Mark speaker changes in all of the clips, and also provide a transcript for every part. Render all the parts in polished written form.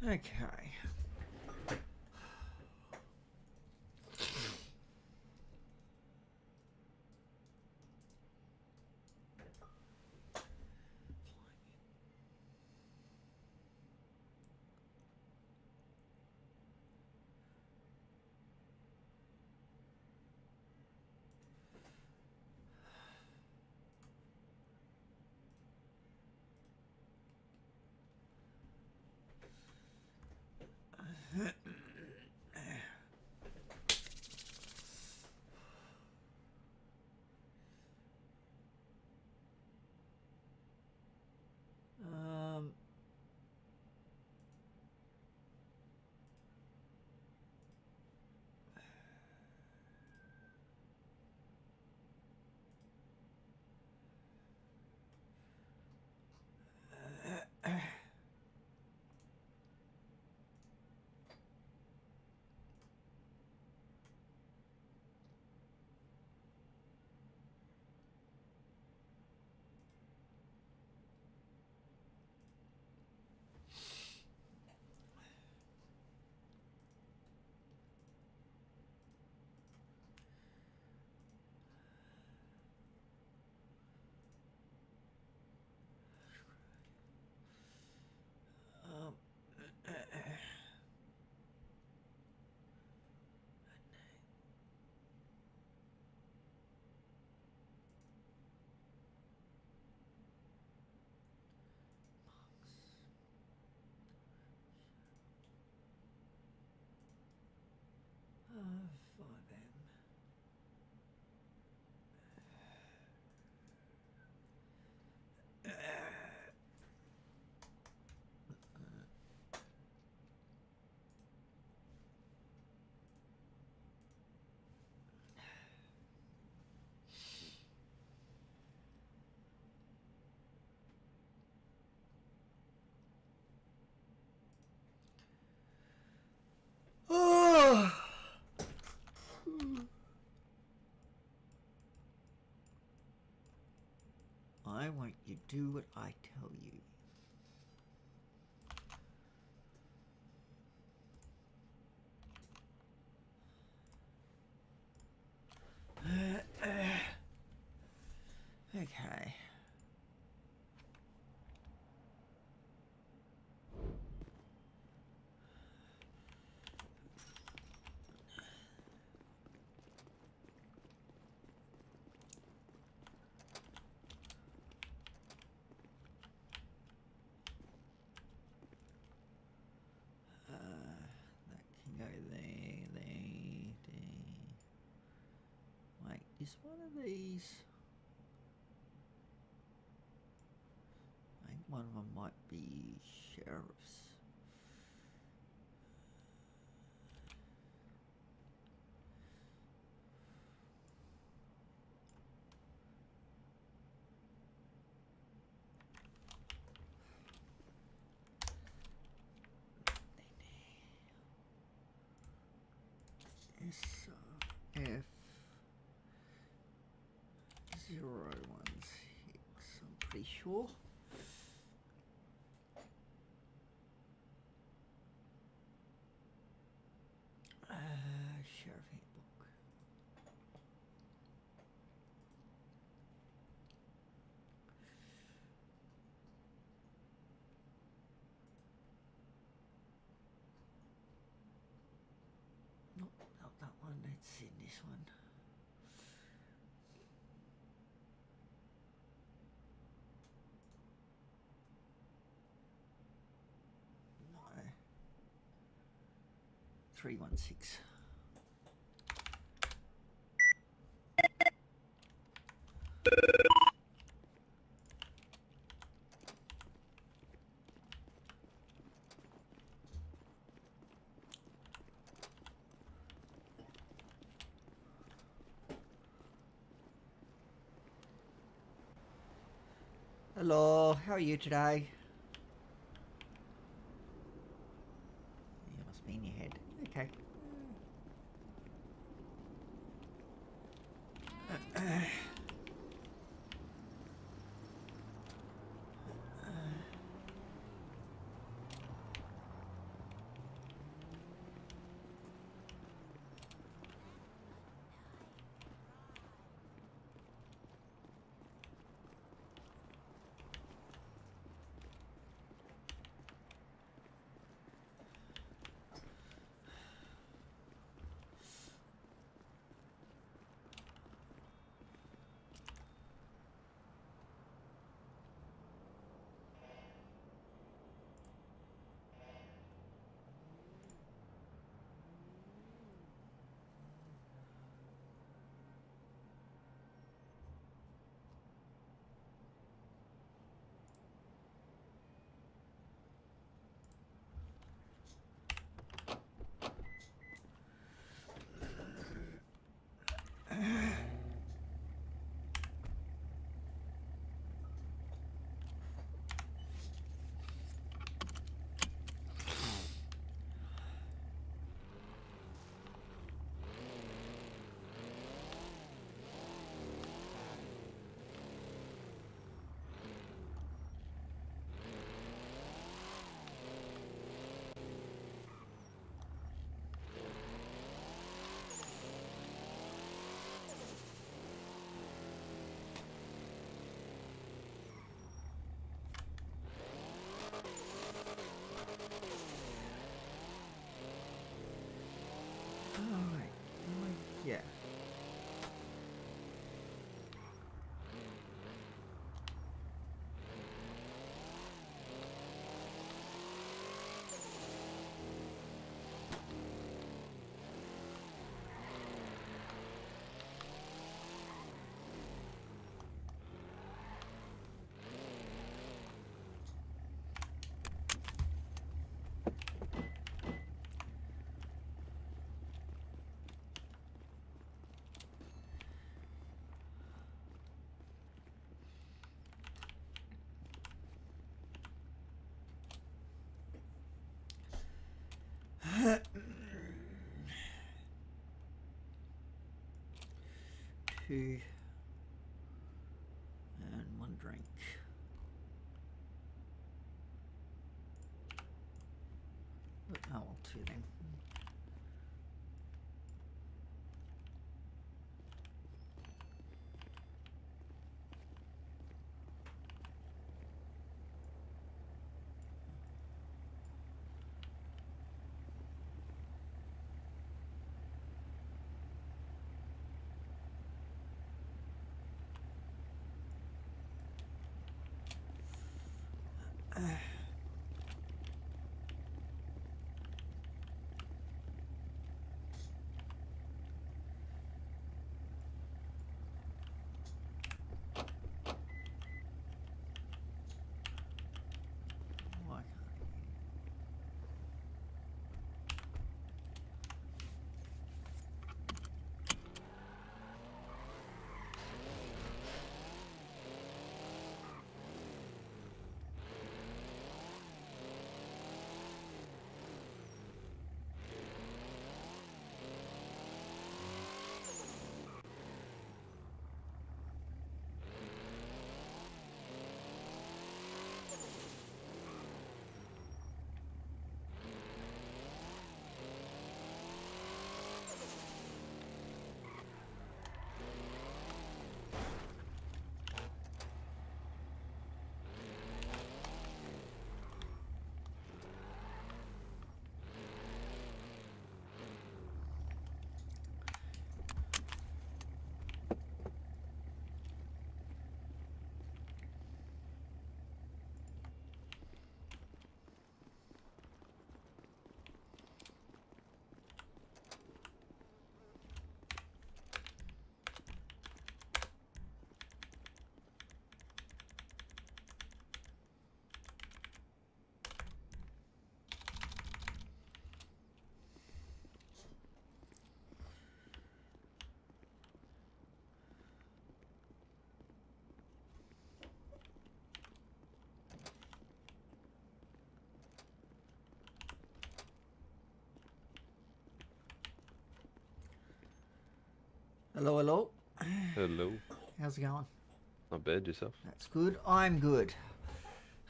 Speaker 1: Okay. For them. Oh. I want you to do what I tell you. Okay. That can go there. Wait, is one of these? I think one of them might be sheriffs. F 016, I'm pretty sure. Sheriff handbook. Nope, not that one. Let's see this one. No. 316. Hello, how are you today? You must be in your head. Okay. 2 and 1 drink. Oh, well, 2 then. Hello, hello.
Speaker 2: Hello.
Speaker 1: How's it going?
Speaker 2: Not bad, yourself?
Speaker 1: That's good. I'm good.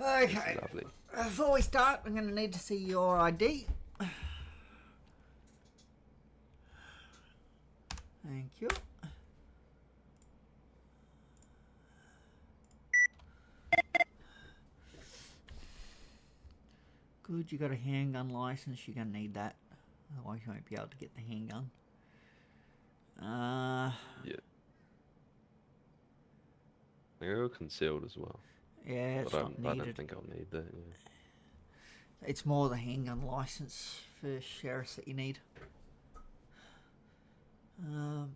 Speaker 1: Okay.
Speaker 2: Lovely.
Speaker 1: Before we start, I'm going to need to see your ID. Thank you. Good, you got a handgun license. You're going to need that. Otherwise, you won't be able to get the handgun.
Speaker 2: Yeah. I go concealed as well.
Speaker 1: Yeah, it's not needed.
Speaker 2: I don't think I'll need that. Yeah.
Speaker 1: It's more the handgun license for sheriffs that you need. Not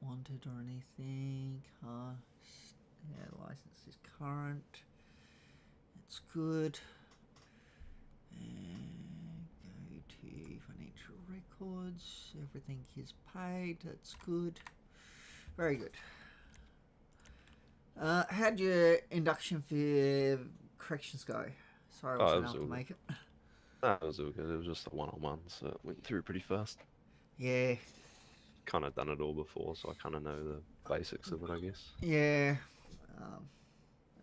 Speaker 1: wanted or anything. Yeah, license is current. That's good. And go to financial records. Everything is paid. That's good. Very good. How'd your induction for corrections go? Sorry, I wasn't able to make it.
Speaker 2: That was all good. It was just a one-on-one, so it went through pretty fast.
Speaker 1: Yeah.
Speaker 2: Kind of done it all before, so I kind of know the basics of it, I guess.
Speaker 1: Yeah.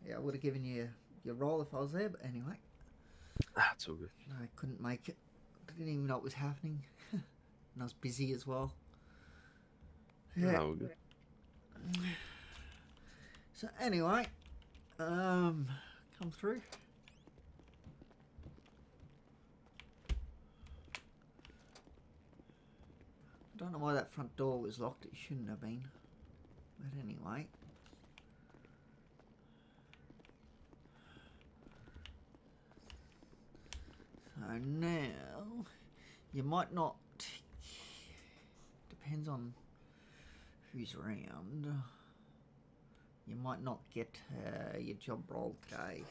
Speaker 1: Yeah, I would have given you your role if I was there, but anyway.
Speaker 2: It's all good.
Speaker 1: I couldn't make it. Didn't even know what was happening. And I was busy as well. Yeah.
Speaker 2: All good.
Speaker 1: So anyway, come through. I don't know why that front door was locked. It shouldn't have been. But anyway. So now, you might not, depends on who's around, you might not get your job role today.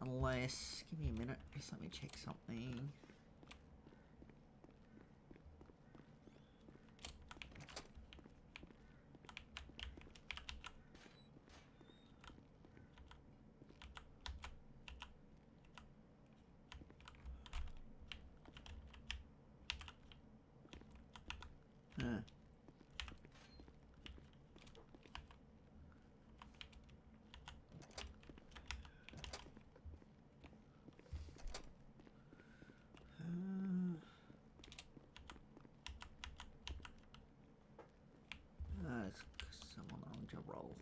Speaker 1: Unless, give me a minute, just let me check something. a roll.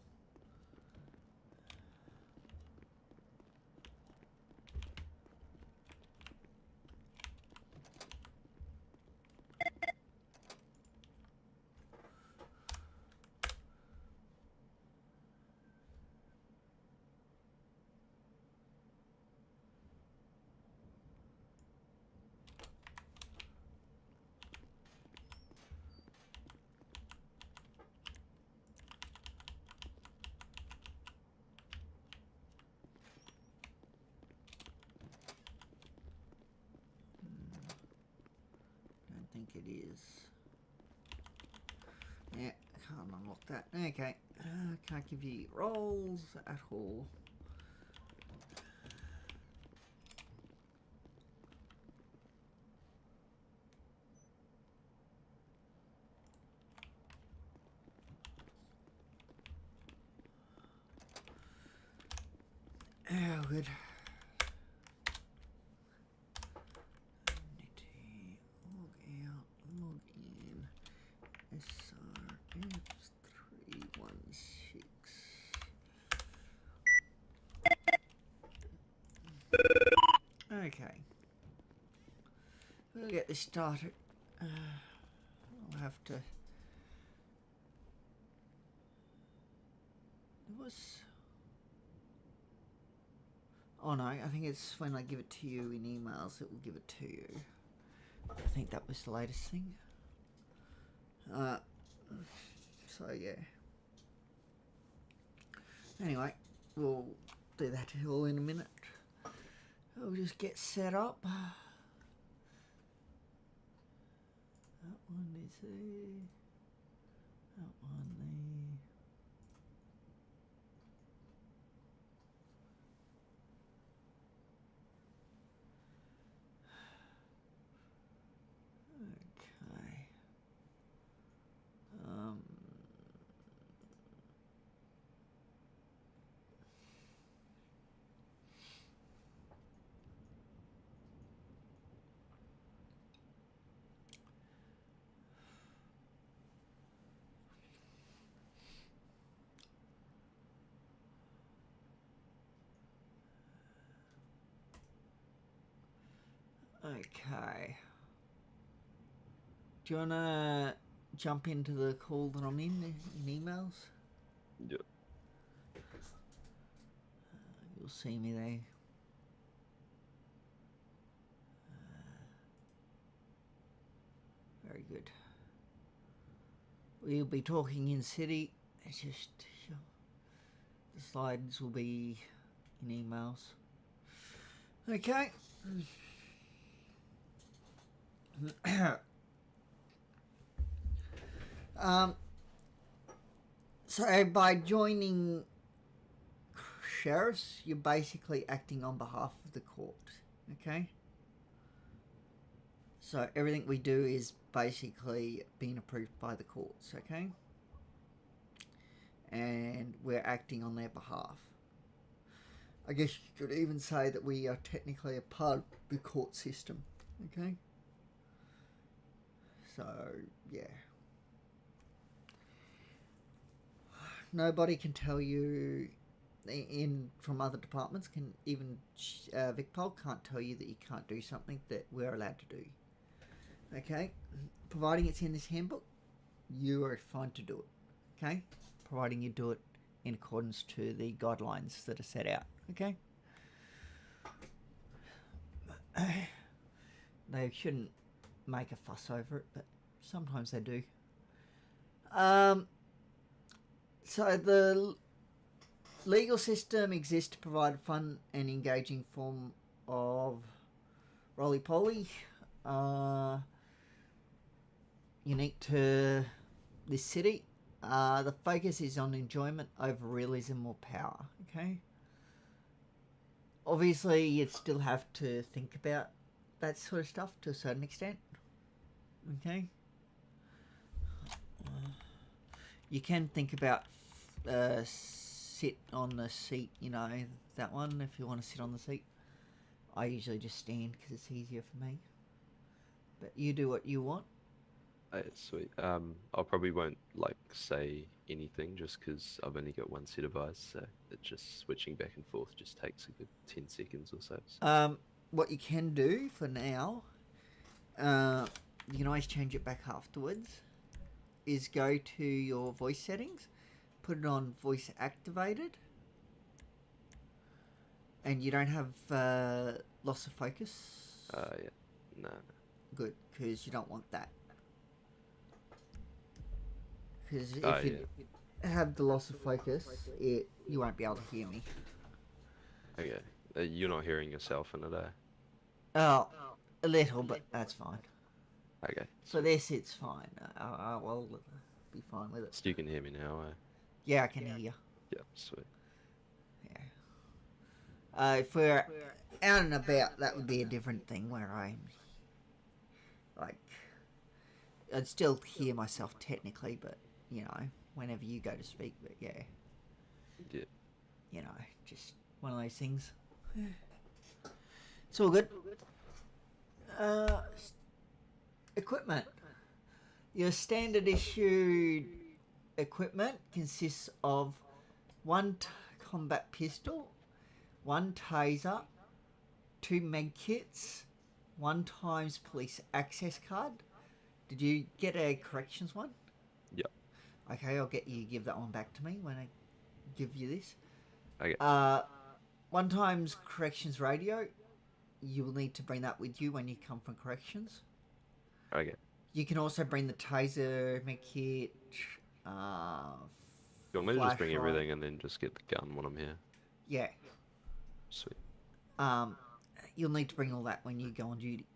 Speaker 1: Think it is. Yeah, can't unlock that. Okay, can't give you rolls at all. Oh, good. Log out, log in. SRF316. Okay. We'll get this started. I'll have to... There was... Oh no, I think it's when I give it to you in emails, it will give it to you. I think that was the latest thing. So yeah. Anyway, we'll do that all in a minute. We'll just get set up. That one is there. That one there. Okay. Do you want to jump into the call that I'm in emails?
Speaker 2: Yep.
Speaker 1: You'll see me there. Very good. We'll be talking in city. It's just the slides will be in emails. Okay. So by joining sheriffs, you're basically acting on behalf of the court, okay? So everything we do is basically being approved by the courts, okay? And we're acting on their behalf. I guess you could even say that we are technically a part of the court system, okay? So, yeah. Nobody can tell you from other departments, can even Vicpol can't tell you that you can't do something that we're allowed to do. Okay? Providing it's in this handbook, you are fine to do it. Okay? Providing you do it in accordance to the guidelines that are set out. Okay? They shouldn't make a fuss over it, but sometimes they do. So the legal system exists to provide a fun and engaging form of roly-poly, unique to this city. The focus is on enjoyment over realism or power, okay? Obviously, you'd still have to think about that sort of stuff to a certain extent, okay? You can think about sit on the seat, you know, that one, if you want to sit on the seat. I usually just stand because it's easier for me. But you do what you want.
Speaker 2: Sweet. I probably won't like say anything just because I've only got one set of eyes, so it just switching back and forth just takes a good 10 seconds or so.
Speaker 1: What you can do for now, you can always change it back afterwards, is go to your voice settings, put it on voice activated, and you don't have loss of focus.
Speaker 2: Yeah. No.
Speaker 1: Good, because you don't want that. Because if
Speaker 2: Oh,
Speaker 1: you have the loss of focus, you won't be able to hear me.
Speaker 2: Okay. You're not hearing yourself in it, eh?
Speaker 1: Oh, a little, but that's fine.
Speaker 2: Okay.
Speaker 1: For this, it's fine. I'll be fine with it.
Speaker 2: So you can hear me now, eh?
Speaker 1: Yeah, I can hear you.
Speaker 2: Yeah, sweet.
Speaker 1: Yeah. If we're out and about, that would be a different thing where I'm like, I'd still hear myself technically, but you know, whenever you go to speak, but yeah.
Speaker 2: Yeah.
Speaker 1: You know, just one of those things. It's all good. Equipment. Your standard issued equipment consists of one combat pistol, one taser, 2 med kits, 1 times police access card. Did you get a corrections one?
Speaker 2: Yeah.
Speaker 1: Okay, I'll get you give that one back to me when I give you this.
Speaker 2: Okay.
Speaker 1: 1 times corrections radio. You will need to bring that with you when you come from corrections.
Speaker 2: Okay.
Speaker 1: You can also bring the taser, med kit.
Speaker 2: You want me to just bring everything and then just get the gun when I'm here?
Speaker 1: Yeah.
Speaker 2: Sweet.
Speaker 1: You'll need to bring all that when you go on duty,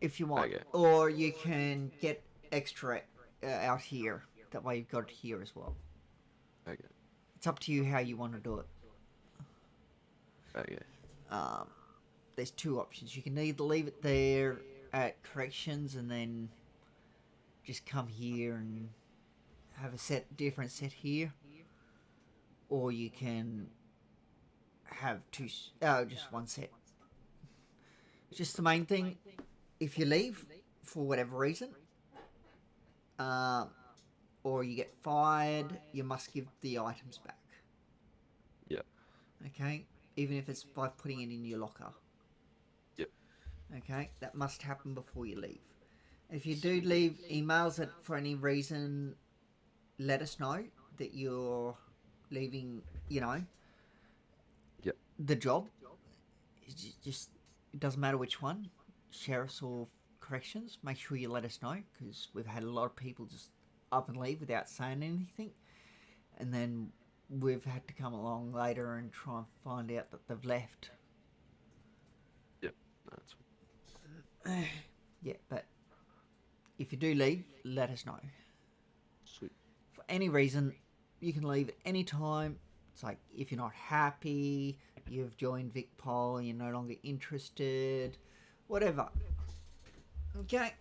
Speaker 1: if you want.
Speaker 2: Okay.
Speaker 1: Or you can get extra out here. That way you've got it here as well.
Speaker 2: Okay.
Speaker 1: It's up to you how you want to do it.
Speaker 2: Okay.
Speaker 1: There's 2 options. You can either leave it there at corrections and then just come here and have a different set here, or you can have just 1 set. Just the main thing, if you leave for whatever reason, or you get fired, you must give the items back.
Speaker 2: Yeah.
Speaker 1: Okay, even if it's by putting it in your locker.
Speaker 2: Yep.
Speaker 1: Okay, that must happen before you leave. If you do leave emails that for any reason, let us know that you're leaving, you know,
Speaker 2: Yep.
Speaker 1: the job. Just, it doesn't matter which one, sheriffs or corrections, make sure you let us know, because we've had a lot of people just up and leave without saying anything, and then we've had to come along later and try and find out that they've left.
Speaker 2: Yep. That's
Speaker 1: Yeah, but if you do leave, let us know.
Speaker 2: sweet.
Speaker 1: For any reason, you can leave at any time. It's like if you're not happy, you've joined VicPol, you're no longer interested, whatever. Okay.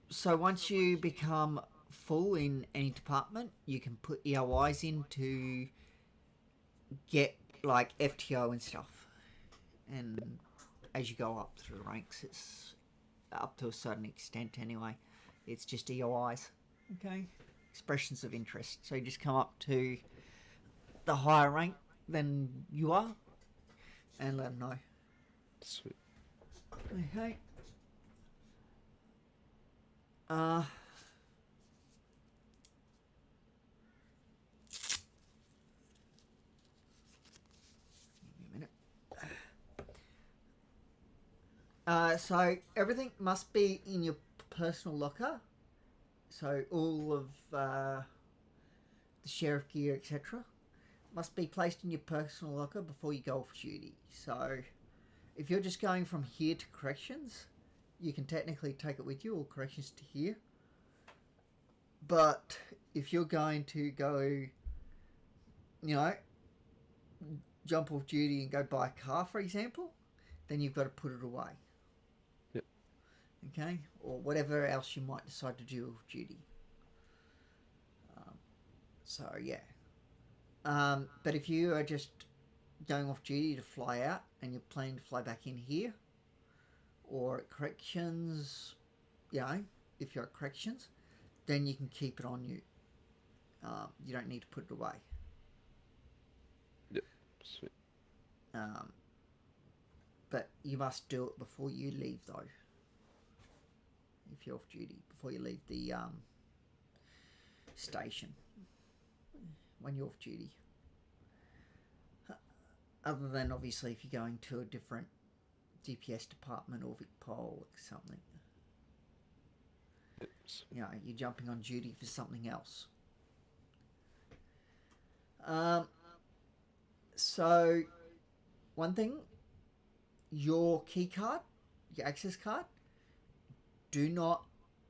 Speaker 1: So once you become full in any department, you can put EOIs in to get like FTO and stuff. And as you go up through the ranks, it's up to a certain extent anyway. It's just EOIs, okay? Expressions of interest. So you just come up to the higher rank than you are and let them know.
Speaker 2: Sweet.
Speaker 1: Okay. Give me a minute. So everything must be in your personal locker. So all of the sheriff gear, etc., must be placed in your personal locker before you go off duty. So if you're just going from here to corrections, you can technically take it with you, or corrections to here. But if you're going to go, you know, jump off duty and go buy a car, for example, then you've got to put it away.
Speaker 2: Yep.
Speaker 1: Okay? Or whatever else you might decide to do off duty. So, yeah. But if you are just going off duty to fly out and you're planning to fly back in here, or at corrections, you know, if you're at corrections, then you can keep it on you. You don't need to put it away.
Speaker 2: Yep. Sweet.
Speaker 1: But you must do it before you leave, though. If you're off duty, before you leave the station, when you're off duty. Other than obviously if you're going to a different DPS department or VicPol or something.
Speaker 2: Yep.
Speaker 1: You know, you're jumping on duty for something else. So, one thing, your key card, your access card, do not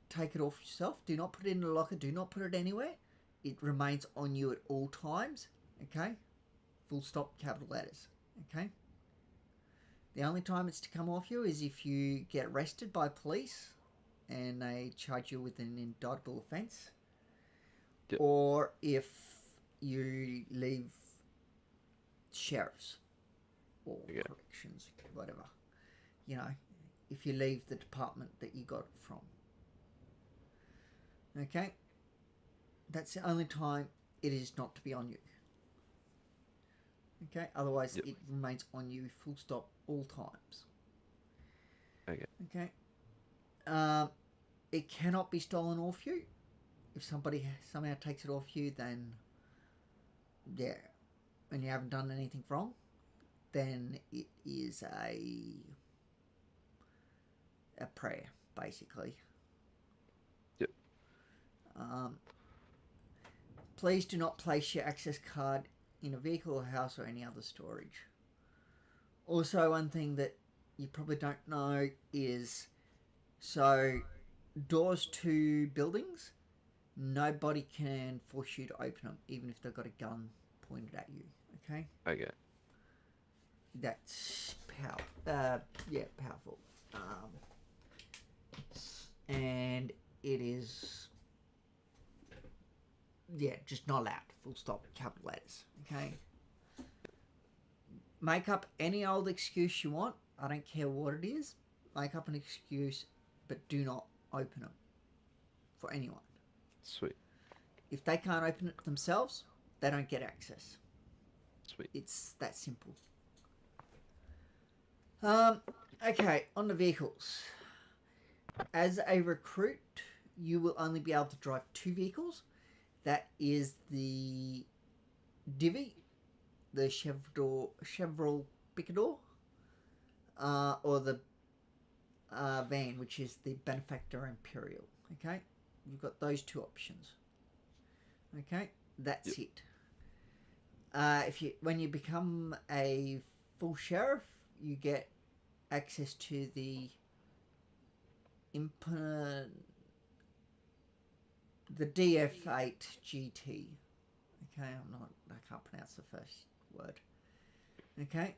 Speaker 1: take it off yourself. Do not put it in a locker. Do not put it anywhere. It remains on you at all times. Okay? Full stop, capital letters. Okay? The only time it's to come off you is if you get arrested by police and they charge you with an indictable offence.
Speaker 2: Yep.
Speaker 1: Or if you leave sheriffs or corrections, whatever. You know, if you leave the department that you got it from. Okay? That's the only time it is not to be on you. Okay? Otherwise,
Speaker 2: Yep.
Speaker 1: it remains on you full stop all times.
Speaker 2: Okay.
Speaker 1: Okay? It cannot be stolen off you. If somebody somehow takes it off you, then, yeah, and you haven't done anything wrong, then it is a prayer, basically.
Speaker 2: Yep.
Speaker 1: Please do not place your access card in a vehicle or house or any other storage. Also, one thing that you probably don't know is, so doors to buildings, nobody can force you to open them, even if they've got a gun pointed at you. Okay?
Speaker 2: Okay.
Speaker 1: That's powerful. And it is, just not allowed. Full stop, capital letters. Okay? Make up any old excuse you want. I don't care what it is. Make up an excuse, but do not open them for anyone.
Speaker 2: Sweet.
Speaker 1: If they can't open it themselves, they don't get access.
Speaker 2: Sweet.
Speaker 1: It's that simple. Okay, on the vehicles. As a recruit, you will only be able to drive 2 vehicles. That is the Divvy, the Chevrolet Picador, or the van, which is the Benefactor Imperial. Okay, you've got those 2 options. Okay, that's it. When you become a full sheriff, you get access to the DF8 GT. Okay, I can't pronounce the first word. Okay,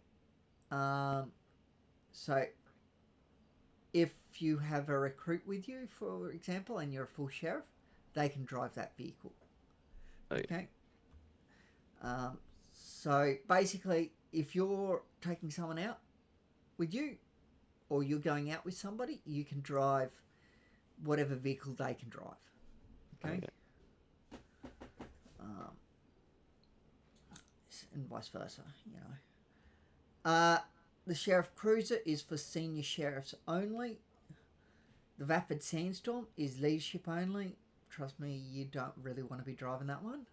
Speaker 1: so if you have a recruit with you, for example, and you're a full sheriff, they can drive that vehicle. Okay. So basically, if you're taking someone out with you, or you're going out with somebody, you can drive whatever vehicle they can drive. Okay. And vice versa, you know. The Sheriff Cruiser is for senior sheriffs only. The Vapid Sandstorm is leadership only. Trust me, you don't really want to be driving that one.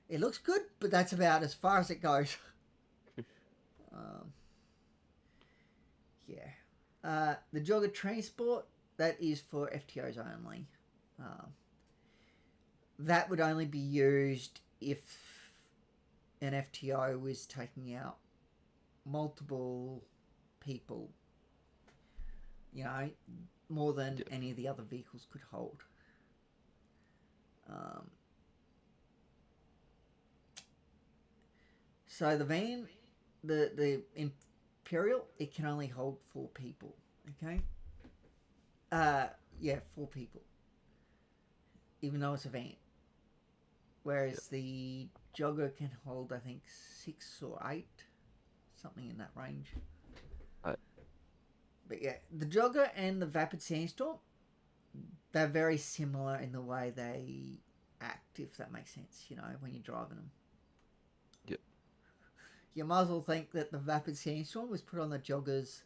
Speaker 1: It looks good, but that's about as far as it goes. The Jogger Transport, that is for FTOs only. That would only be used if an FTO was taking out multiple people, you know, more than any of the other vehicles could hold. So the van, the Imperial, it can only hold 4 people. Okay. 4 people. Even though it's a van. Whereas the Jogger can hold, I think, 6 or 8, something in that range. But yeah, the Jogger and the Vapid Sandstorm, they're very similar in the way they act, if that makes sense, you know, when you're driving them.
Speaker 2: Yep.
Speaker 1: You might as well think that the Vapid Sandstorm was put on the Joggers.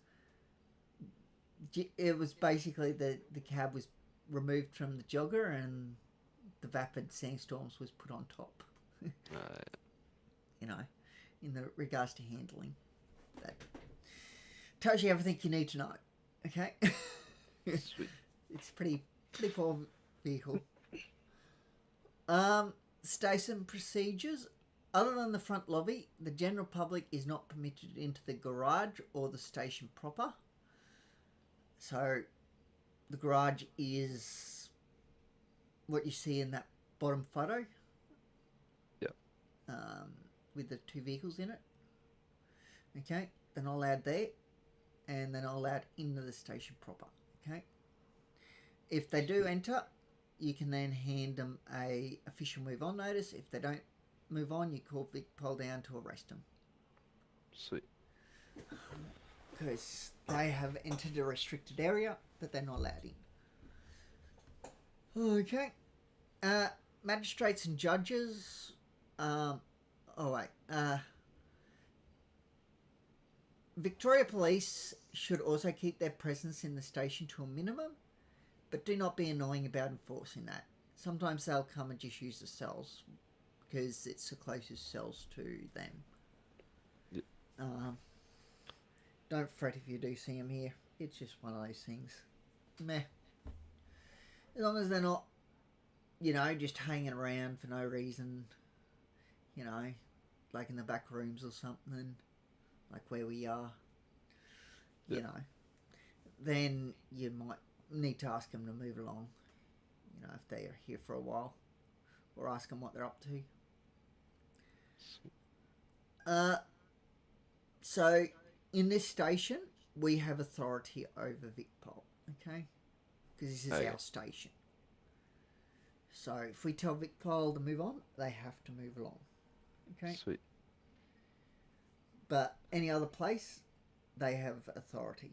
Speaker 1: It was basically the cab was removed from the Jogger and the Vapid Sandstorms was put on top. You know, in the regards to handling. That tells you everything you need to know. Okay?
Speaker 2: Sweet.
Speaker 1: It's pretty poor vehicle. Station procedures. Other than the front lobby, the general public is not permitted into the garage or the station proper. So, the garage is what you see in that bottom photo.
Speaker 2: Yep.
Speaker 1: With the two vehicles in it. Okay, they're not allowed there, and they're not allowed into the station proper. Okay. If they do enter, you can then hand them a official move on notice. If they don't move on, you call VicPol down to arrest them.
Speaker 2: Sweet.
Speaker 1: Because they have entered a restricted area that they're not allowed in. Okay. Magistrates and judges. Victoria Police should also keep their presence in the station to a minimum, but do not be annoying about enforcing that. Sometimes they'll come and just use the cells because it's the closest cells to them.
Speaker 2: Yep.
Speaker 1: Don't fret if you do see them here. It's just one of those things. Meh. As long as they're not, you know, just hanging around for no reason, you know, like in the back rooms or something, like where we are, you know, then you might need to ask them to move along, you know, if they are here for a while, or ask them what they're up to. So, in this station, we have authority over VicPol, okay? Because this is our station. So, if we tell VicPol to move on, they have to move along, okay?
Speaker 2: Sweet.
Speaker 1: But any other place, they have authority.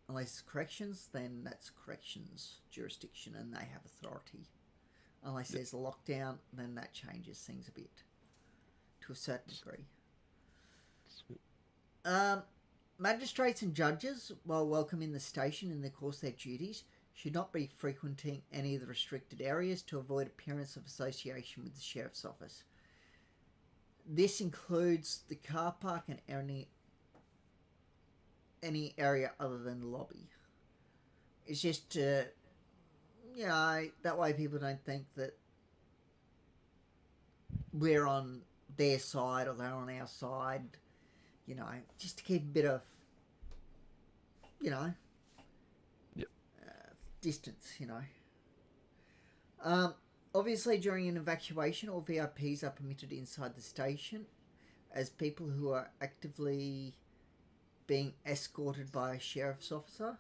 Speaker 1: Unless it's corrections, then that's corrections jurisdiction and they have authority. Unless there's a lockdown, then that changes things a bit. To a certain degree.
Speaker 2: Sweet.
Speaker 1: Magistrates and judges, while welcome in the station in the course of their duties, should not be frequenting any of the restricted areas to avoid appearance of association with the Sheriff's Office. This includes the car park and any area other than the lobby. It's just, you know, that way people don't think that we're on their side or they're on our side. You know, just to keep a bit of, you know, distance, you know. Obviously, during an evacuation, all VIPs are permitted inside the station as people who are actively being escorted by a sheriff's officer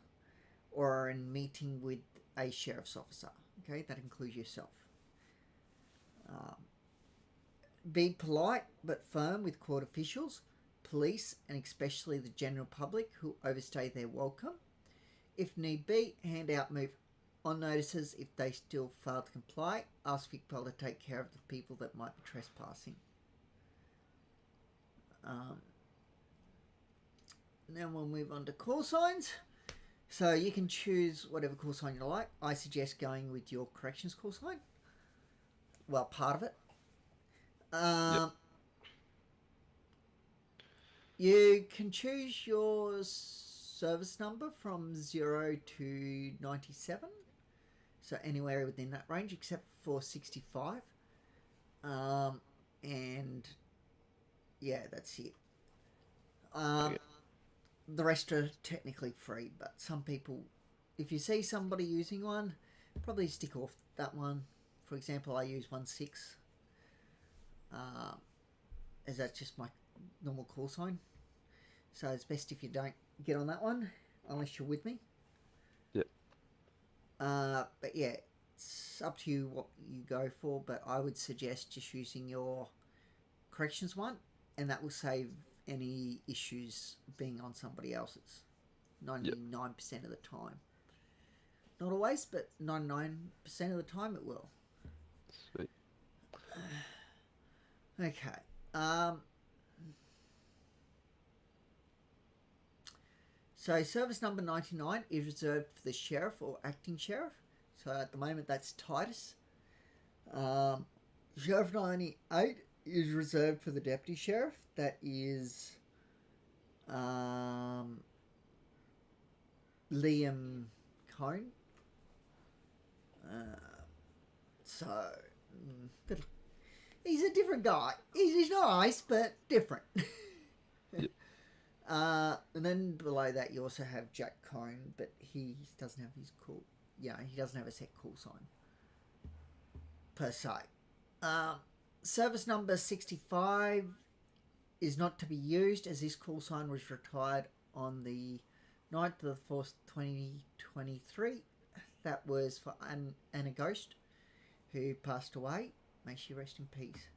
Speaker 1: or are in meeting with a sheriff's officer. Okay, that includes yourself. Be polite but firm with court officials, police, and especially the general public who overstay their welcome. If need be, hand out move on notices if they still fail to comply. Ask VicPol to take care of the people that might be trespassing. Now we'll move on to call signs. So you can choose whatever call sign you like. I suggest going with your corrections call sign. Well, part of it. You can choose your service number from 0 to 97. So anywhere within that range except for 65. And yeah, that's it. The rest are technically free, but some people, if you see somebody using one, probably stick off that one. For example, I use 16, as that's just my normal call sign. So it's best if you don't get on that one, unless you're with me.
Speaker 2: Yep.
Speaker 1: But yeah, it's up to you what you go for, but I would suggest just using your corrections one, and that will save any issues being on somebody else's. 99% of the time. Not always, but 99% of the time it will.
Speaker 2: Sweet.
Speaker 1: Okay. So service number 99 is reserved for the sheriff or acting sheriff. So at the moment that's Titus. Sheriff 98 is reserved for the deputy sheriff. That is Liam Cone. He's a different guy. He's nice, but different.
Speaker 2: Yep.
Speaker 1: And then below that, you also have Jack Cone, but he doesn't have his call. Yeah, he doesn't have a set call sign per se. Service number 65 is not to be used as this call sign was retired on the 9th of the 4th, 2023. That was for Anna Ghost, who passed away. May she rest in peace.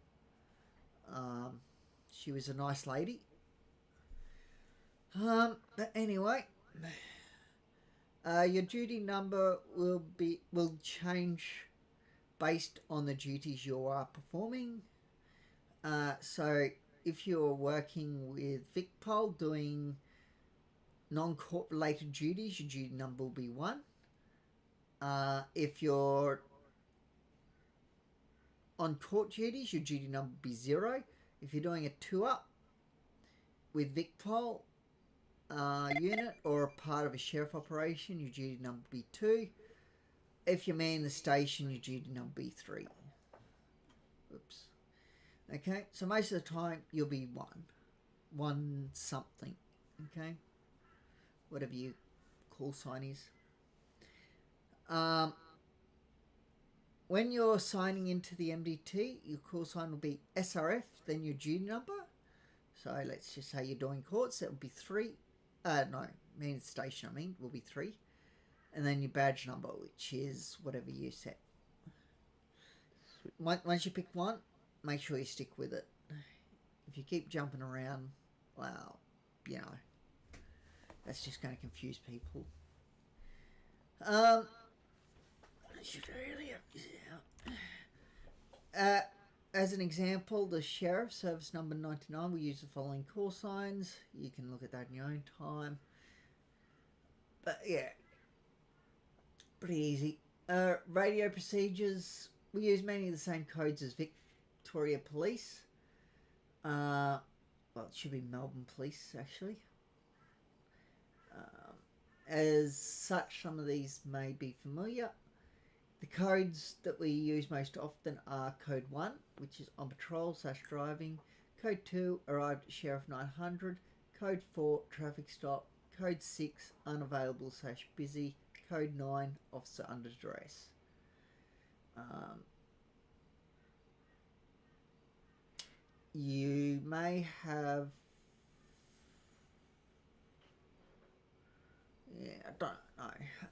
Speaker 1: She was a nice lady. But anyway, your duty number will change based on the duties you are performing. So if you're working with VicPol doing non-court related duties, your duty number will be 1. If you're on court duties, your duty number will be 0. If you're doing a tour with VicPol unit or a part of a sheriff operation, your duty number will be 2. If you're manning the station, your duty number will be 3. Oops. Okay, so most of the time you'll be 1. 1 something. Okay? Whatever your call sign is. When you're signing into the MDT, your call sign will be SRF, then your duty number. So let's just say you're doing courts, that would be 3. Manning the station, will be 3. And then your badge number, which is whatever you set. Once you pick one, make sure you stick with it. If you keep jumping around, well, that's just going to confuse people. I should really have this out. As an example, the sheriff, service number 99, will use the following call signs. You can look at that in your own time. But yeah, pretty easy. Radio procedures, we use many of the same codes as Victoria Police. Well, it should be Melbourne Police, actually. As such, some of these may be familiar. The codes that we use most often are Code 1, which is on patrol / driving. Code 2, arrived at Sheriff 900. Code 4, traffic stop. Code 6, unavailable / busy. Code 9, officer under duress. You may have... I don't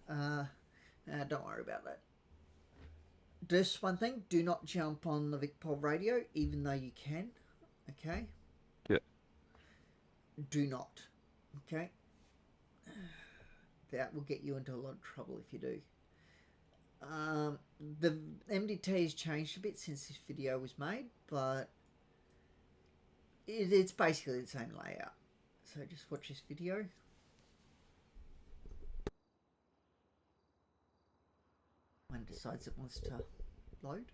Speaker 1: know. Don't worry about that. Just one thing, do not jump on the VicPol radio, even though you can. Okay?
Speaker 2: Yeah.
Speaker 1: Do not. Okay? That will get you into a lot of trouble if you do. The MDT has changed a bit since this video was made, but it's basically the same layout. So just watch this video. When it decides it wants to load.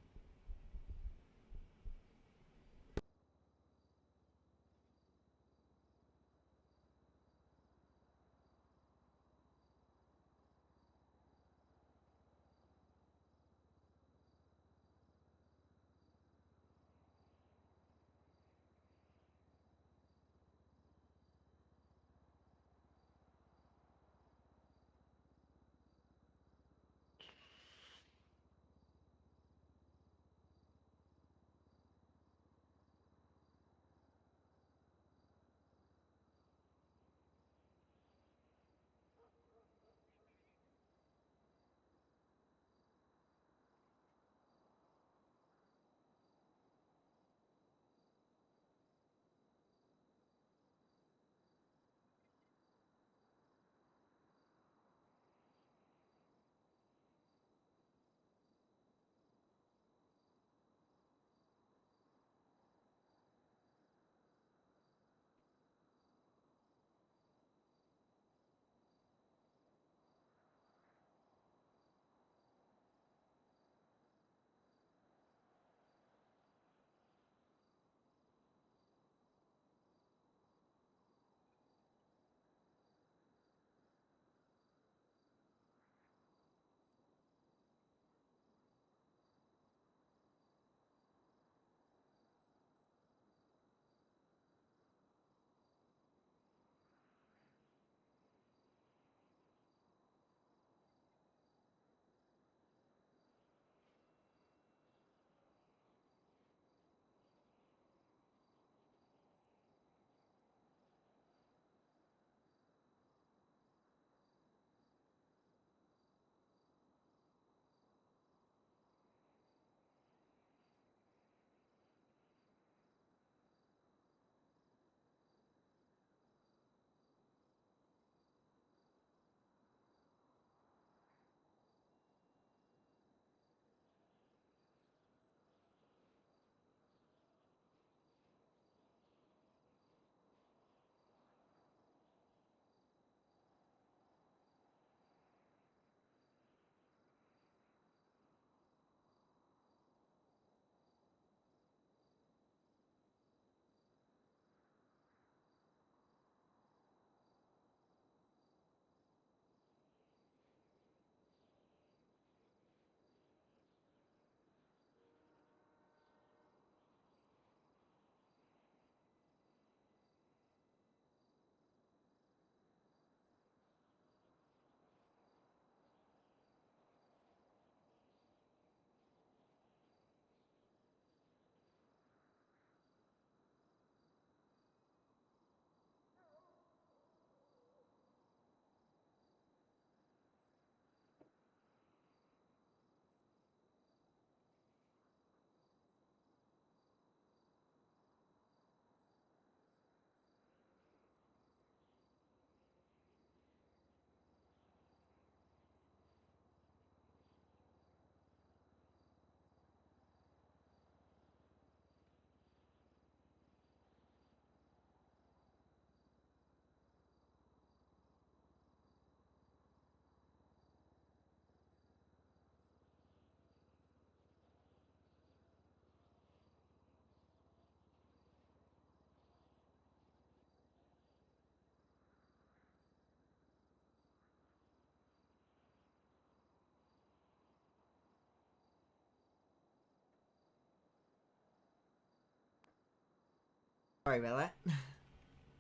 Speaker 1: Sorry about that.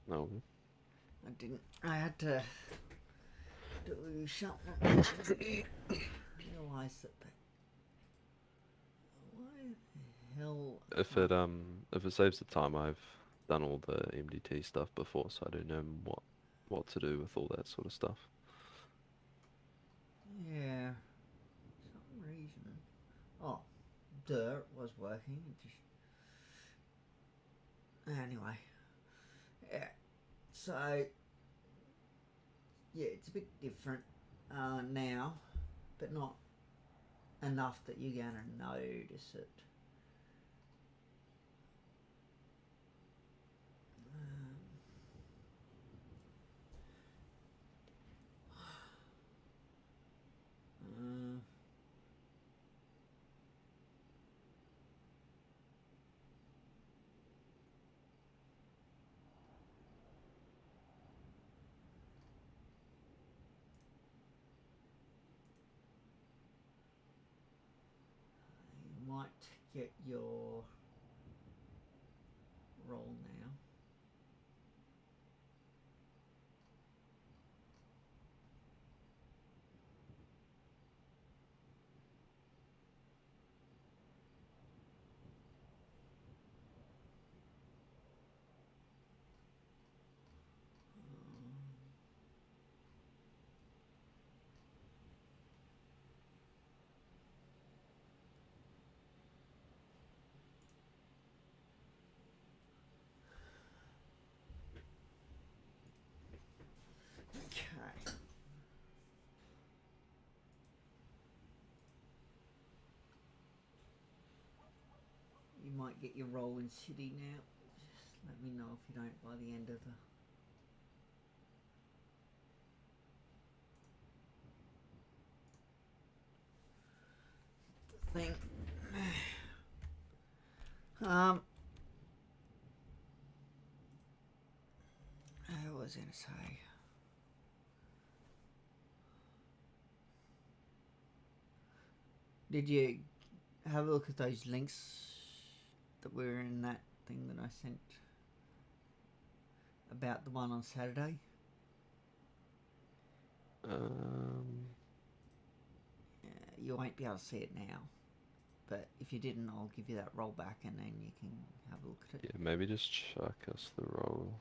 Speaker 2: No.
Speaker 1: I didn't. I had to do something. Realize that. Why the hell?
Speaker 2: If it saves the time, I've done all the MDT stuff before, so I do know what to do with all that sort of stuff.
Speaker 1: Yeah. For some reason. Oh, dirt was working. It just. Anyway. Yeah. So. Yeah, it's a bit different now, but not enough that you're gonna notice it. You might get your roll now. Okay. You might get your roll in city now. Just let me know if you don't by the end of the thing. I was gonna say. Did you have a look at those links that were in that thing that I sent about the one on Saturday? You won't be able to see it now, but if you didn't, I'll give you that roll back and then you can have a look at it.
Speaker 2: Yeah, maybe just chuck us the roll.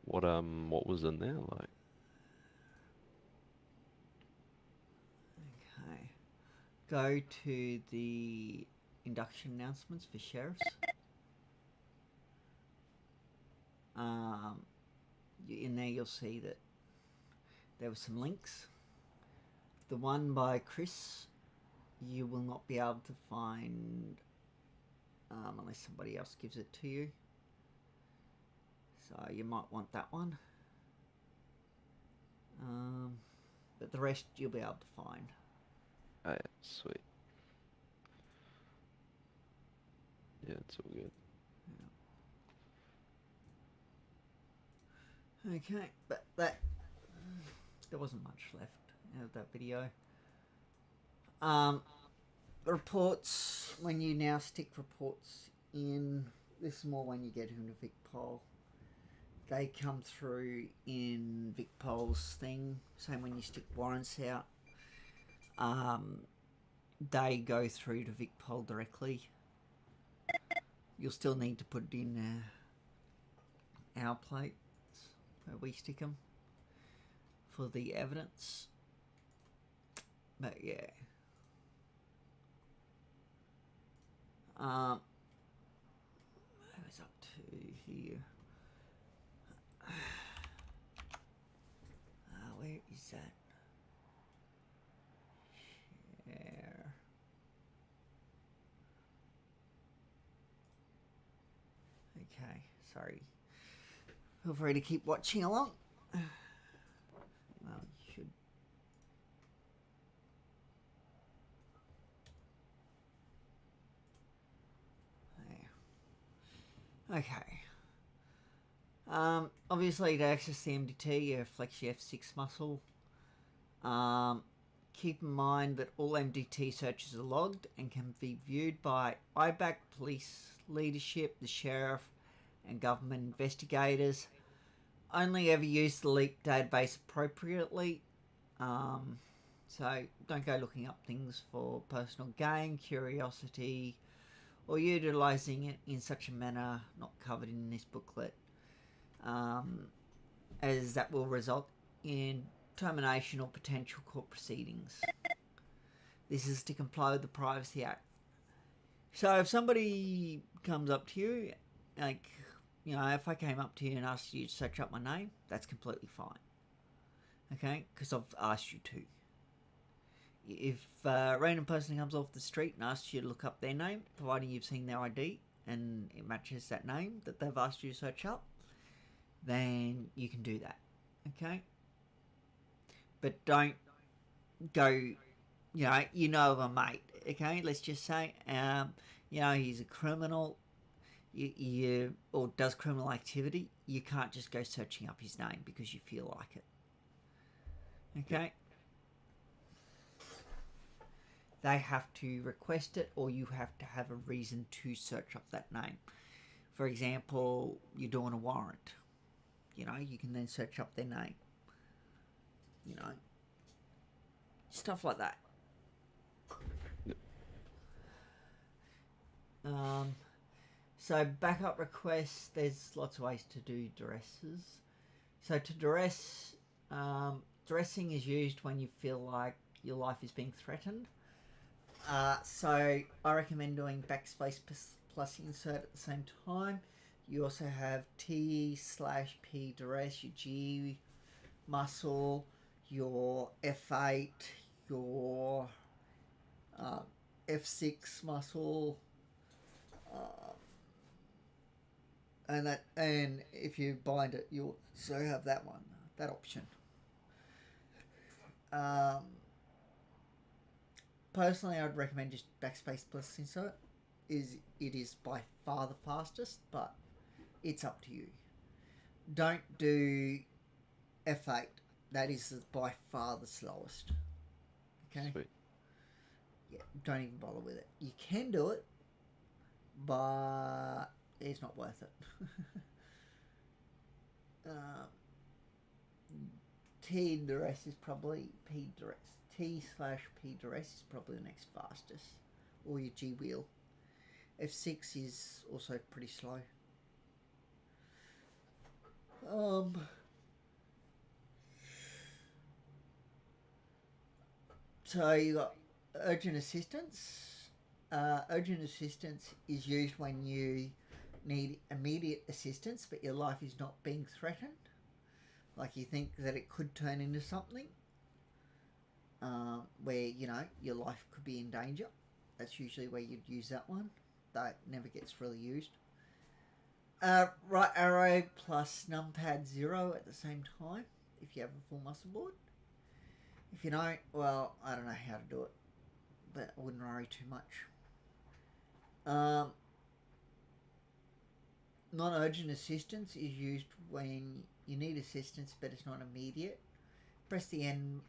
Speaker 2: What was in there, like?
Speaker 1: Okay. Go to the induction announcements for sheriffs. In there you'll see that there were some links. The one by Chris you will not be able to find unless somebody else gives it to you. So you might want that one. But the rest you'll be able to find.
Speaker 2: Oh, yeah, sweet. Yeah, it's all good.
Speaker 1: Yeah. Okay, but there wasn't much left out of that video. Reports, when you now stick reports in, this is more when you get into VicPol. They come through in VicPol's thing. Same when you stick warrants out. They go through to VicPol directly. You'll still need to put it in our plates where we stick them for the evidence. But yeah. I was up to here. Where is that? Share. Okay, sorry. Feel free to keep watching along. Well, you should. There. Okay. Obviously, to access the MDT, you flex your F6 muscle. keep in mind that all MDT searches are logged and can be viewed by IBAC, police leadership, the sheriff, and government investigators. Only ever use the LEAP database appropriately. So don't go looking up things for personal gain, curiosity, or utilising it in such a manner not covered in this booklet, as that will result in termination or potential court proceedings. This is to comply with the Privacy Act. So if somebody comes up to you, like, you know, if I came up to you and asked you to search up my name, that's completely fine. Okay? Because I've asked you to. If a random person comes off the street and asks you to look up their name, providing you've seen their ID and it matches that name that they've asked you to search up, then you can do that. Okay? But don't go, you know of a mate, okay? Let's just say, he's a criminal, or does criminal activity. You can't just go searching up his name because you feel like it. Okay? They have to request it, or you have to have a reason to search up that name. For example, you're doing a warrant. You can then search up their name. Stuff like that.
Speaker 2: Yep.
Speaker 1: So backup requests, there's lots of ways to do duresses. So to duress, dressing is used when you feel like your life is being threatened. So I recommend doing backspace plus insert at the same time. You also have T/P duress, your G muscle, your F8, your F6 muscle, and if you bind it, you'll also have that option. Personally, I'd recommend just backspace plus insert. It is by far the fastest, but it's up to you. Don't do F8. That is by far the slowest. Okay?
Speaker 2: Sweet.
Speaker 1: Yeah, don't even bother with it. You can do it, but it's not worth it. T duress is probably P duress. T/P duress is probably the next fastest. Or your G wheel. F6 is also pretty slow. So you got urgent assistance. Urgent assistance is used when you need immediate assistance, but your life is not being threatened. Like you think that it could turn into something where, your life could be in danger. That's usually where you'd use that one. That never gets really used. Right arrow plus numpad 0 at the same time if you have a full muscle board. If you don't, well, I don't know how to do it, but I wouldn't worry too much. Non-urgent assistance is used when you need assistance but it's not immediate. Press the N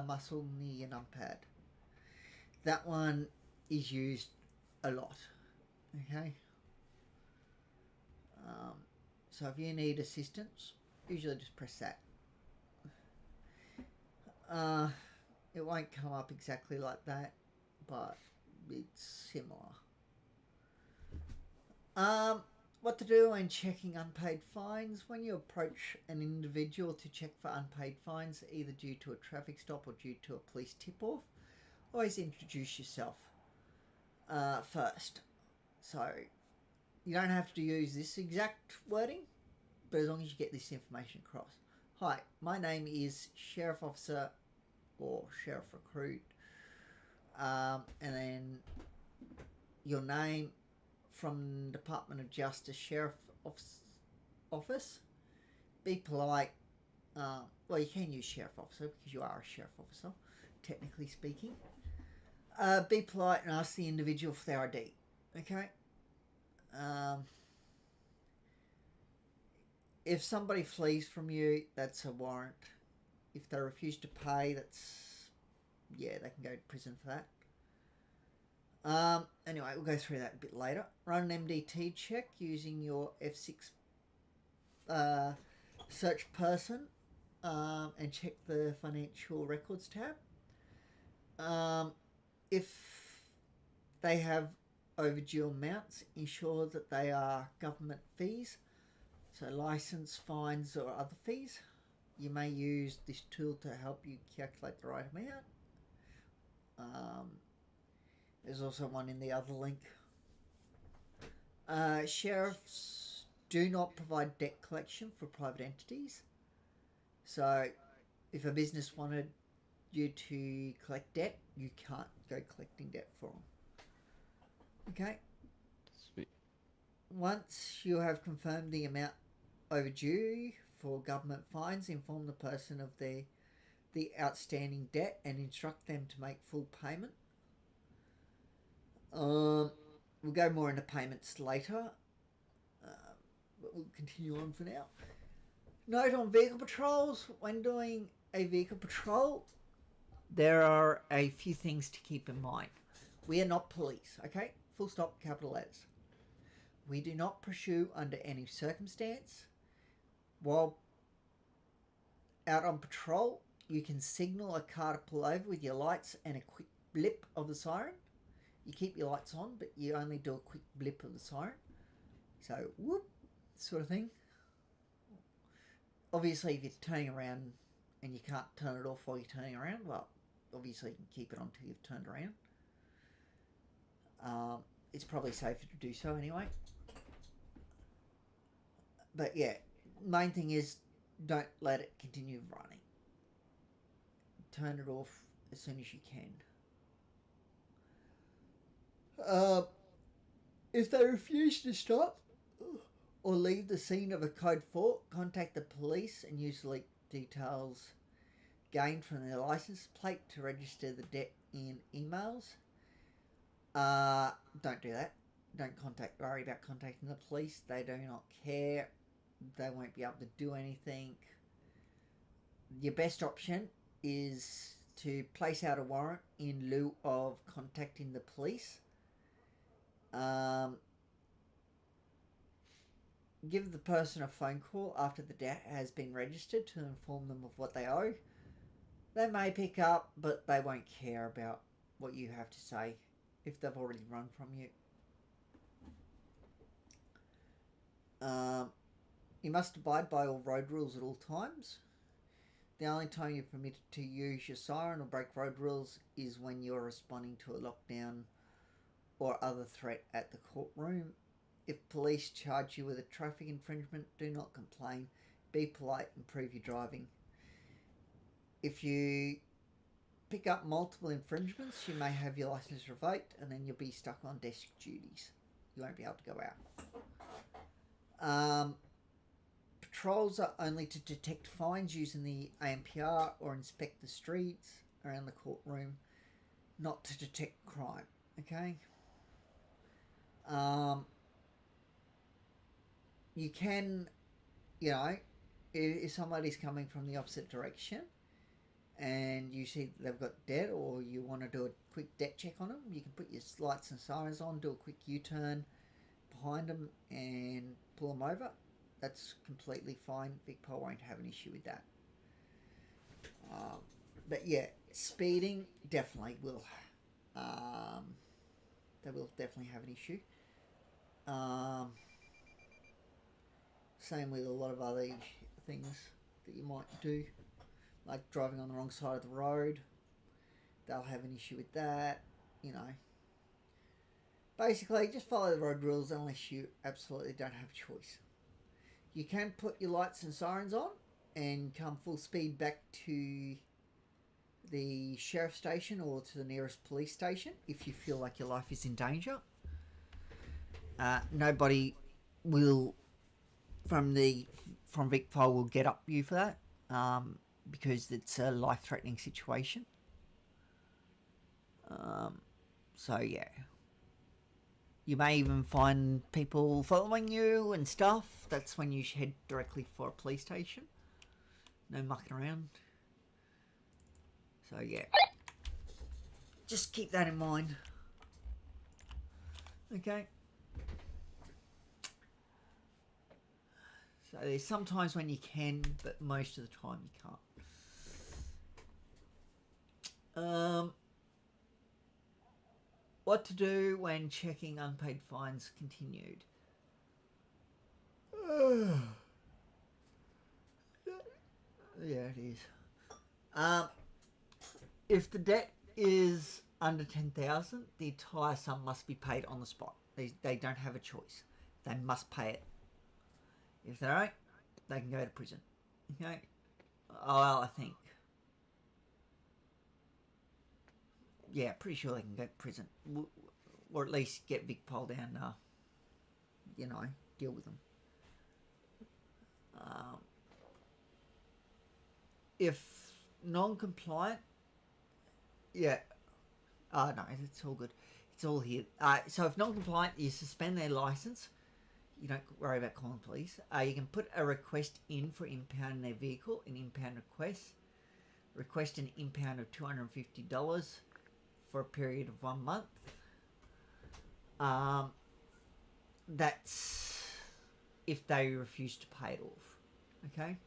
Speaker 1: muscle near your numpad. That one is used a lot. Okay? So if you need assistance, usually just press that. It won't come up exactly like that, but it's similar. What to do when checking unpaid fines. When you approach an individual to check for unpaid fines, either due to a traffic stop or due to a police tip-off, always introduce yourself first. So you don't have to use this exact wording, but as long as you get this information across. Hi, my name is Sheriff Officer or Sheriff Recruit, and then your name from Department of Justice Sheriff Office. Be polite. Well, you can use Sheriff Officer because you are a Sheriff Officer, technically speaking. Be polite and ask the individual for their ID. Okay? If somebody flees from you, that's a warrant. If they refuse to pay, that's yeah, they can go to prison for that. Anyway, we'll go through that a bit later. Run an MDT check using your F6 search person and check the financial records tab. If they have overdue amounts, ensure that they are government fees, so license, fines, or other fees. You may use this tool to help you calculate the right amount. There's also one in the other link. Sheriffs do not provide debt collection for private entities. So if a business wanted you to collect debt, you can't go collecting debt for them. Okay?
Speaker 2: Sweet.
Speaker 1: Once you have confirmed the amount overdue for government fines, inform the person of the outstanding debt and instruct them to make full payment. We'll go more into payments later, but we'll continue on for now. Note on vehicle patrols: when doing a vehicle patrol, there are a few things to keep in mind. We are not police, okay? Full stop, capital letters. We do not pursue under any circumstance. While out on patrol, you can signal a car to pull over with your lights and a quick blip of the siren. You keep your lights on, but you only do a quick blip of the siren. So, whoop, sort of thing. Obviously, if you're turning around and you can't turn it off while you're turning around, well, obviously you can keep it on until you've turned around. It's probably safer to do so anyway. But yeah, main thing is don't let it continue running. Turn it off as soon as you can. If they refuse to stop or leave the scene of a code 4, contact the police and use the details gained from their license plate to register the debt in emails. Don't do that. Don't worry about contacting the police. They do not care. They won't be able to do anything. Your best option is to place out a warrant in lieu of contacting the police. Give the person a phone call after the debt has been registered to inform them of what they owe. They may pick up, but they won't care about what you have to say if they've already run from you. You must abide by all road rules at all times. The only time you're permitted to use your siren or break road rules is when you're responding to a lockdown or other threat at the courtroom. If police charge you with a traffic infringement, do not complain. Be polite and prove your driving. If you pick up multiple infringements, you may have your license revoked and then you'll be stuck on desk duties. You won't be able to go out. Patrols are only to detect fines using the AMPR or inspect the streets around the courtroom, not to detect crime. Okay? You can, if somebody's coming from the opposite direction and you see they've got debt or you want to do a quick debt check on them, you can put your lights and sirens on, do a quick U-turn behind them and pull them over. That's completely fine. VicPol won't have an issue with that. But yeah, speeding definitely will. They will definitely have an issue. Same with a lot of other things that you might do, like driving on the wrong side of the road. They'll have an issue with that. Basically, just follow the road rules unless you absolutely don't have a choice. You can put your lights and sirens on and come full speed back to the sheriff's station or to the nearest police station if you feel like your life is in danger. Nobody will from VicPol will get up you for that because it's a life-threatening situation. So yeah. You may even find people following you and stuff. That's when you head directly for a police station. No mucking around. So yeah. just keep that in mind. Okay. So there's sometimes when you can, but most of the time you can't. What to do when checking unpaid fines continued? Yeah, it is. If the debt is under 10,000, the entire sum must be paid on the spot. They don't have a choice. They must pay it. If they don't, they can go to prison. Okay. Oh, well, I think. Yeah, pretty sure they can go to prison, or at least get Vic Pol down. Deal with them. If non-compliant, yeah. No, it's all good. It's all here. So if non-compliant, you suspend their license. You don't worry about calling police. You can put a request in for impounding their vehicle, an impound request. Request an impound of $250 for a period of 1 month. That's if they refuse to pay it off. Okay.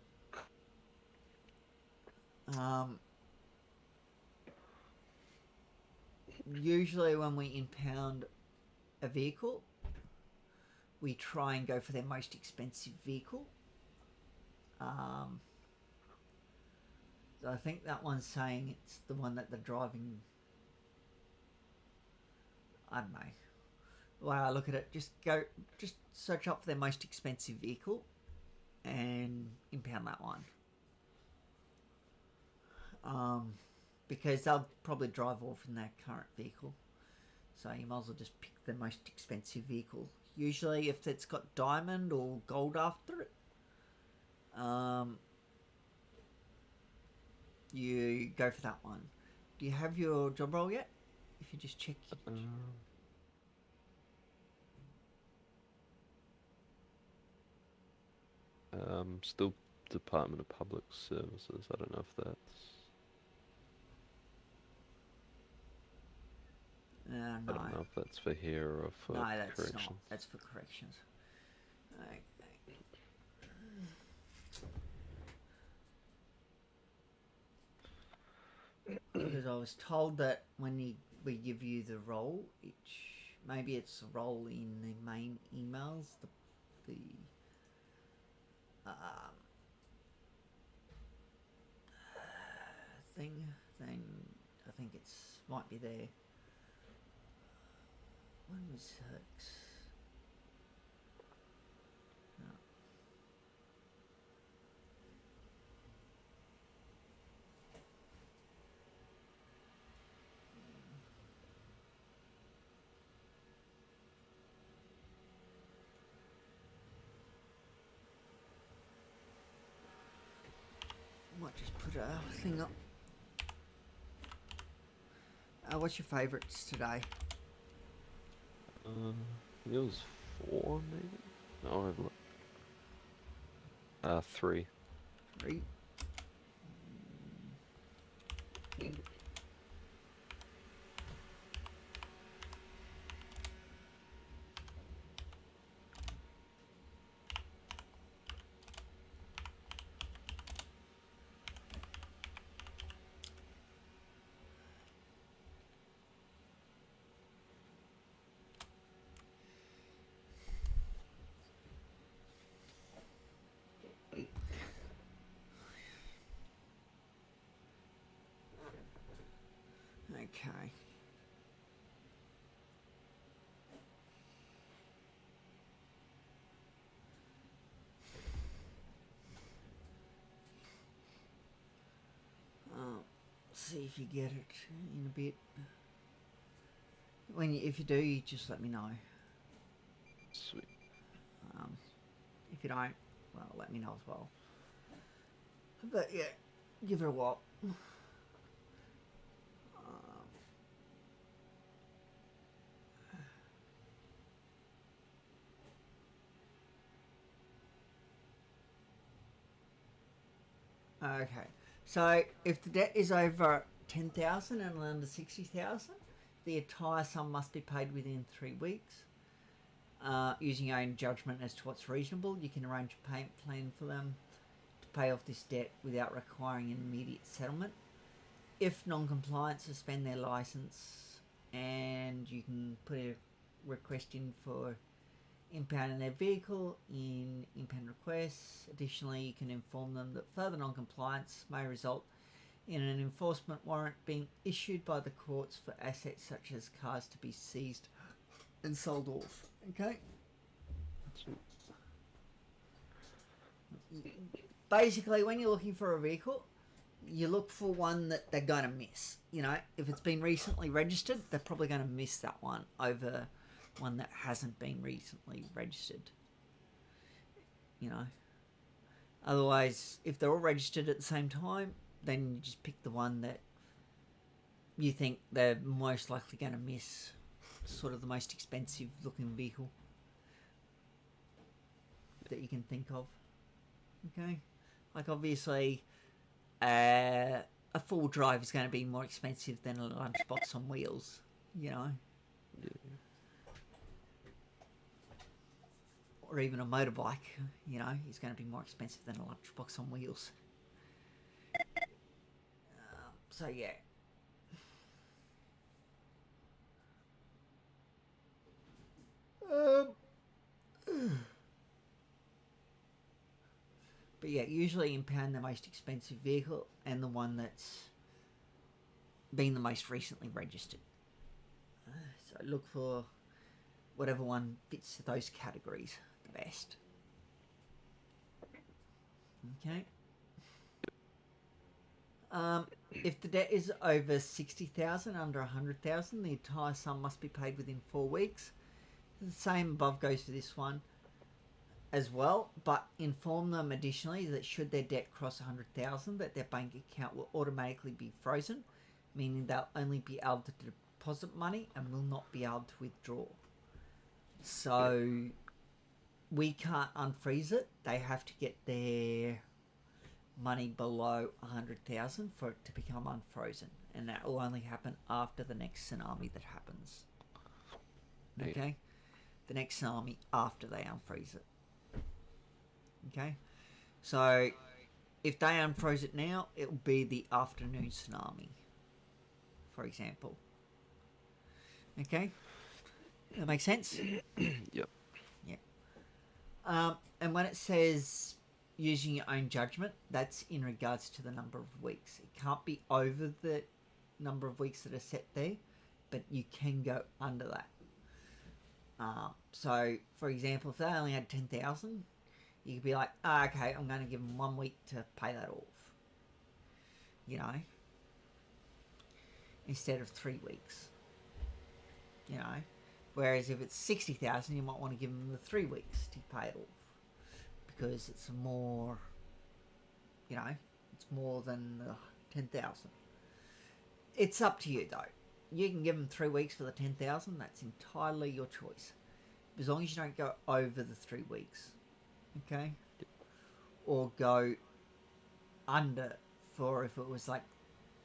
Speaker 1: Usually when we impound a vehicle, we try and go for their most expensive vehicle. So I think that one's saying it's the one that they're driving. I don't know. The way I look at it, just search up for their most expensive vehicle and impound that one. Because they'll probably drive off in their current vehicle. So you might as well just pick the most expensive vehicle. Usually if it's got diamond or gold after it, you go for that one. Do you have your job role yet? If you just check.
Speaker 2: Still Department of Public Services. I don't know if that's...
Speaker 1: No.
Speaker 2: I don't know if that's for here or for
Speaker 1: that's
Speaker 2: corrections.
Speaker 1: not. That's for corrections. Okay. Because I was told that when we give you the role, maybe it's a role in the main emails, the thing, then I think it's might be there. When was Herx? No. Might just put a thing up. What's your favourites today?
Speaker 2: It was 4 maybe? No, I've looked. 3.
Speaker 1: 3. Okay. See if you get it in a bit. If you do, you just let me know.
Speaker 2: Sweet.
Speaker 1: If you don't, well, let me know as well. But yeah, give it a while. Okay, so if the debt is over 10,000 and under 60,000, the entire sum must be paid within 3 weeks. Using your own judgment as to what's reasonable, you can arrange a payment plan for them to pay off this debt without requiring an immediate settlement. If non-compliant, suspend their license, and you can put a request in for impounding their vehicle in impound requests. Additionally, you can inform them that further non-compliance may result in an enforcement warrant being issued by the courts for assets such as cars to be seized and sold off. Okay? Basically, when you're looking for a vehicle, you look for one that they're going to miss. You know, if it's been recently registered, they're probably going to miss that one over one that hasn't been recently registered. You know, otherwise, if they're all registered at the same time, then you just pick the one that you think they're most likely going to miss. Sort of the most expensive looking vehicle that you can think of. Okay, like obviously a full drive is going to be more expensive than a lunchbox on wheels, you know.
Speaker 2: Yeah.
Speaker 1: Or even a motorbike, you know, is going to be more expensive than a lunchbox on wheels. So yeah. But yeah, usually impound the most expensive vehicle and the one that's been the most recently registered. So look for whatever one fits those categories the best. Okay. If the debt is over 60,000, under 100,000, the entire sum must be paid within 4 weeks. The same above goes for this one as well, but inform them additionally that should their debt cross 100,000, that their bank account will automatically be frozen, meaning they'll only be able to deposit money and will not be able to withdraw. So we can't unfreeze it. They have to get their money below 100,000 for it to become unfrozen, and that will only happen after the next tsunami that happens. Okay, the next tsunami after they unfreeze it. Okay, so if they unfroze it now, it will be the afternoon tsunami, for example. Okay, that makes sense.
Speaker 2: Yep.
Speaker 1: Yeah. And when it says using your own judgment, that's in regards to the number of weeks. It can't be over the number of weeks that are set there, but you can go under that. So, for example, if they only had 10,000, you could be like, okay, I'm going to give them 1 week to pay that off. You know? Instead of 3 weeks. You know? Whereas if it's 60,000, you might want to give them the 3 weeks to pay it off. Because it's more, you know, it's more than the 10,000. It's up to you, though. You can give them 3 weeks for the 10,000. That's entirely your choice. As long as you don't go over the 3 weeks. Okay? Or go under for if it was like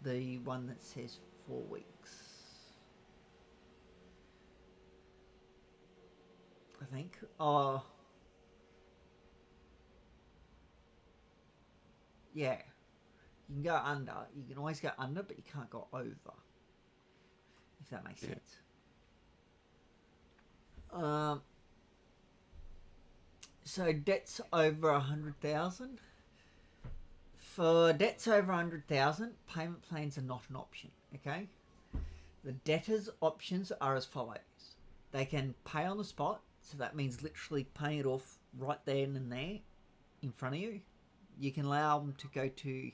Speaker 1: the one that says 4 weeks. I think. Yeah. You can go under. You can always go under, but you can't go over. If that makes sense. So debts over 100,000. For debts over 100,000, payment plans are not an option. Okay. The debtors' options are as follows: they can pay on the spot, so that means literally paying it off right then and there, in front of you. You can allow them to go to,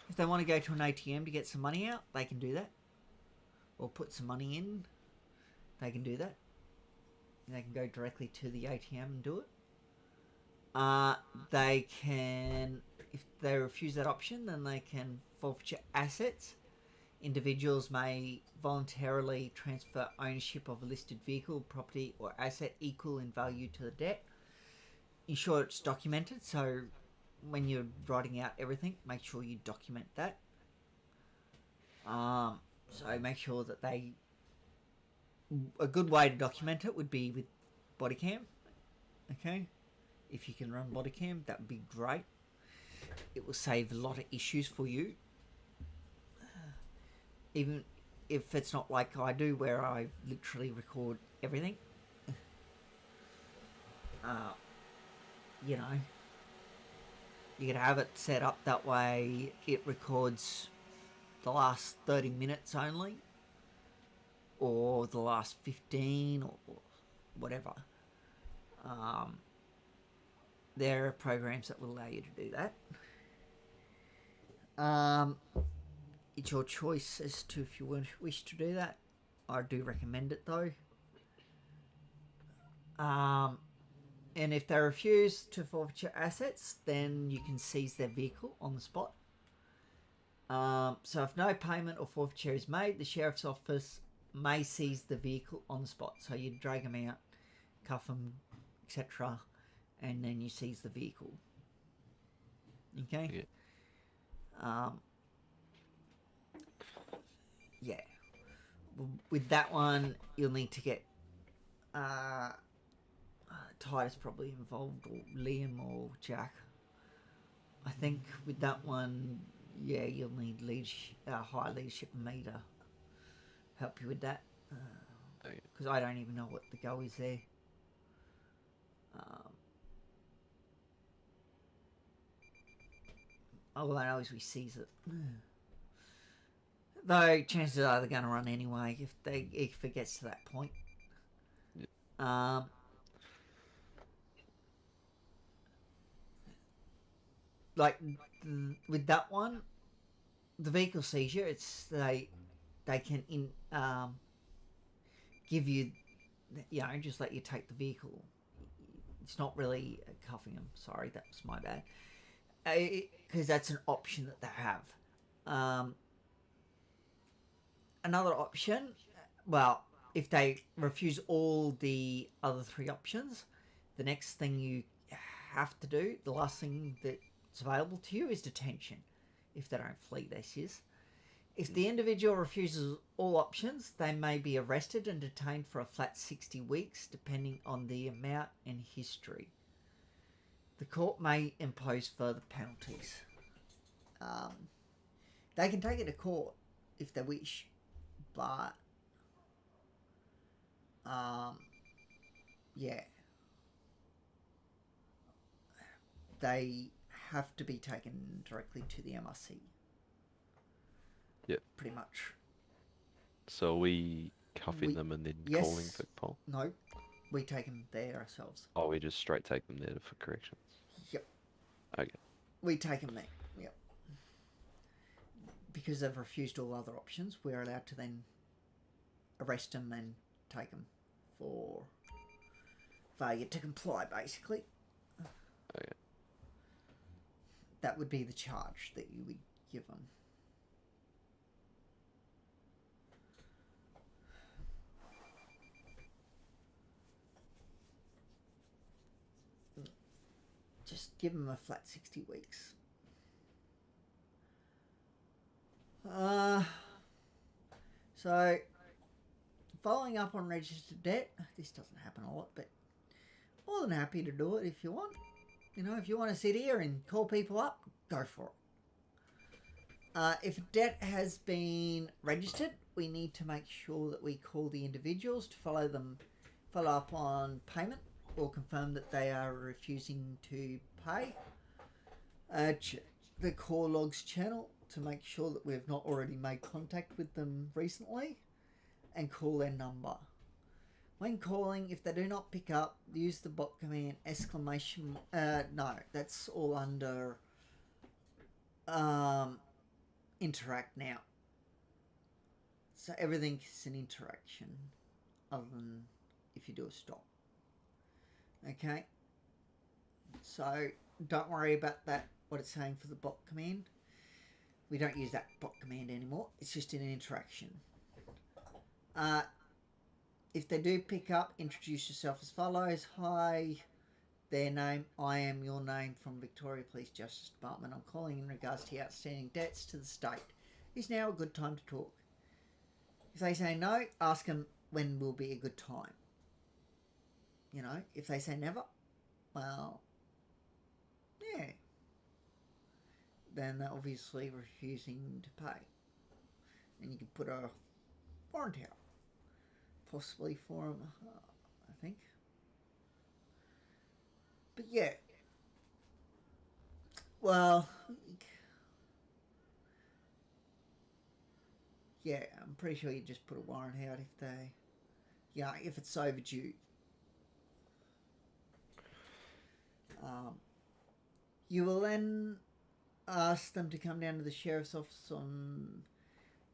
Speaker 1: if they want to go to an ATM to get some money out, they can do that. Or put some money in, they can do that. They can go directly to the ATM and do it. They can, if they refuse that option, then they can forfeit assets. Individuals may voluntarily transfer ownership of a listed vehicle, property, or asset equal in value to the debt. Ensure it's documented, so when you're writing out everything, make sure you document that. So make sure that they... A good way to document it would be with body cam. Okay? If you can run body cam, that would be great. It will save a lot of issues for you. Even if it's not like I do, where I literally record everything. You know, you could have it set up that way it records the last 30 minutes only, or the last 15, or whatever. There are programs that will allow you to do that. It's your choice as to if you wish to do that. I do recommend it though. And if they refuse to forfeit your assets, then you can seize their vehicle on the spot. So if no payment or forfeiture is made, the sheriff's office may seize the vehicle on the spot. So you drag them out, cuff them, etc., and then you seize the vehicle. Okay?
Speaker 2: Yeah.
Speaker 1: Yeah. With that one, you'll need to get Titus probably involved, or Liam or Jack. I think with that one, yeah, you'll need high leadership and me to help you with that. Because I don't even know what the go is there. All I know is we seize it. Though chances are they're going to run anyway if it gets to that point. Yeah. Like with that one, the vehicle seizure, it's they can give you, just let you take the vehicle. It's not really cuffing them. Sorry, that was my bad. Because that's an option that they have. Another option, well, if they refuse all the other three options, the next thing you have to do, the last thing that's available to you, is detention. If they don't flee, this is. If the individual refuses all options, they may be arrested and detained for a flat 60 weeks, depending on the amount and history. The court may impose further penalties. They can take it to court if they wish, but yeah, they have to be taken directly to the MRC.
Speaker 2: Yep.
Speaker 1: Pretty much.
Speaker 2: So are we cuffing them and then calling VicPol?
Speaker 1: No, we take them there ourselves.
Speaker 2: Oh, we just straight take them there for corrections?
Speaker 1: Yep.
Speaker 2: Okay.
Speaker 1: We take them there, yep. Because they've refused all other options, we're allowed to then arrest them and take them for failure to comply, basically.
Speaker 2: Okay.
Speaker 1: That would be the charge that you would give them. Just give them a flat 60 weeks. So, following up on registered debt, this doesn't happen a lot, but more than happy to do it if you want. If you want to sit here and call people up, go for it. If a debt has been registered, we need to make sure that we call the individuals to follow up on payment, or confirm that they are refusing to pay. Check the call logs channel to make sure that we have not already made contact with them recently, and call their number. When calling, if they do not pick up, use the bot command exclamation. No, that's all under interact now. So everything is an interaction, other than if you do a stop. Okay, so don't worry about that, what it's saying for the bot command. We don't use that bot command anymore. It's just an interaction. If they do pick up, introduce yourself as follows. Hi, their name. I am your name from Victoria Police Justice Department. I'm calling in regards to your outstanding debts to the state. Is now a good time to talk? If they say no, ask them when will be a good time. You know, if they say never, well, yeah. Then they're obviously refusing to pay. And you can put a warrant out. Possibly for them, I think. But yeah. Well, yeah, I'm pretty sure you just put a warrant out if they, yeah, if it's overdue. You will then ask them to come down to the sheriff's office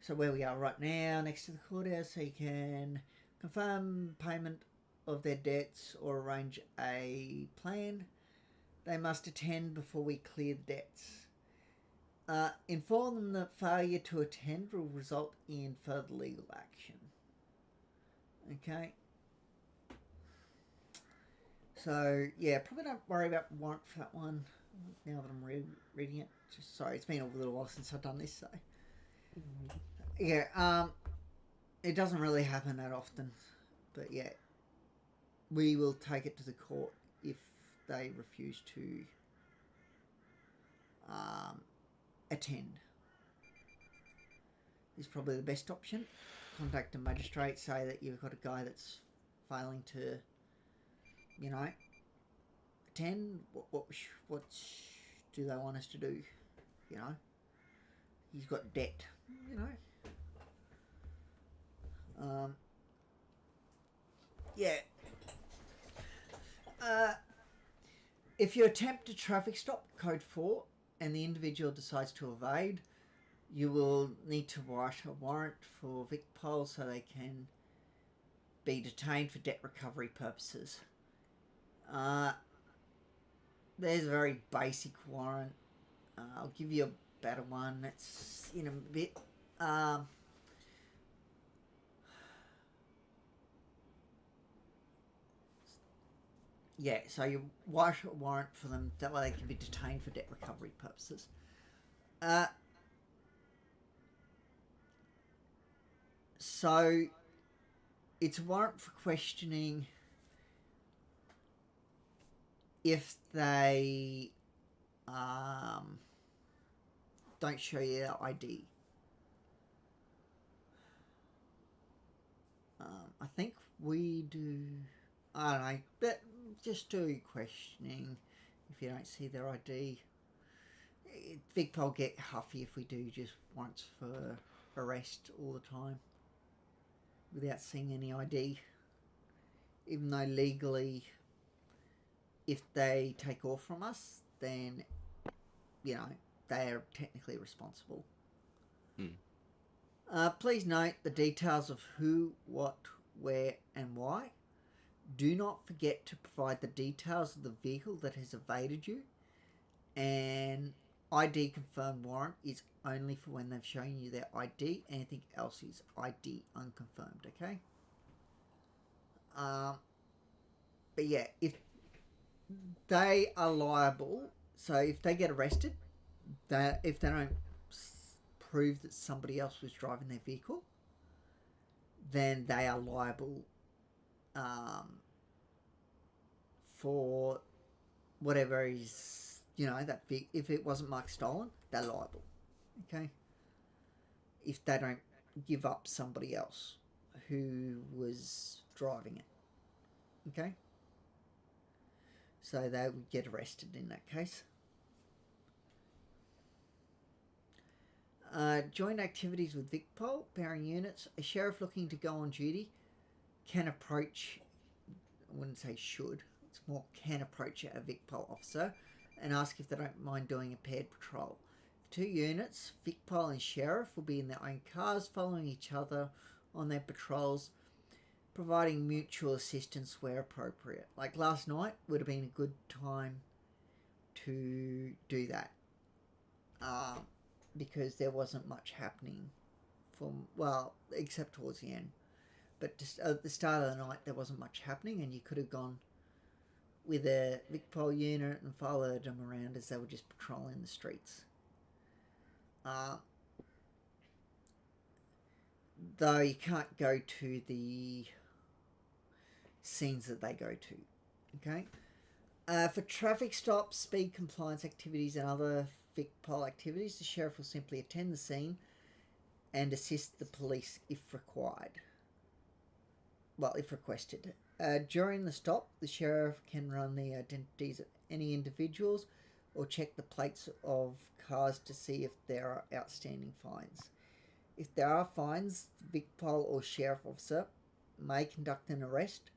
Speaker 1: so where we are right now, next to the courthouse, so you can confirm payment of their debts or arrange a plan. They must attend before we clear the debts. Inform them that failure to attend will result in further legal action. Okay. So, yeah, probably don't worry about warrant for that one now that I'm reading it. Just sorry, it's been a little while since I've done this, so. Yeah, it doesn't really happen that often. But, yeah, we will take it to the court if they refuse to attend. Is probably the best option. Contact a magistrate, say that you've got a guy that's failing to, you know, attend. What do they want us to do? You know, he's got debt. You know. Yeah. If you attempt a traffic stop, code 4, and the individual decides to evade, you will need to write a warrant for VicPol so they can be detained for debt recovery purposes. There's a very basic warrant. I'll give you a better one. That's in a bit. Yeah, so you write a warrant for them, that way they can be detained for debt recovery purposes. So it's a warrant for questioning if they don't show you their ID. I think we do, I don't know, but just do questioning if you don't see their ID. VicPol get huffy if we do just once for arrest all the time without seeing any ID. Even though legally, if they take off from us, then, you know, they are technically responsible. Please note the details of who, what, where, and why. Do not forget to provide the details of the vehicle that has evaded you. And ID confirmed warrant is only for when they've shown you their ID. Anything else is ID unconfirmed, okay? But yeah, if they are liable, so if they get arrested, if they don't prove that somebody else was driving their vehicle, then they are liable for whatever is, you know, that if it wasn't marked stolen, they're liable. Okay? If they don't give up somebody else who was driving it. Okay? So they would get arrested in that case. Joint activities with VicPol, bearing units. A sheriff looking to go on duty can approach, I wouldn't say should, it's more can approach a VicPol officer and ask if they don't mind doing a paired patrol. The two units, VicPol and sheriff, will be in their own cars following each other on their patrols, providing mutual assistance where appropriate. Like last night would have been a good time to do that. Because there wasn't much happening except towards the end. But just at the start of the night, there wasn't much happening, and you could have gone with a VicPol unit and followed them around as they were just patrolling the streets. though you can't go to the scenes that they go to. Okay. For traffic stops, speed compliance activities, and other VicPol activities, the sheriff will simply attend the scene and assist the police if required. Well, if requested. During the stop, the sheriff can run the identities of any individuals or check the plates of cars to see if there are outstanding fines. If there are fines, the VicPol or sheriff officer may conduct an arrest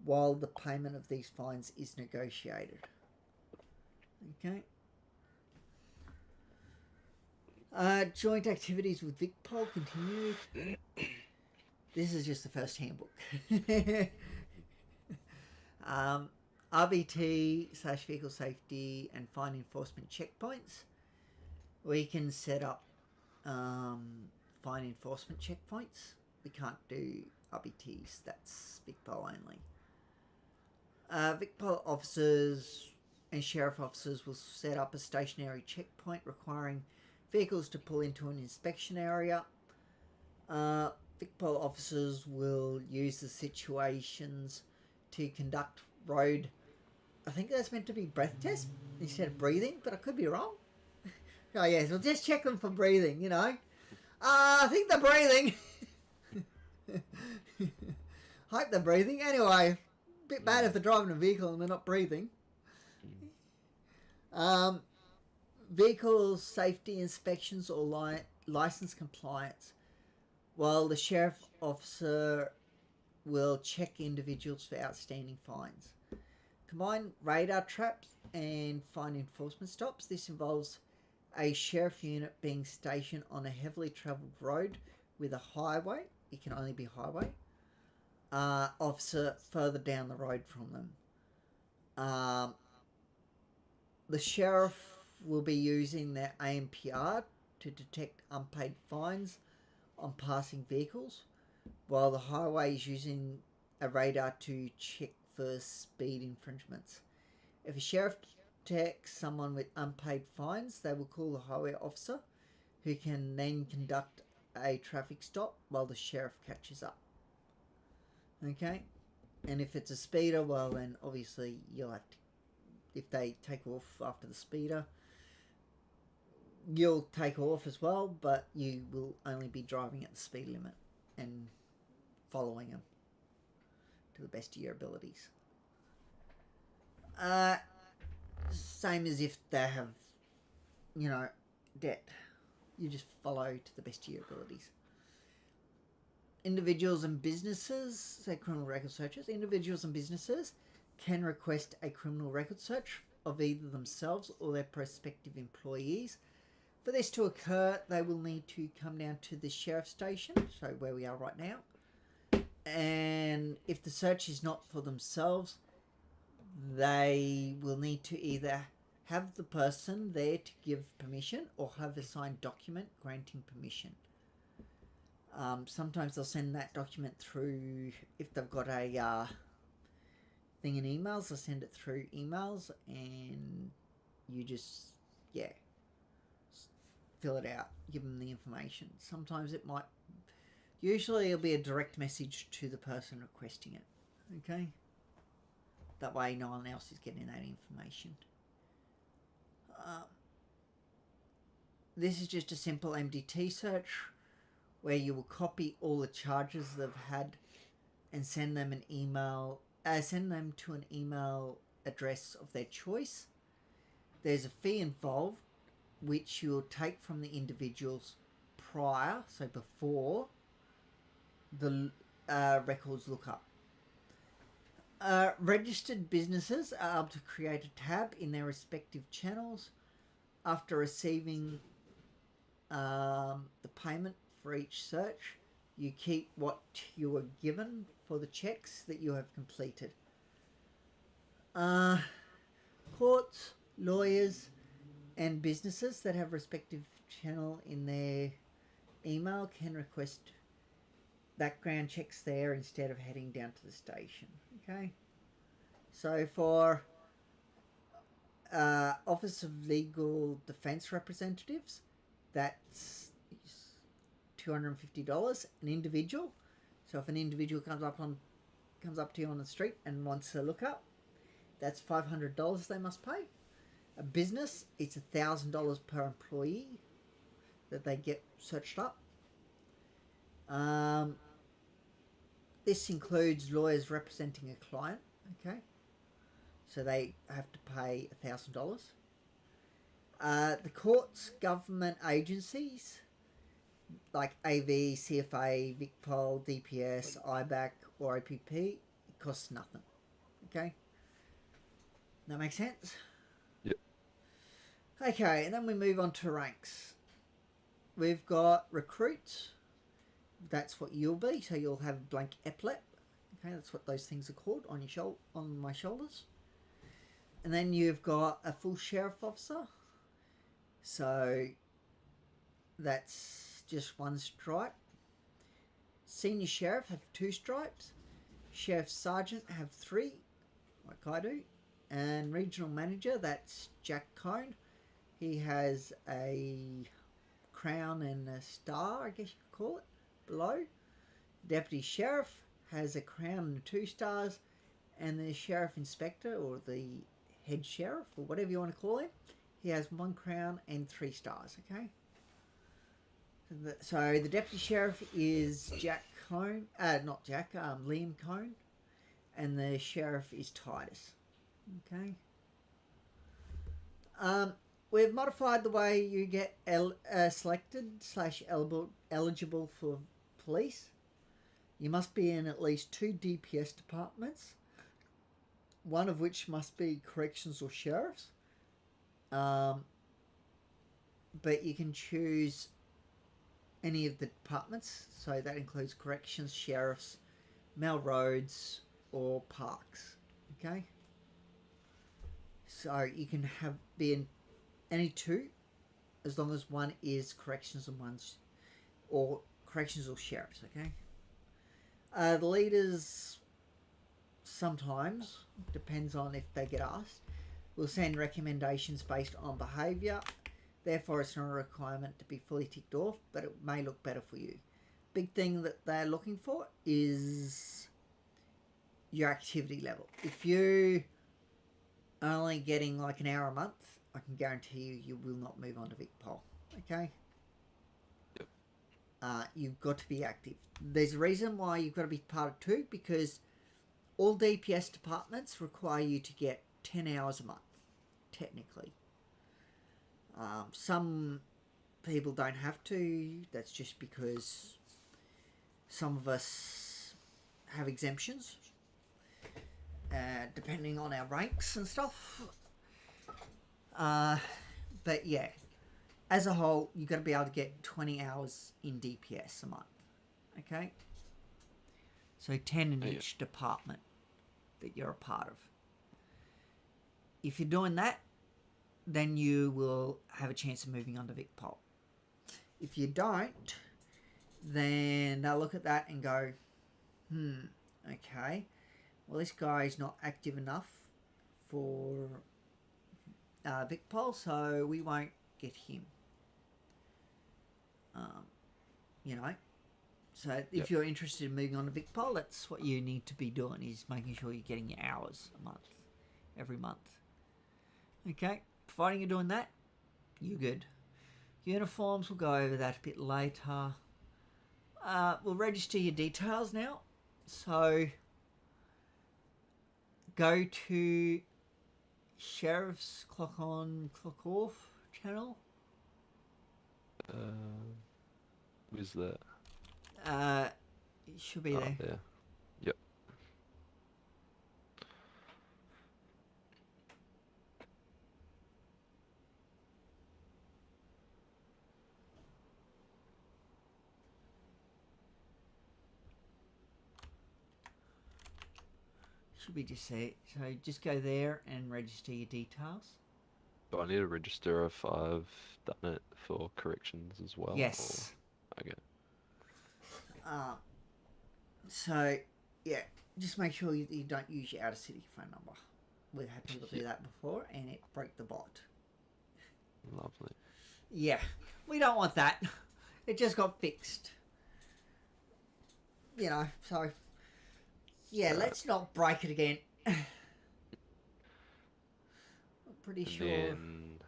Speaker 1: while the payment of these fines is negotiated. Okay. Joint activities with VicPol continued. This is just the first handbook. RBT/vehicle safety and fine enforcement checkpoints. We can set up fine enforcement checkpoints. We can't do RBTs. That's VicPol only. VicPol officers and sheriff officers will set up a stationary checkpoint requiring vehicles to pull into an inspection area. VicPol officers will use the situations to conduct road. I think that's meant to be breath test instead of breathing, but I could be wrong. Oh yes, we'll just check them for breathing, you know. I think they're breathing. Hope they're breathing. Anyway, bit bad if they're driving a vehicle and they're not breathing. Vehicle safety inspections or license compliance. While the sheriff officer will check individuals for outstanding fines. Combine radar traps and fine enforcement stops. This involves a sheriff unit being stationed on a heavily travelled road with a highway. It can only be highway. Officer further down the road from them. The sheriff will be using their AMPR to detect unpaid fines on passing vehicles, while the highway is using a radar to check for speed infringements. If a sheriff detects someone with unpaid fines, they will call the highway officer, who can then conduct a traffic stop while the sheriff catches up. Okay? And if it's a speeder, well then obviously you'll have to, if they take off after the speeder, you'll take off as well, but you will only be driving at the speed limit and following them to the best of your abilities. Same as if they have, you know, debt. You just follow to the best of your abilities. Individuals and businesses, say criminal record searches. Individuals and businesses can request a criminal record search of either themselves or their prospective employees. For this to occur, they will need to come down to the sheriff's station, so where we are right now. And if the search is not for themselves, they will need to either have the person there to give permission or have a signed document granting permission. Sometimes they'll send that document through, if they've got a thing in emails, they'll send it through emails and you just, fill it out, give them the information. Sometimes it might, usually it'll be a direct message to the person requesting it, okay? That way no one else is getting that information. This is just a simple MDT search where you will copy all the charges they've had and send them an email, send them to an email address of their choice. There's a fee involved, which you'll take from the individuals prior, so before the records look up. Registered businesses are able to create a tab in their respective channels after receiving the payment for each search. You keep what you were given for the checks that you have completed. Courts, lawyers, and businesses that have respective channel in their email can request background checks there instead of heading down to the station. Okay, so for Office of Legal Defence representatives, that's $250. An individual, so if an individual comes up to you on the street and wants to look up, that's $500 they must pay. A business, it's $1,000 per employee that they get searched up. This includes lawyers representing a client. Okay, so they have to pay $1,000. The courts, government agencies like AV, CFA, VicPol, DPS, IBAC, or APP, it costs nothing. Okay, that makes sense?
Speaker 2: Yep.
Speaker 1: Okay, and then we move on to ranks. We've got recruits. That's what you'll be. So you'll have blank epaulet. Okay, that's what those things are called on your on my shoulders. And then you've got a full sheriff officer. So that's just one stripe. Senior sheriff have 2 stripes. Sheriff sergeant have 3, like I do. And regional manager, that's Jack Cone. He has a crown and a star, I guess you could call it, below. Deputy sheriff has a crown and 2 stars, and the sheriff inspector, or the head sheriff, or whatever you want to call him, he has 1 crown and 3 stars. Okay. So the deputy sheriff is Jack Cone, Liam Cone, and the sheriff is Titus. Okay. We've modified the way you get selected / eligible for police. You must be in at least 2 DPS departments, one of which must be corrections or sheriffs. But you can choose any of the departments, so that includes corrections, sheriffs, Mel Roads, or parks. Okay. So you can be in any 2, as long as one is corrections and one's or corrections or sheriffs. Okay. The leaders sometimes, depends on if they get asked, will send recommendations based on behaviour. Therefore, it's not a requirement to be fully ticked off, but it may look better for you. Big thing that they're looking for is your activity level. If you are only getting like an hour a month, I can guarantee you will not move on to VicPol. Okay?
Speaker 2: Yep.
Speaker 1: You've got to be active. There's a reason why you've got to be part of 2, because all DPS departments require you to get 10 hours a month, technically. Some people don't have to. That's just because some of us have exemptions, depending on our ranks and stuff. But yeah, as a whole, you've got to be able to get 20 hours in DPS a month. Okay? So 10 in each department that you're a part of. If you're doing that, then you will have a chance of moving on to VicPol. If you don't, then they'll look at that and go, okay, well, this guy's not active enough for VicPol, so we won't get him. So if you're interested in moving on to VicPol, that's what you need to be doing, is making sure you're getting your hours a month, every month. Okay, providing you're doing that, you're good. Uniforms, we'll go over that a bit later. We'll register your details now. So go to Sheriff's Clock On, Clock Off channel.
Speaker 2: Where's that?
Speaker 1: It should be there.
Speaker 2: There. Yep.
Speaker 1: Should be just there. So just go there and register your details.
Speaker 2: Do I need to register if I've done it for corrections as well?
Speaker 1: Yes.
Speaker 2: Or... Okay.
Speaker 1: So, yeah, just make sure you don't use your out-of-city phone number. We've had people do that before, and it broke the bot.
Speaker 2: Lovely.
Speaker 1: Yeah, we don't want that. It just got fixed. You know, so yeah, let's not break it again. I'm pretty
Speaker 2: And
Speaker 1: sure.
Speaker 2: then,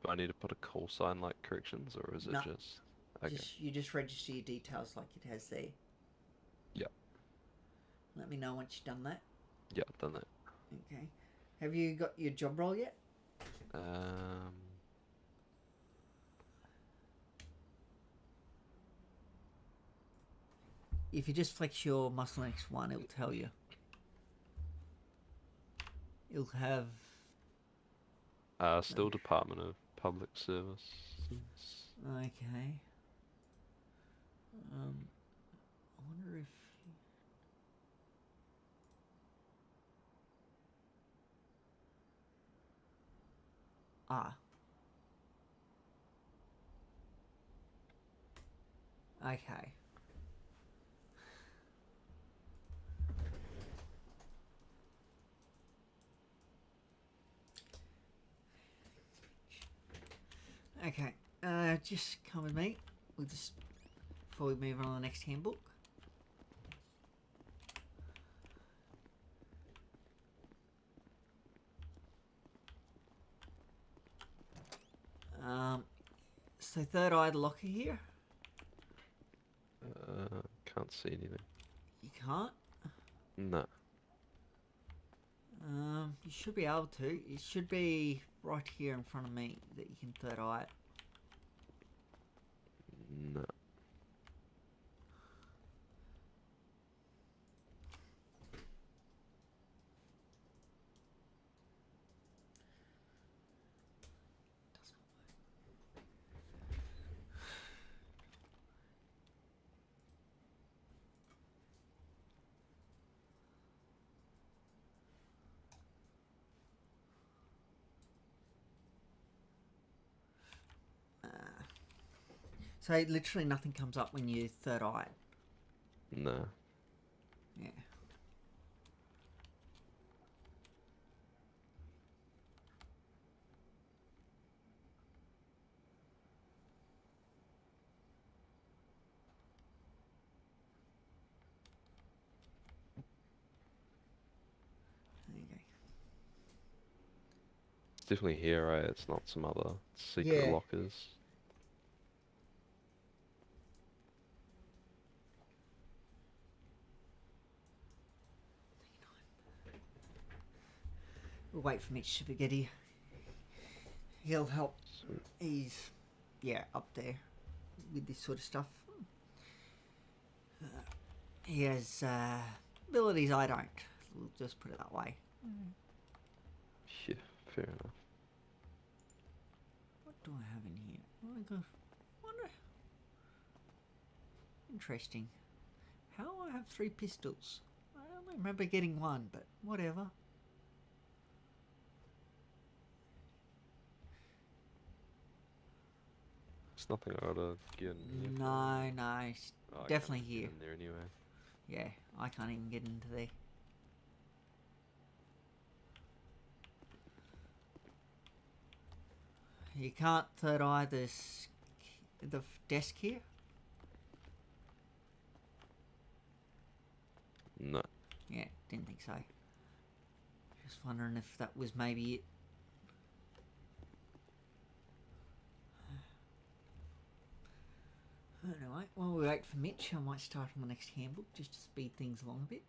Speaker 2: do I need to put a call sign like corrections, or is it
Speaker 1: No.
Speaker 2: just... Okay.
Speaker 1: You just register your details like it has there.
Speaker 2: Yeah.
Speaker 1: Let me know once you've done that.
Speaker 2: Yeah, I've done that.
Speaker 1: Okay. Have you got your job role yet? If you just flex your muscle X1, it'll tell you. It'll have...
Speaker 2: Still Department of Public Services.
Speaker 1: Okay. I wonder if... Okay. Okay. Just come with me. We'll just... Before we move on to the next handbook. So third eye locker here.
Speaker 2: Can't see anything.
Speaker 1: You can't?
Speaker 2: No.
Speaker 1: You should be able to. It should be right here in front of me that you can third eye it.
Speaker 2: No.
Speaker 1: So literally nothing comes up when you third eye it.
Speaker 2: No.
Speaker 1: Yeah. There you go.
Speaker 2: It's definitely here, right? It's not some other secret
Speaker 1: Yeah.
Speaker 2: lockers.
Speaker 1: We'll wait for Mitch Spaghetti. He'll help.
Speaker 2: Sweet.
Speaker 1: He's, yeah, up there with this sort of stuff. He has abilities I don't. We'll just put it that way.
Speaker 2: Yeah, fair enough.
Speaker 1: What do I have in here? Oh my god. Wonder. Interesting. How do I have 3 pistols? I only remember getting 1, but whatever.
Speaker 2: There's nothing I gotta get in here.
Speaker 1: No, it's
Speaker 2: Oh, I
Speaker 1: definitely
Speaker 2: can't get
Speaker 1: here.
Speaker 2: in there anyway.
Speaker 1: Yeah, I can't even get into there. You can't third eye this, the desk here.
Speaker 2: No.
Speaker 1: Yeah, didn't think so. Just wondering if that was maybe it. Anyway, while we wait for Mitch, I might start on the next handbook just to speed things along a bit.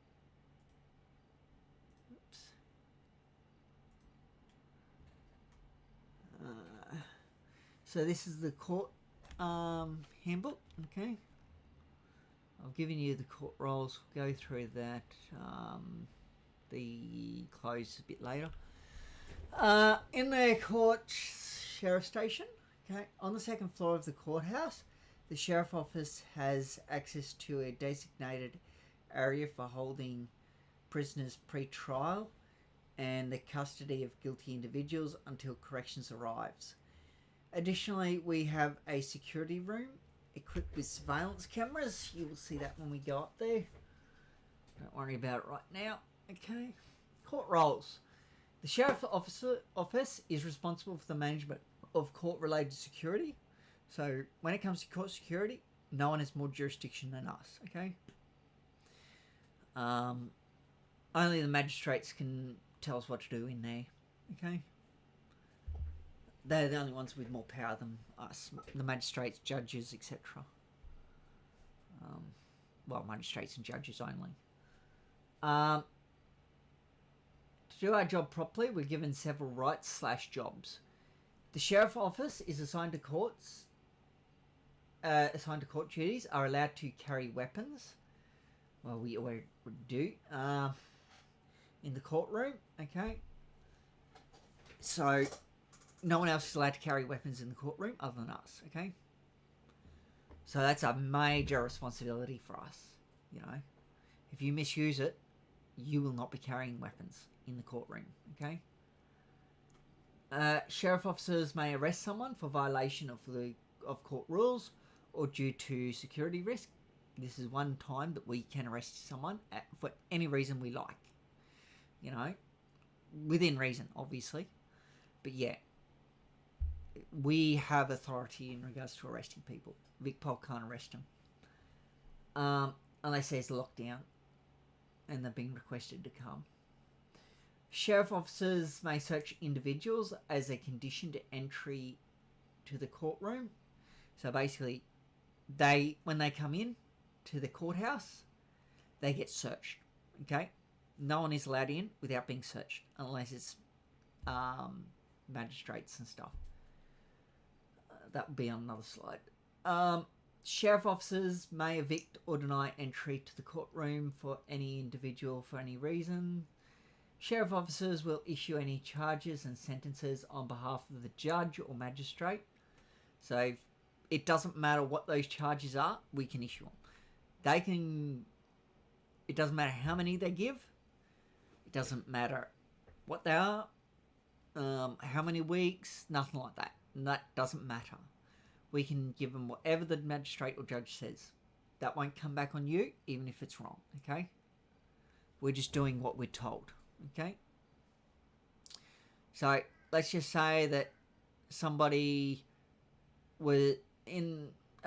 Speaker 1: Oops. So this is the court handbook, okay? I've given you the court roles. We'll go through that. The close a bit later. In the court sheriff station, okay, on the second floor of the courthouse, the sheriff office has access to a designated area for holding prisoners pre-trial and the custody of guilty individuals until corrections arrives. Additionally, we have a security room equipped with surveillance cameras. You will see that when we go up there. Don't worry about it right now. Okay. Court roles. The sheriff office is responsible for the management of court-related security. So when it comes to court security, No one has more jurisdiction than us, okay? Only the magistrates can tell us what to do in there, okay? They're the only ones with more power than us. The magistrates, judges, etc. Well, magistrates and judges only. To do our job properly, we're given several rights / jobs. The sheriff office is assigned to courts. Assigned to court duties, are allowed to carry weapons. Well, we already do. In the courtroom, okay? So, no one else is allowed to carry weapons in the courtroom other than us, okay? So that's a major responsibility for us, you know? If you misuse it, you will not be carrying weapons in the courtroom, okay? Sheriff officers may arrest someone for violation of court rules or due to security risk. This is one time that we can arrest someone for any reason we like. You know, within reason, obviously. But yeah, we have authority in regards to arresting people. VicPol can't arrest them. Unless there's a lockdown and they're being requested to come. Sheriff officers may search individuals as a condition to entry to the courtroom. So basically, when they come in to the courthouse, they get searched. Okay? No one is allowed in without being searched, unless it's magistrates and stuff. That would be on another slide. Sheriff officers may evict or deny entry to the courtroom for any individual for any reason. Sheriff officers will issue any charges and sentences on behalf of the judge or magistrate. So it doesn't matter what those charges are, we can issue them. It doesn't matter how many they give. It doesn't matter what they are, how many weeks, nothing like that. And that doesn't matter. We can give them whatever the magistrate or judge says. That won't come back on you, even if it's wrong, okay? We're just doing what we're told, okay? So, let's just say that somebody a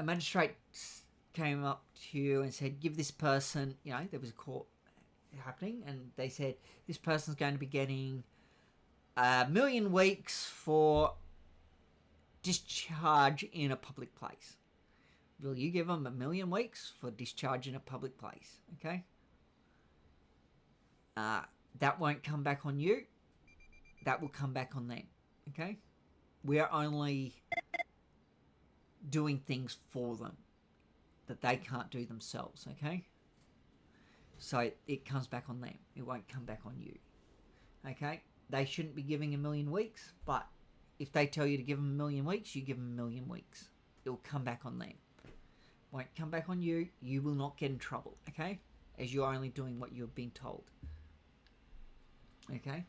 Speaker 1: magistrate came up to you and said, give this person, you know, there was a court happening, and they said, this person's going to be getting 1,000,000 weeks for discharge in a public place. Will you give them 1,000,000 weeks for discharge in a public place? Okay? That won't come back on you. That will come back on them. Okay? We are only doing things for them that they can't do themselves. Okay? So it comes back on them. It won't come back on you. Okay? They shouldn't be giving 1,000,000 weeks, but if they tell you to give them 1,000,000 weeks, you give them 1,000,000 weeks. It will come back on them. Won't come back on you. You will not get in trouble, okay? As you're only doing what you've been told. Okay?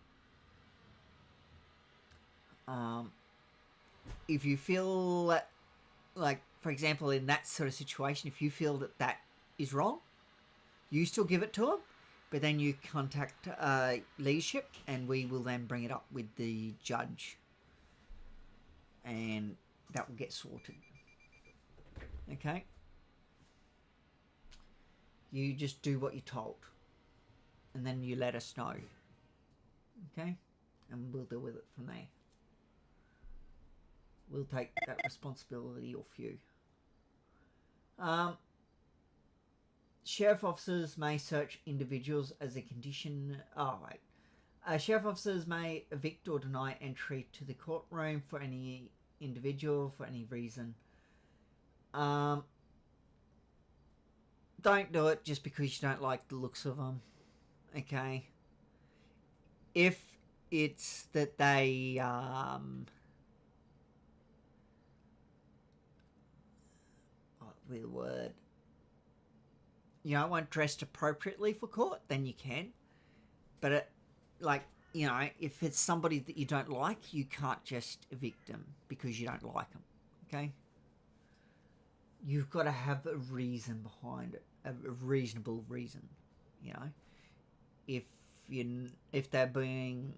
Speaker 1: If you feel that, like, for example, in that sort of situation, if you feel that that is wrong, you still give it to them, but then you contact leadership, and we will then bring it up with the judge, and that will get sorted. Okay? You just do what you're told, and then you let us know. Okay? And we'll deal with it from there. We'll take that responsibility off you. Sheriff officers may search individuals as a condition... Sheriff officers may evict or deny entry to the courtroom for any individual for any reason. Don't do it just because you don't like the looks of them. Okay? If it's that they... the word, you know, weren't dressed appropriately for court, then you can. But if it's somebody that you don't like, you can't just evict them because you don't like them. Okay? You've got to have a reason behind it, a reasonable reason. You know, if they're being,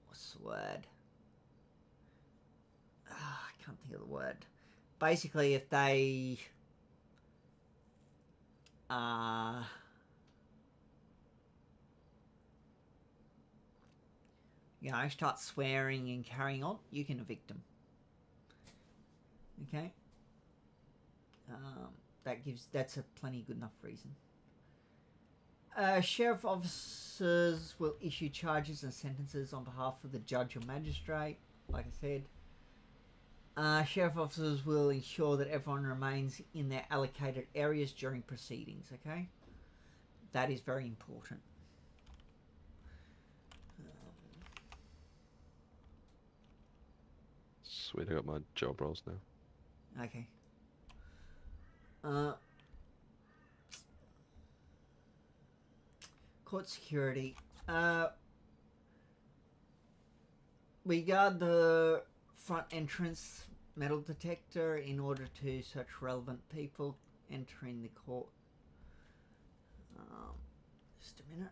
Speaker 1: what's the word? I can't think of the word. Basically, if they start swearing and carrying on, you can evict them. Okay. That's a plenty good enough reason. Sheriff officers will issue charges and sentences on behalf of the judge or magistrate, like I said. Sheriff officers will ensure that everyone remains in their allocated areas during proceedings, okay? That is very important.
Speaker 2: Sweet, I got my job roles now.
Speaker 1: Okay. Court security. We guard the front entrance metal detector in order to search relevant people entering the court. Just a minute.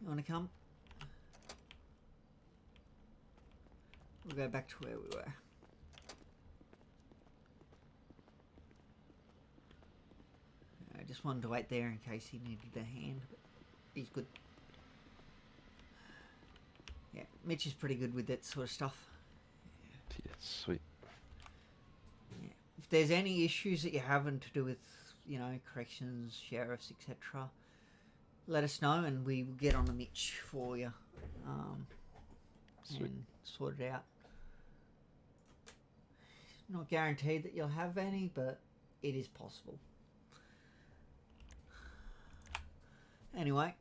Speaker 1: You want to come? We'll go back to where we were. I just wanted to wait there in case he needed a hand. But he's good. Yeah, Mitch is pretty good with that sort of stuff.
Speaker 2: Yeah, sweet.
Speaker 1: Yeah. If there's any issues that you're having to do with, corrections, sheriffs, etc., let us know and we will get on a Mitch for you and sort it out. Not guaranteed that you'll have any, but it is possible. Anyway,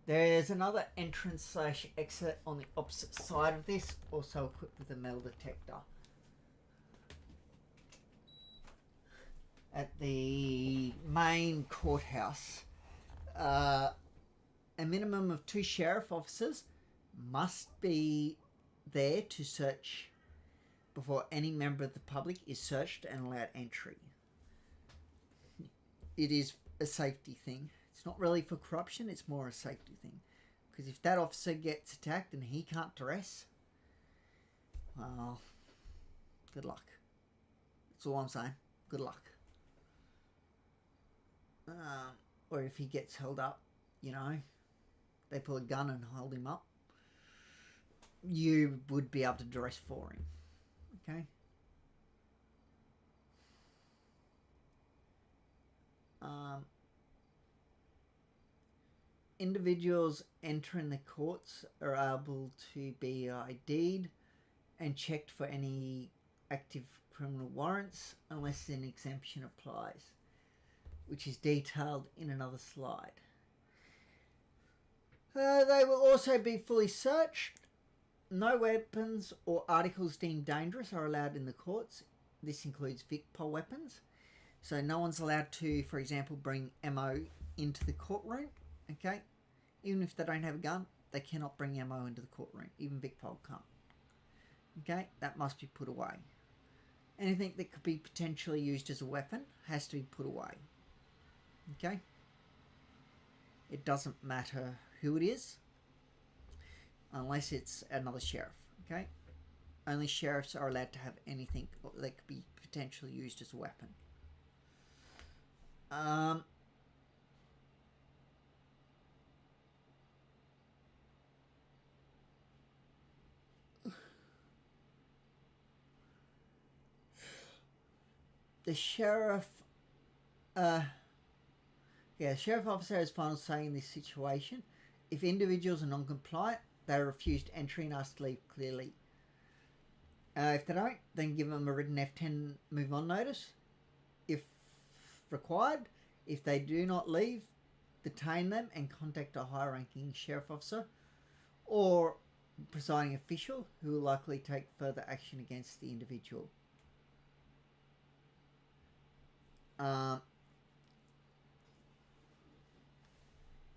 Speaker 1: there's another entrance / exit on the opposite side of this, also equipped with a metal detector. At the main courthouse, a minimum of 2 sheriff officers must be there to search before any member of the public is searched and allowed entry. It is a safety thing. It's not really for corruption, it's more a safety thing. Because if that officer gets attacked and he can't dress, well, good luck. That's all I'm saying. Good luck. Or if he gets held up, they pull a gun and hold him up, you would be able to dress for him. Okay? Individuals entering the courts are able to be ID'd and checked for any active criminal warrants unless an exemption applies, which is detailed in another slide. They will also be fully searched. No weapons or articles deemed dangerous are allowed in the courts. This includes Vic-Pol weapons. So no one's allowed to, for example, bring ammo into the courtroom. Okay? Even if they don't have a gun, they cannot bring ammo into the courtroom. Even Vic-Pol can't. Okay? That must be put away. Anything that could be potentially used as a weapon has to be put away. Okay? It doesn't matter who it is, unless it's another sheriff. Okay? Only sheriffs are allowed to have anything that could be potentially used as a weapon. The sheriff, sheriff officer has final say in this situation. If individuals are non-compliant, they are refused entry and asked to leave clearly. If they don't, then give them a written F10 move on notice if required. If they do not leave, detain them and contact a higher ranking sheriff officer or presiding official who will likely take further action against the individual.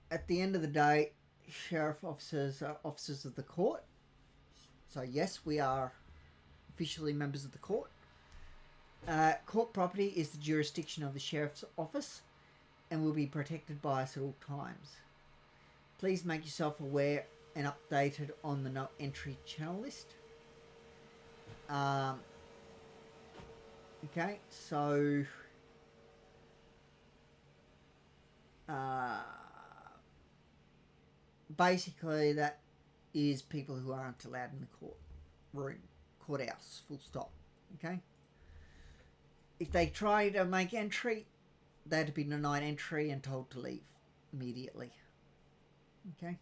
Speaker 1: At the end of the day, sheriff officers are officers of the court. So yes, we are officially members of the court. Court property is the jurisdiction of the Sheriff's Office and will be protected by us at all times. Please make yourself aware and updated on the no entry channel list. Okay, so basically that is people who aren't allowed in the courthouse, full stop. Okay, if they try to make entry, they'd be denied entry and told to leave immediately. Okay.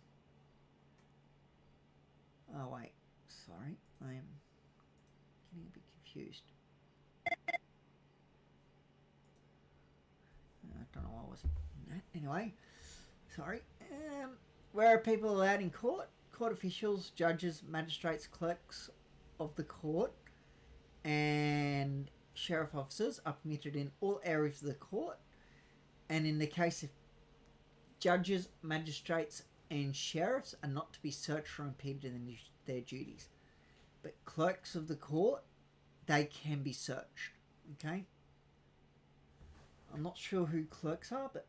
Speaker 1: Oh wait, sorry, I am getting a bit confused. I don't know why I wasn't in that. Anyway, sorry. Where are people allowed in court? Court officials, judges, magistrates, clerks of the court, and sheriff officers are permitted in all areas of the court. And in the case of judges, magistrates, and sheriffs are not to be searched or impeded in their duties. But clerks of the court, they can be searched. Okay? I'm not sure who clerks are, but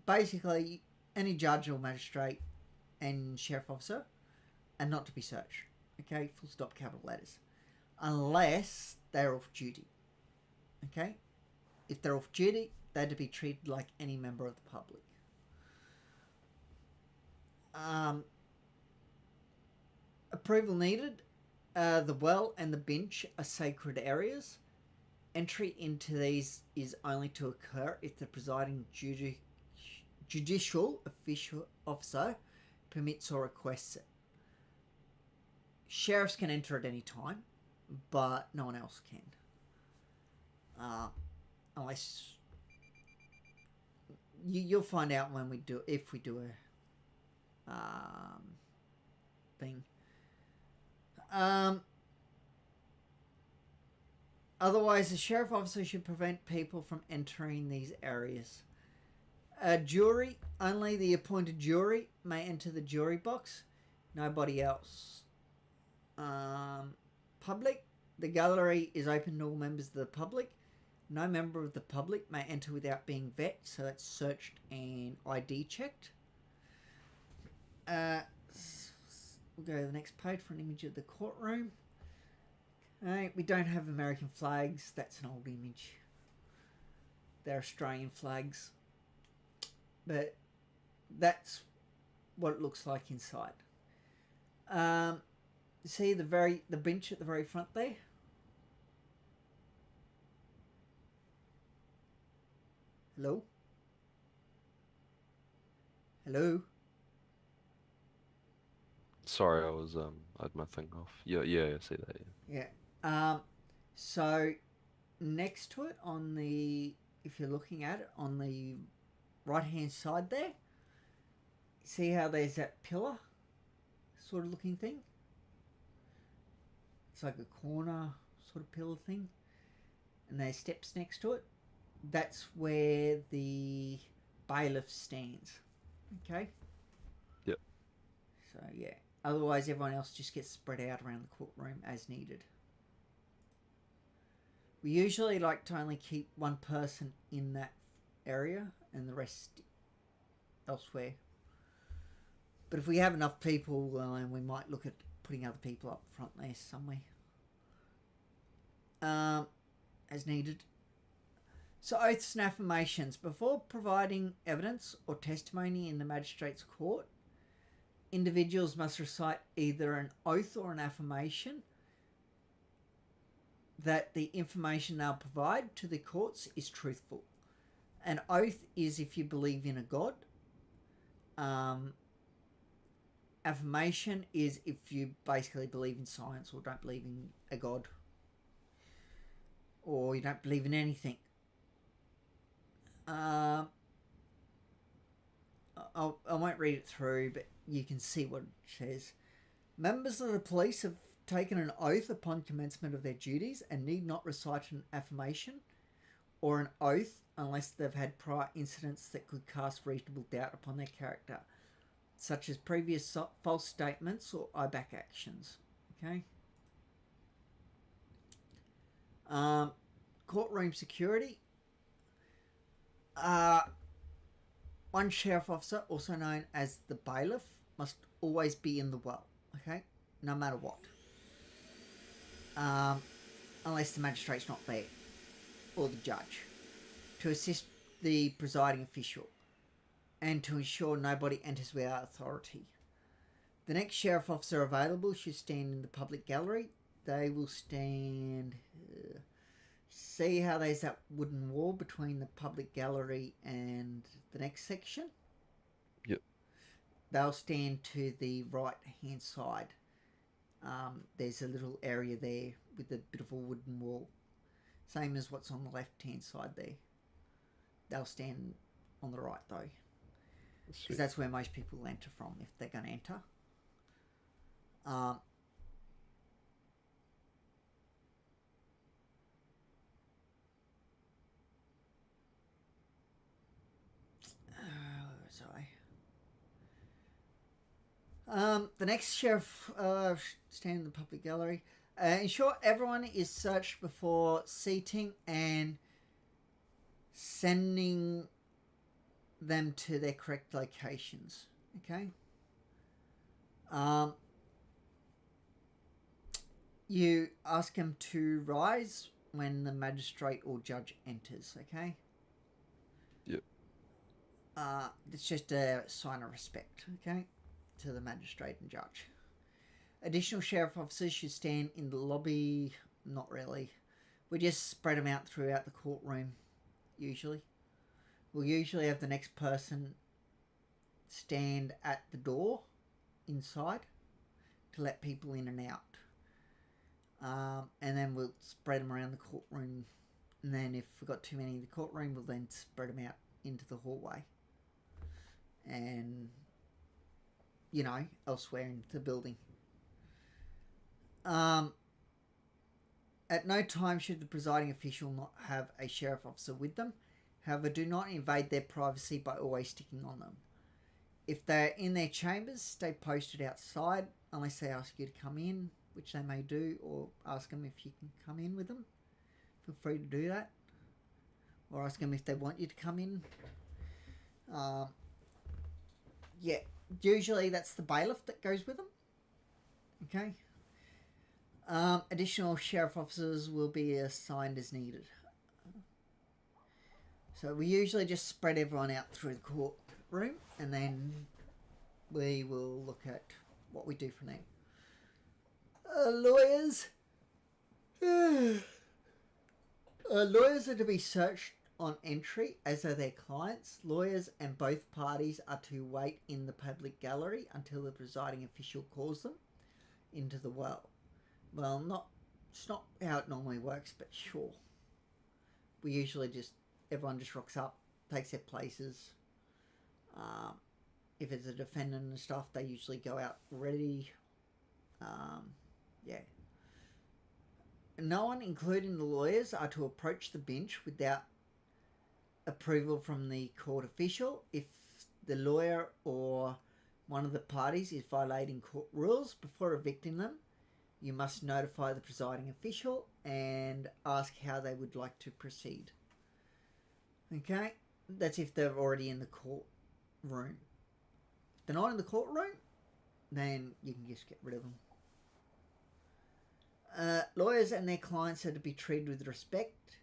Speaker 1: basically any judge or magistrate and sheriff officer are not to be searched. Okay? Full stop, capital letters. Unless they're off duty. Okay? If they're off duty, they're to be treated like any member of the public. Approval needed. The well and the bench are sacred areas. Entry into these is only to occur if the presiding judicial officer permits or requests it. Sheriffs can enter at any time, but no one else can. Unless you'll find out when we do, if we do a thing. Otherwise, the sheriff officer should prevent people from entering these areas. Jury, only the appointed jury may enter the jury box. Nobody else. Public, the gallery is open to all members of the public. No member of the public may enter without being vetted, so that's searched and ID checked. We'll go to the next page for an image of the courtroom. Okay, we don't have American flags. That's an old image. They're Australian flags. But that's what it looks like inside. See the bench at the very front there? Hello? Hello?
Speaker 2: Sorry, I had my thing off. Yeah, I see that.
Speaker 1: Yeah. So next to it on the, if you're looking at it on the right hand side there, see how there's that pillar sort of looking thing? It's like a corner sort of pillar thing. And there's steps next to it. That's where the bailiff stands. Okay?
Speaker 2: Yep.
Speaker 1: So yeah. Otherwise everyone else just gets spread out around the courtroom as needed. We usually like to only keep one person in that area and the rest elsewhere. But if we have enough people, well, then we might look at putting other people up front there somewhere. As needed. So oaths and affirmations. Before providing evidence or testimony in the magistrate's court, individuals must recite either an oath or an affirmation that the information they'll provide to the courts is truthful. An oath is if you believe in a god. Affirmation is if you basically believe in science or don't believe in a god. Or you don't believe in anything. I won't read it through, but you can see what it says. Members of the police have taken an oath upon commencement of their duties and need not recite an affirmation or an oath unless they've had prior incidents that could cast reasonable doubt upon their character, such as previous false statements or IBAC actions. Okay. courtroom security. One sheriff officer, also known as the bailiff, must always be in the well, okay? No matter what. Unless the magistrate's not there, or the judge, to assist the presiding official, and to ensure nobody enters without authority. The next sheriff officer available should stand in the public gallery. They will stand... see how there's that wooden wall between the public gallery and the next section?
Speaker 2: Yep.
Speaker 1: They'll stand to the right-hand side. There's a little area there with a bit of a wooden wall. Same as what's on the left-hand side there. They'll stand on the right, though. Because that's where most people enter from, if they're going to enter. The next sheriff stand in the public gallery. Ensure everyone is searched before seating and sending them to their correct locations. Okay. You ask them to rise when the magistrate or judge enters. Okay.
Speaker 2: Yep.
Speaker 1: It's just a sign of respect. Okay. To the magistrate and judge. Additional sheriff officers should stand in the lobby. Not really. We just spread them out throughout the courtroom, usually. We'll usually have the next person stand at the door inside to let people in and out. And then we'll spread them around the courtroom. And then if we've got too many in the courtroom, we'll then spread them out into the hallway. And... you know, elsewhere in the building. At no time should the presiding official not have a sheriff officer with them. However, do not invade their privacy by always sticking on them. If they're in their chambers, stay posted outside unless they ask you to come in, which they may do, or ask them if you can come in with them. Feel free to do that. Or ask them if they want you to come in. Yeah. Usually that's the bailiff that goes with them. Okay. Additional sheriff officers will be assigned as needed. So we usually just spread everyone out through the courtroom and then we will look at what we do from there. Lawyers. Lawyers are to be searched on entry, as are their clients. Lawyers and both parties are to wait in the public gallery until the presiding official calls them into the well. Well, it's not how it normally works, but sure. We usually everyone just rocks up, takes their places. If it's a defendant and stuff, they usually go out ready. Yeah. No one, including the lawyers, are to approach the bench without approval from the court official. If the lawyer or one of the parties is violating court rules, before evicting them, you must notify the presiding official and ask how they would like to proceed. Okay? That's if they're already in the courtroom. If they're not in the courtroom, then you can just get rid of them. Lawyers and their clients are to be treated with respect.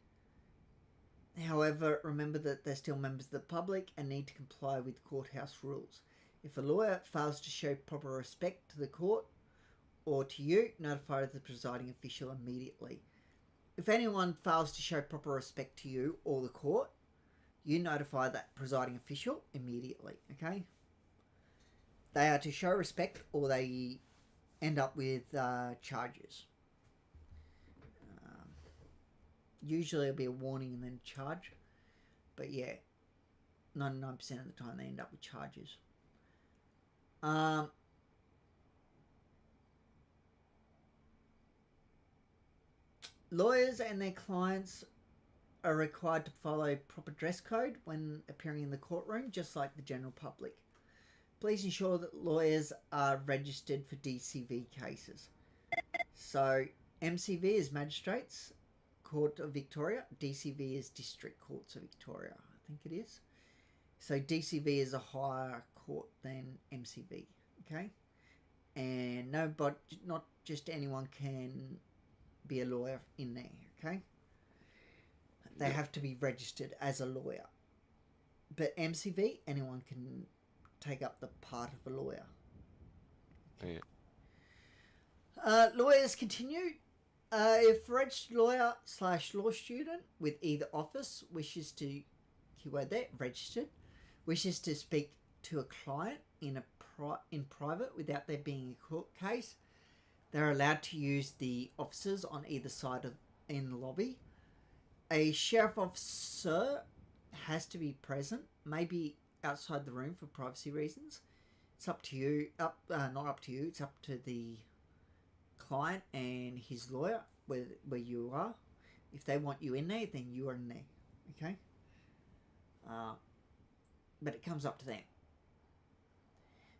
Speaker 1: However, remember that they're still members of the public and need to comply with courthouse rules. If a lawyer fails to show proper respect to the court or to you, notify the presiding official immediately. If anyone fails to show proper respect to you or the court, you notify that presiding official immediately, okay? They are to show respect or they end up with charges. Usually it'll be a warning and then a charge. But yeah, 99% of the time they end up with charges. Lawyers and their clients are required to follow proper dress code when appearing in the courtroom, just like the general public. Please ensure that lawyers are registered for DCV cases. So MCV is magistrates, Court of Victoria. DCV is District Courts of Victoria, I think it is. So DCV is a higher court than MCV, okay? And not just anyone can be a lawyer in there, okay? They have to be registered as a lawyer. But MCV, anyone can take up the part of a lawyer.
Speaker 2: Yeah.
Speaker 1: Lawyers continue. If a registered lawyer / law student with either office wishes to, keyword there, registered, wishes to speak to a client in private without there being a court case, they're allowed to use the offices on either side in the lobby. A sheriff officer has to be present, maybe outside the room for privacy reasons. It's up to you. Not up to you. It's up to the client and his lawyer where you are. If they want you in there, then you are in there. Okay. But it comes up to them.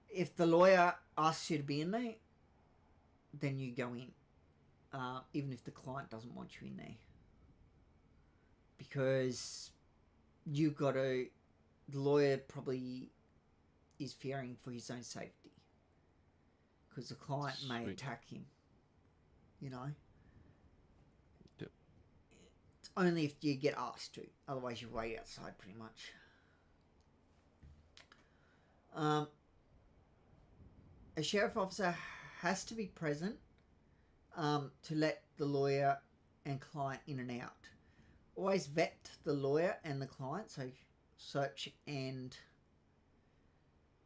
Speaker 1: If the lawyer asks you to be in there, then you go in, even if the client doesn't want you in there, because the lawyer probably is fearing for his own safety, because the client may attack him, you know.
Speaker 2: Yep.
Speaker 1: It's only if you get asked to, otherwise you wait outside pretty much. A sheriff officer has to be present to let the lawyer and client in and out. Always vet the lawyer and the client, so search and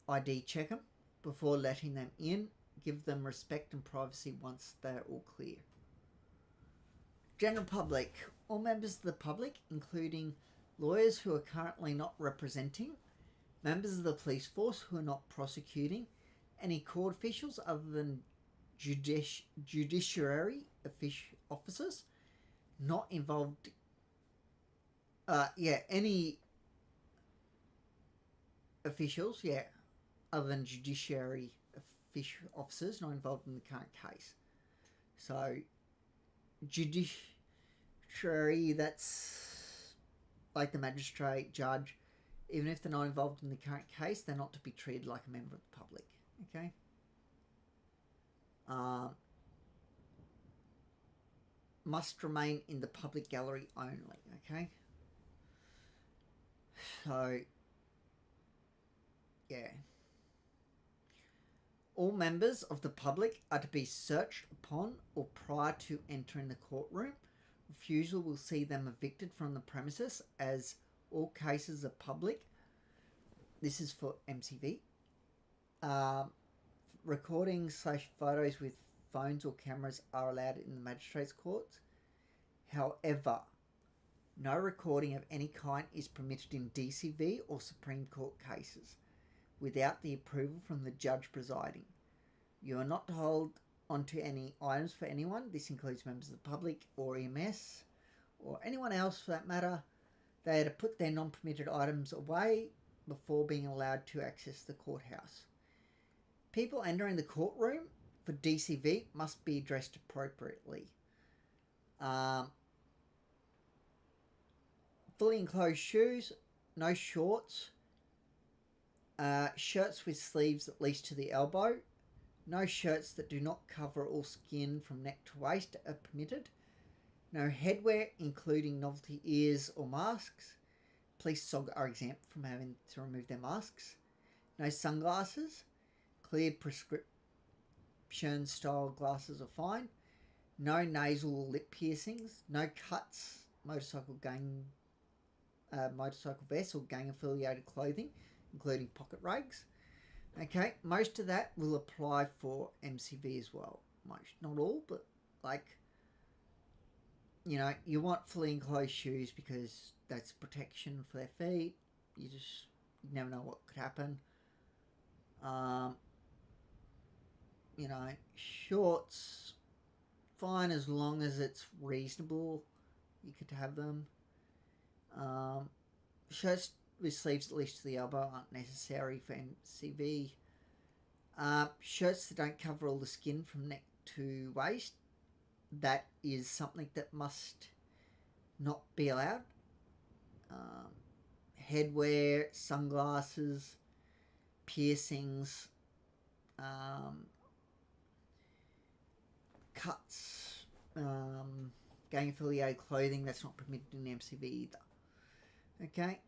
Speaker 1: ID check them before letting them in. Give them respect and privacy once they're all clear. General public. All members of the public, including lawyers who are currently not representing, members of the police force who are not prosecuting, any court officials other than judiciary officers not involved. Any officials, other than judiciary officers not involved in the current case. So, judiciary, that's like the magistrate, judge. Even if they're not involved in the current case, they're not to be treated like a member of the public. Okay? Must remain in the public gallery only. Okay? So, yeah. All members of the public are to be searched upon or prior to entering the courtroom. Refusal will see them evicted from the premises, as all cases are public. This is for MCV. Recordings / photos with phones or cameras are allowed in the magistrates' courts. However, no recording of any kind is permitted in DCV or Supreme Court cases without the approval from the judge presiding. You are not to hold onto any items for anyone. This includes members of the public or EMS or anyone else for that matter. They are to put their non-permitted items away before being allowed to access the courthouse. People entering the courtroom for DCV must be dressed appropriately. Fully enclosed shoes, no shorts, shirts with sleeves at least to the elbow, no shirts that do not cover all skin from neck to waist are permitted, no headwear including novelty ears or masks. Police SOG are exempt from having to remove their masks. No sunglasses. Clear prescription style glasses are fine. No nasal or lip piercings. No cuts. Motorcycle vests or gang affiliated clothing, including pocket rags. Okay, most of that will apply for MCV as well. Most, not all, but like, you know, you want fully enclosed shoes because that's protection for their feet. You never know what could happen. You know, shorts, fine as long as it's reasonable. You could have them. Shirts with sleeves at least to the elbow aren't necessary for MCV. Shirts that don't cover all the skin from neck to waist, that is something that must not be allowed. Headwear, sunglasses, piercings, cuts, gang affiliated clothing, that's not permitted in MCV either. Okay.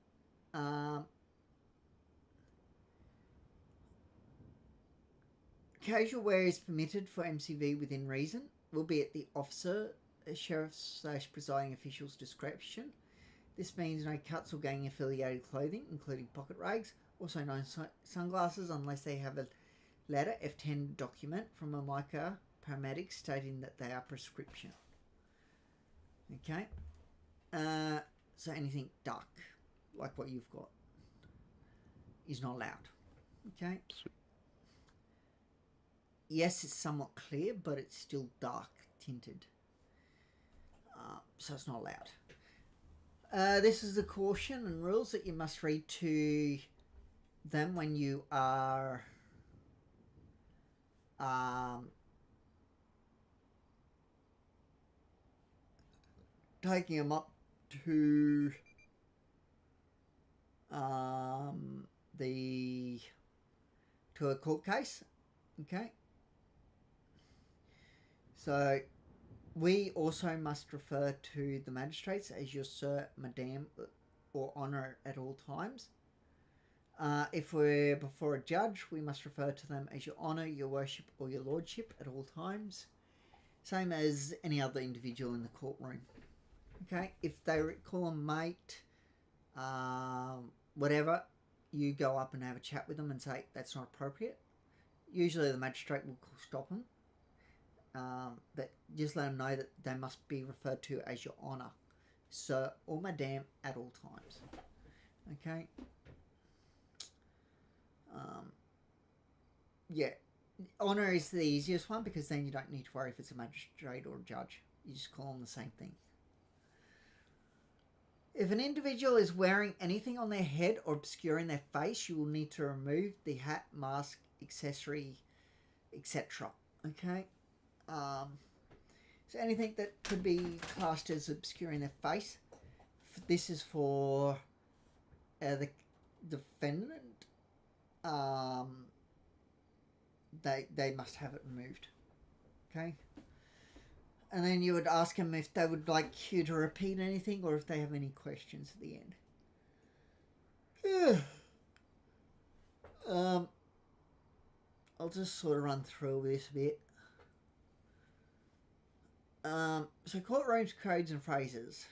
Speaker 1: Casual wear is permitted for MCV within reason, will be at the officer, sheriff/presiding official's discretion. This means no cuts or gang affiliated clothing, including pocket rags, also no sunglasses unless they have a letter F10 document from a MICA paramedic stating that they are prescription. Okay. So anything dark, like what you've got, is not allowed. Okay. Yes, it's somewhat clear, but it's still dark tinted. So it's not allowed. This is the caution and rules that you must read to them when you are taking them up to to a court case. Okay. So we also must refer to the magistrates as your sir, madame, or honour at all times. If we're before a judge, we must refer to them as your honour, your worship, or your lordship at all times. Same as any other individual in the courtroom. Okay, if they call them mate, whatever, you go up and have a chat with them and say that's not appropriate. Usually the magistrate will stop them. But just let them know that they must be referred to as your honour, sir or madame at all times. Okay. Yeah, honour is the easiest one because then you don't need to worry if it's a magistrate or a judge. You just call them the same thing. If an individual is wearing anything on their head or obscuring their face, you will need to remove the hat, mask, accessory, etc. Okay. So anything that could be classed as obscuring their face, this is for the defendant. They must have it removed. Okay. And then you would ask them if they would like you to repeat anything or if they have any questions at the end. I'll just sort of run through this a bit. So courtrooms, codes and phrases.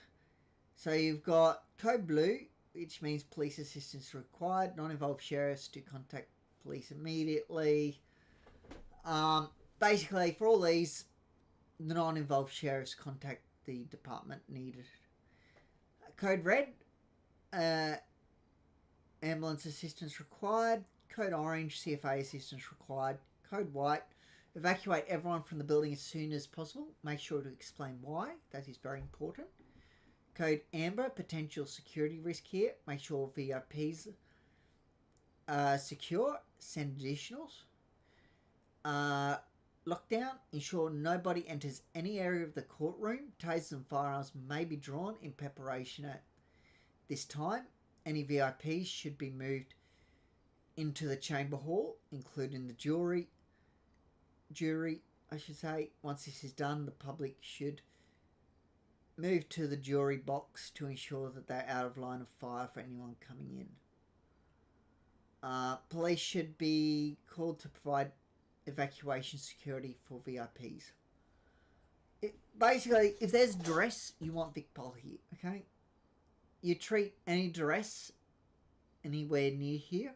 Speaker 1: So you've got code blue, which means police assistance required. Non-involved sheriffs to contact police immediately. Basically, for all these, the non-involved sheriffs contact the department needed. Code red, ambulance assistance required. Code orange, CFA assistance required. Code white, evacuate everyone from the building as soon as possible. Make sure to explain why. That is very important. Code amber, potential security risk here. Make sure VIPs are secure. Send additionals. Lockdown, ensure nobody enters any area of the courtroom. Tasers and firearms may be drawn in preparation at this time. Any VIPs should be moved into the chamber hall, including the jury, I should say. Once this is done, the public should move to the jury box to ensure that they're out of line of fire for anyone coming in. Police should be called to provide evacuation security for VIPs. Basically, if there's duress, you want VicPol here, okay? You treat any duress anywhere near here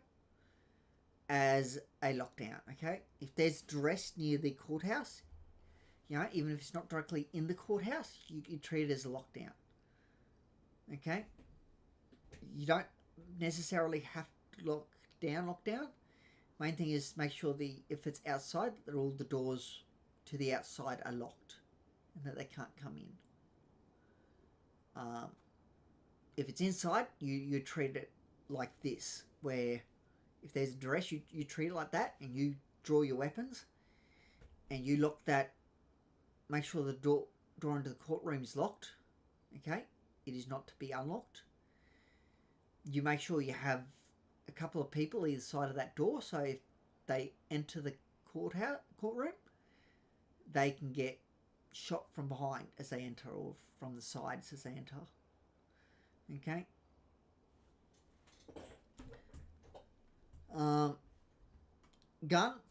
Speaker 1: as a lockdown, okay? If there's duress near the courthouse, you know, even if it's not directly in the courthouse, you treat it as a lockdown, okay? You don't necessarily have to lock down. Main thing is make sure if it's outside, that all the doors to the outside are locked and that they can't come in. If it's inside, you treat it like this, where if there's duress, you treat it like that, and you draw your weapons, and you lock that. Make sure the door into the courtroom is locked. Okay. it is not to be unlocked. You make sure you have a couple of people either side of that door, so if they enter the courtroom, they can get shot from behind as they enter, or from the sides as they enter. Okay.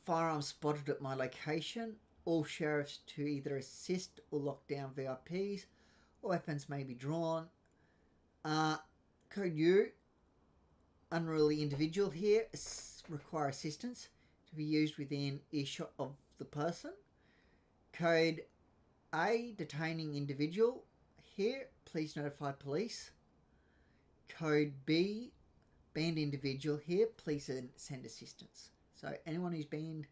Speaker 1: Firearm spotted at my location. All sheriffs to either assist or lock down VIPs. All weapons may be drawn. Code U. Unruly individual here. Require assistance to be used within earshot of the person. Code A. Detaining individual here. Please notify police. Code B. Banned individual here. Please send assistance. So anyone who's banned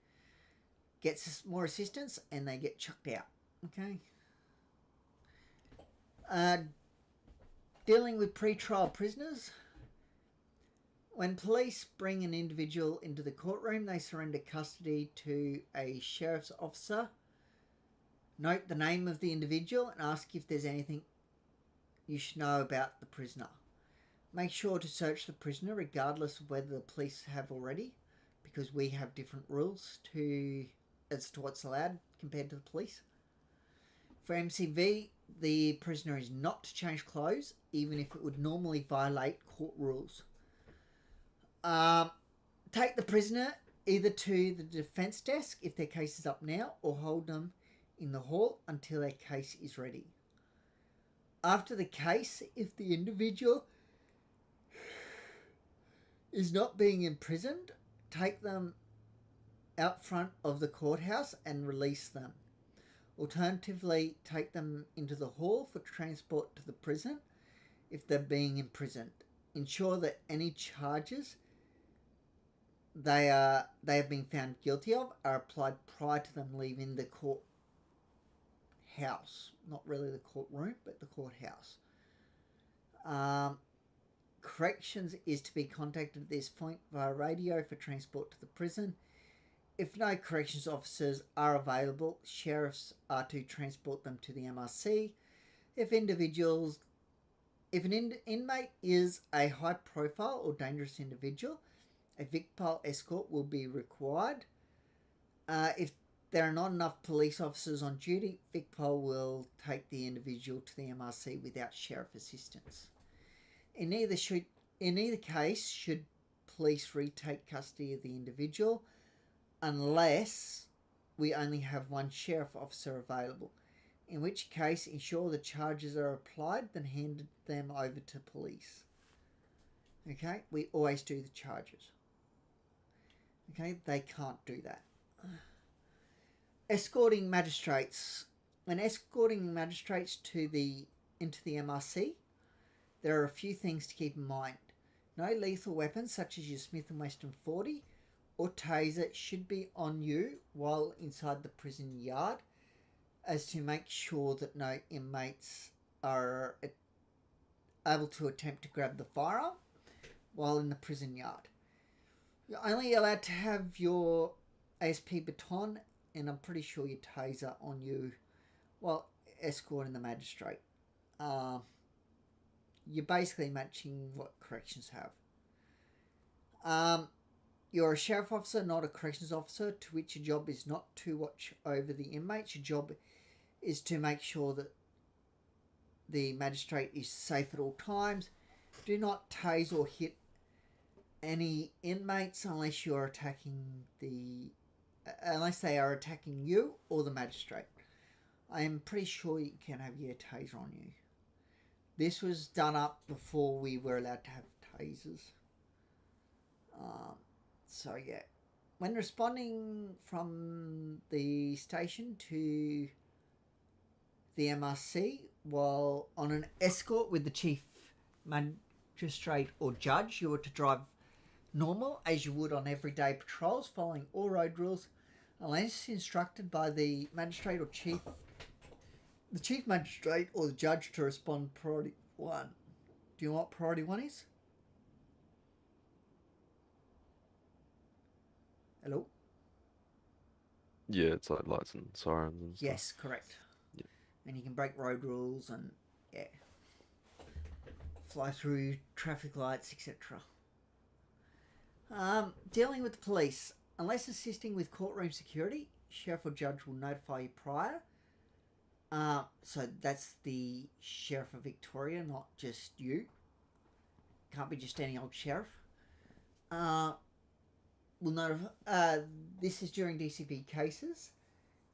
Speaker 1: gets more assistance and they get chucked out. Okay. Dealing with pre-trial prisoners. When police bring an individual into the courtroom, they surrender custody to a sheriff's officer. Note the name of the individual and ask if there's anything you should know about the prisoner. Make sure to search the prisoner regardless of whether the police have already, because we have different rules as to what's allowed compared to the police. For MCV, the prisoner is not to change clothes, even if it would normally violate court rules. Take the prisoner either to the defence desk if their case is up now, or hold them in the hall until their case is ready. After the case, if the individual is not being imprisoned, take them out front of the courthouse and release them. Alternatively, take them into the hall for transport to the prison if they're being imprisoned. Ensure that any charges they have been found guilty of are applied prior to them leaving the courthouse. Not really the courtroom, but the courthouse. Corrections is to be contacted at this point via radio for transport to the prison. If no corrections officers are available, sheriffs are to transport them to the MRC. If an inmate is a high profile or dangerous individual, a VicPol escort will be required. If there are not enough police officers on duty, VicPol will take the individual to the MRC without sheriff assistance. In either case, should police retake custody of the individual, unless we only have one sheriff officer available, in which case ensure the charges are applied, then hand them over to police. Okay, we always do the charges. Okay, they can't do that. Escorting magistrates. When escorting magistrates into the MRC, there are a few things to keep in mind. No lethal weapons such as your Smith & Wesson 40 or taser should be on you while inside the prison yard, as to make sure that no inmates are able to attempt to grab the firearm while in the prison yard. You're only allowed to have your ASP baton and I'm pretty sure your taser on you while escorting the magistrate. You're basically matching what corrections have. You're a sheriff officer, not a corrections officer, to which your job is not to watch over the inmates. Your job is to make sure that the magistrate is safe at all times. Do not tase or hit any inmates unless they are attacking you or the magistrate. I am pretty sure you can have your taser on you. This was done up before we were allowed to have tasers. So yeah, when responding from the station to the MRC while on an escort with the chief magistrate or judge, you are to drive normal as you would on everyday patrols, following all road rules unless instructed by the magistrate or chief magistrate or the judge to respond priority 1. Do you know what priority 1 is? Hello?
Speaker 2: Yeah, it's like lights and sirens and stuff.
Speaker 1: Yes, correct.
Speaker 2: Yeah.
Speaker 1: And you can break road rules and yeah. fly through traffic lights, etc. Dealing with the police. Unless assisting with courtroom security, sheriff or judge will notify you prior. So that's the Sheriff of Victoria, not just you. Can't be just any old sheriff. Will notify. This is during DCP cases.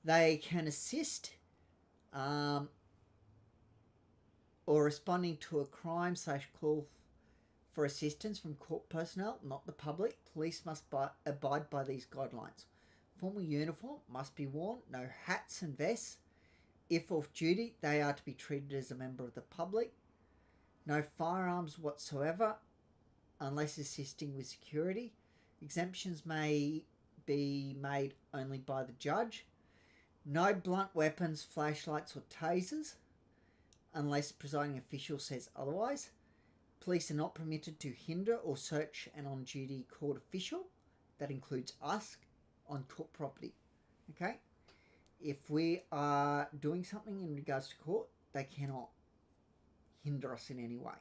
Speaker 1: They can assist, or responding to a crime / call for assistance from court personnel, not the public. Police must abide by these guidelines. Formal uniform must be worn. No hats and vests. If off duty, they are to be treated as a member of the public. No firearms whatsoever, unless assisting with security. Exemptions may be made only by the judge. No blunt weapons, flashlights or tasers, unless presiding official says otherwise. Police are not permitted to hinder or search an on-duty court official. That includes us on court property. Okay? If we are doing something in regards to court, they cannot hinder us in any way.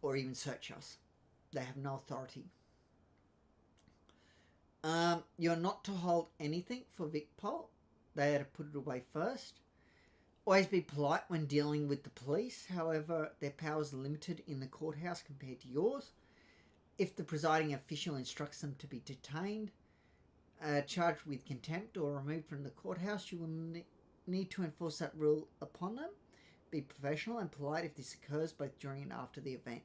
Speaker 1: Or even search us. They have no authority. You're not to hold anything for VicPol. They are to put it away first. Always be polite when dealing with the police. However, their powers are limited in the courthouse compared to yours. If the presiding official instructs them to be detained, charged with contempt or removed from the courthouse, you will need to enforce that rule upon them. Be professional and polite if this occurs both during and after the event.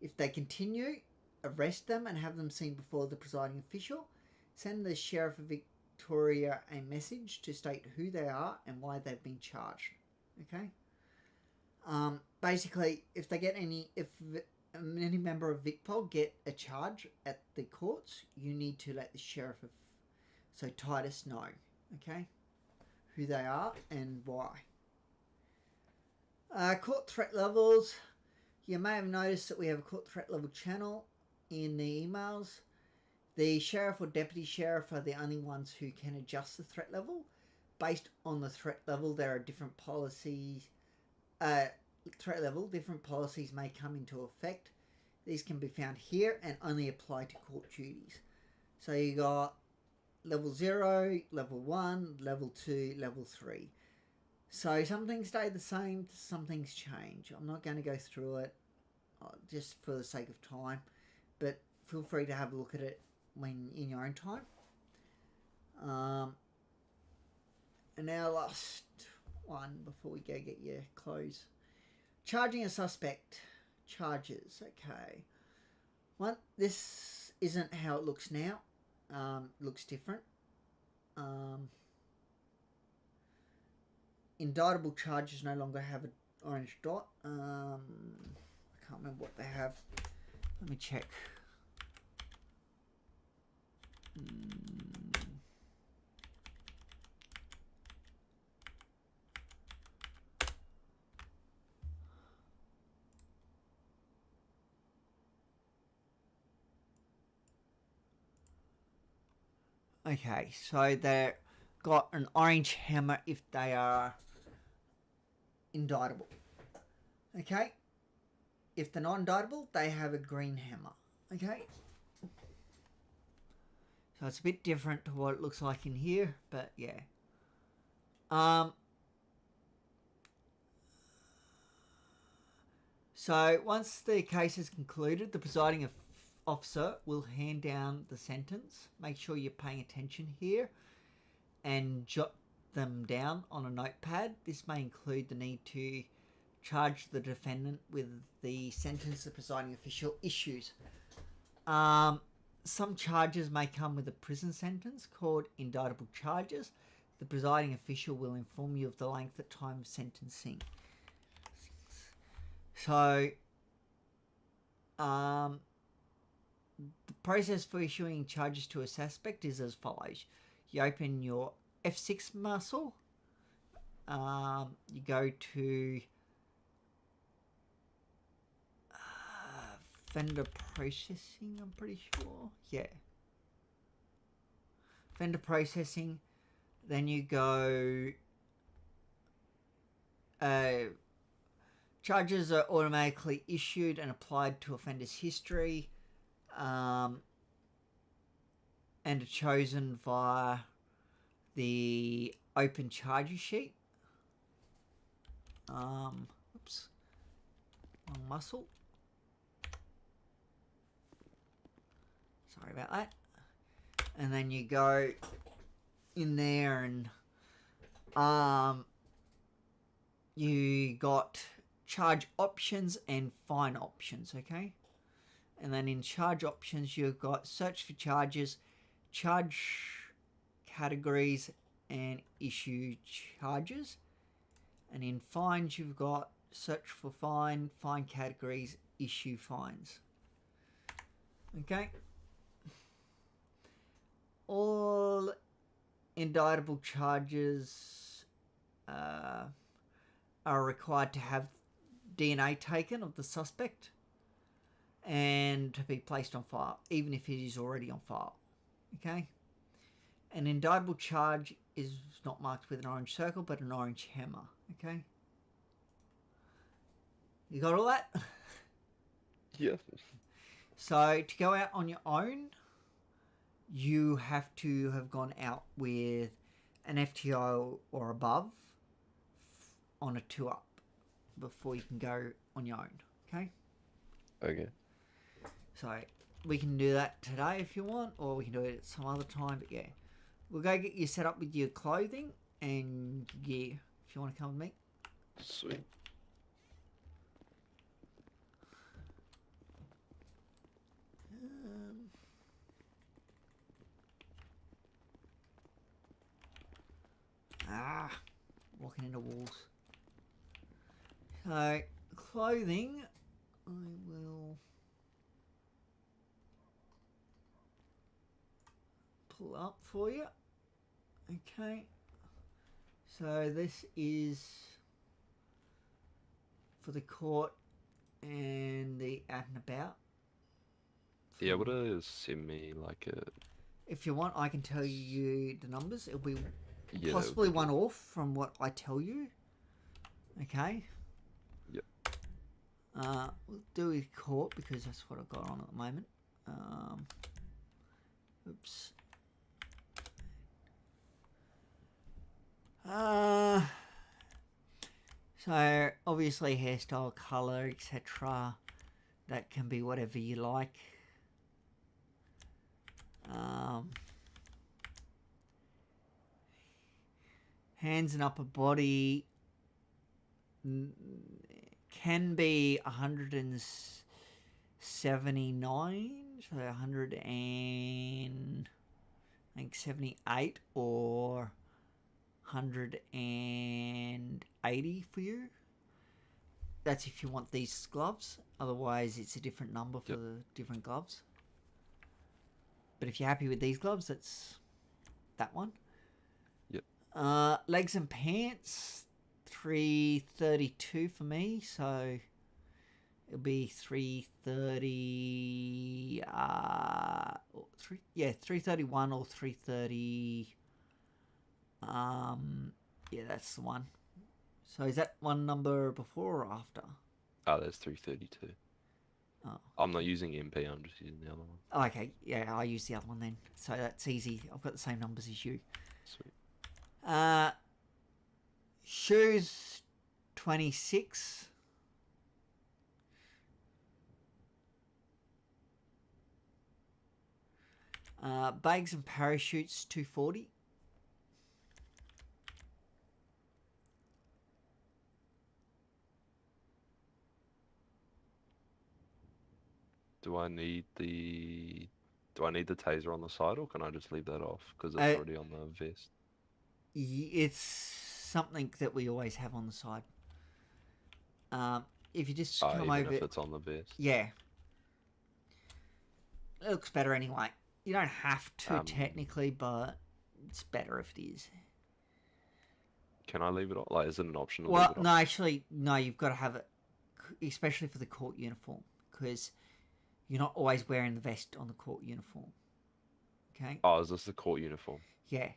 Speaker 1: If they continue, arrest them and have them seen before the presiding official. Send the Sheriff of Victoria a message to state who they are and why they've been charged. Okay? Basically, if any member of VicPol get a charge at the courts, you need to let the Sheriff of Titus know, okay, who they are and why. Court threat levels. You may have noticed that we have a court threat level channel in the emails. The sheriff or deputy sheriff are the only ones who can adjust the threat level. Based on the threat level, there are different policies. Different policies may come into effect. These can be found here and only apply to court duties. So you got level 0, level 1, level 2, level 3. So some things stay the same, some things change. I'm not going to go through it just for the sake of time, but feel free to have a look at it when in your own time. And now last one before we go get your clothes. Charging a suspect. Charges. Okay. This isn't how it looks now. It looks different. Indictable charges no longer have an orange dot. I can't remember what they have. Let me check. Okay, so they've got an orange hammer if they are indictable. Okay? If they're not indictable, they have a green hammer. Okay? So it's a bit different to what it looks like in here, but yeah. So once the case is concluded, the presiding officer will hand down the sentence. Make sure you're paying attention here and jot them down on a notepad. This may include the need to charge the defendant with the sentence the presiding official issues. Some charges may come with a prison sentence called indictable charges. The presiding official will inform you of the length of time of sentencing. So, the process for issuing charges to a suspect is as follows. You open your F6 muscle. You go to vendor processing, I'm pretty sure. Yeah. Vendor processing. Then you go Charges are automatically issued and applied to offender's history, and are chosen via the open charges sheet. Oops, wrong muscle. Sorry about that. And then you go in there and you got charge options and fine options, okay? And then in charge options, you've got search for charges, charge categories, and issue charges. And in fines, you've got search for fine, fine categories, issue fines. Okay? All indictable charges are required to have DNA taken of the suspect and to be placed on file, even if it is already on file. Okay? An indictable charge is not marked with an orange circle, but an orange hammer. Okay? You got all that?
Speaker 2: Yeah.
Speaker 1: So, to go out on your own, you have to have gone out with an FTO or above on a 2-up before you can go on your own. Okay?
Speaker 2: Okay.
Speaker 1: So, we can do that today if you want, or we can do it at some other time, but yeah. We'll go get you set up with your clothing and gear if you want to come with me.
Speaker 2: Sweet.
Speaker 1: Walking into walls. So, clothing, I will pull up for you. Okay. So, this is for the court and the out and about.
Speaker 2: Are you able to send me like a...
Speaker 1: If you want, I can tell you the numbers. It'll be
Speaker 2: Yeah,
Speaker 1: possibly one off from what I tell you. Okay.
Speaker 2: Yep.
Speaker 1: We'll do with court because that's what I've got on at the moment. Oops. So obviously hairstyle, color, etc. That can be whatever you like. Hands and upper body can be 179, so 178 or 180 for you. That's if you want these gloves. Otherwise, it's a different number for the different gloves. But if you're happy with these gloves, that's that one.
Speaker 2: Yep.
Speaker 1: Legs and pants, 332 for me, so it'll be 330. 331 or 330. Yeah, that's the one. So is that one number before or after?
Speaker 2: Oh, that's 332.
Speaker 1: Oh.
Speaker 2: I'm not using MP, I'm just using the other one.
Speaker 1: Oh, okay, yeah, I use the other one then. So that's easy. I've got the same numbers as you.
Speaker 2: Sweet.
Speaker 1: Shoes, 26. Bags and parachutes, 240.
Speaker 2: Do I need the taser on the side, or can I just leave that off because it's already on the vest?
Speaker 1: It's something that we always have on the side. If you just come
Speaker 2: even
Speaker 1: over,
Speaker 2: if it's on the vest.
Speaker 1: yeah, it looks better anyway. You don't have to technically, but it's better if it is.
Speaker 2: Can I leave it on? Like, is it an option to
Speaker 1: Well,
Speaker 2: leave it on?
Speaker 1: no, actually, no. You've got to have it, especially for the court uniform, because you're not always wearing the vest on the court uniform. Okay.
Speaker 2: Oh, is this the court uniform?
Speaker 1: Yeah.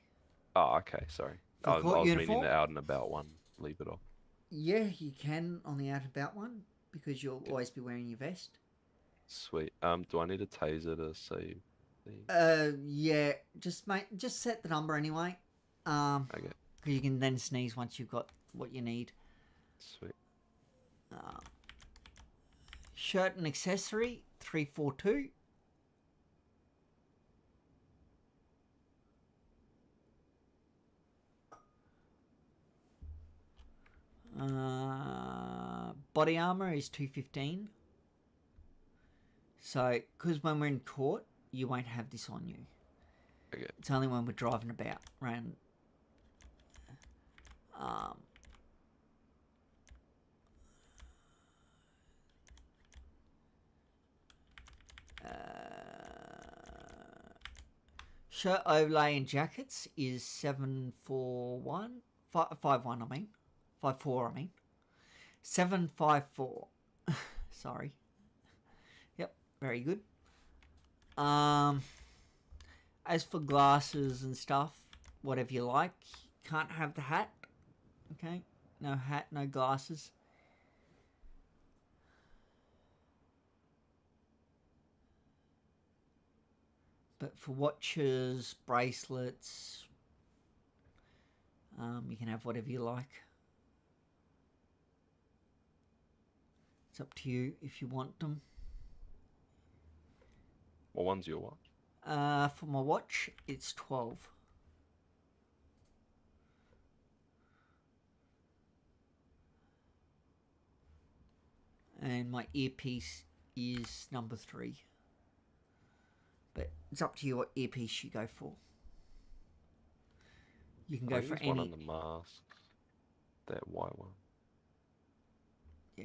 Speaker 2: Oh, okay. Sorry.
Speaker 1: For
Speaker 2: I was
Speaker 1: court
Speaker 2: meaning
Speaker 1: uniform?
Speaker 2: the out and about one. Leave it off.
Speaker 1: Yeah, you can on the out about one because you'll always be wearing your vest.
Speaker 2: Sweet. Do I need a taser to save these?
Speaker 1: Yeah, just set the number anyway.
Speaker 2: Okay.
Speaker 1: Because you can then sneeze once you've got what you need.
Speaker 2: Sweet.
Speaker 1: Shirt and accessory 342. Body armor is 215. So, because when we're in court, you won't have this on you.
Speaker 2: Okay.
Speaker 1: It's only when we're driving about around. Shirt overlay and jackets is 741. 51, I mean. 54, I mean. 754. Sorry. Yep, very good. As for glasses and stuff, whatever you like, can't have the hat. Okay, no hat, no glasses. But for watches, bracelets, you can have whatever you like. It's up to you if you want them.
Speaker 2: What one's your watch?
Speaker 1: For my watch, it's 12. And my earpiece is number 3. But it's up to you what earpiece you go for. You can go for any.
Speaker 2: One on the mask. That white one.
Speaker 1: Yeah.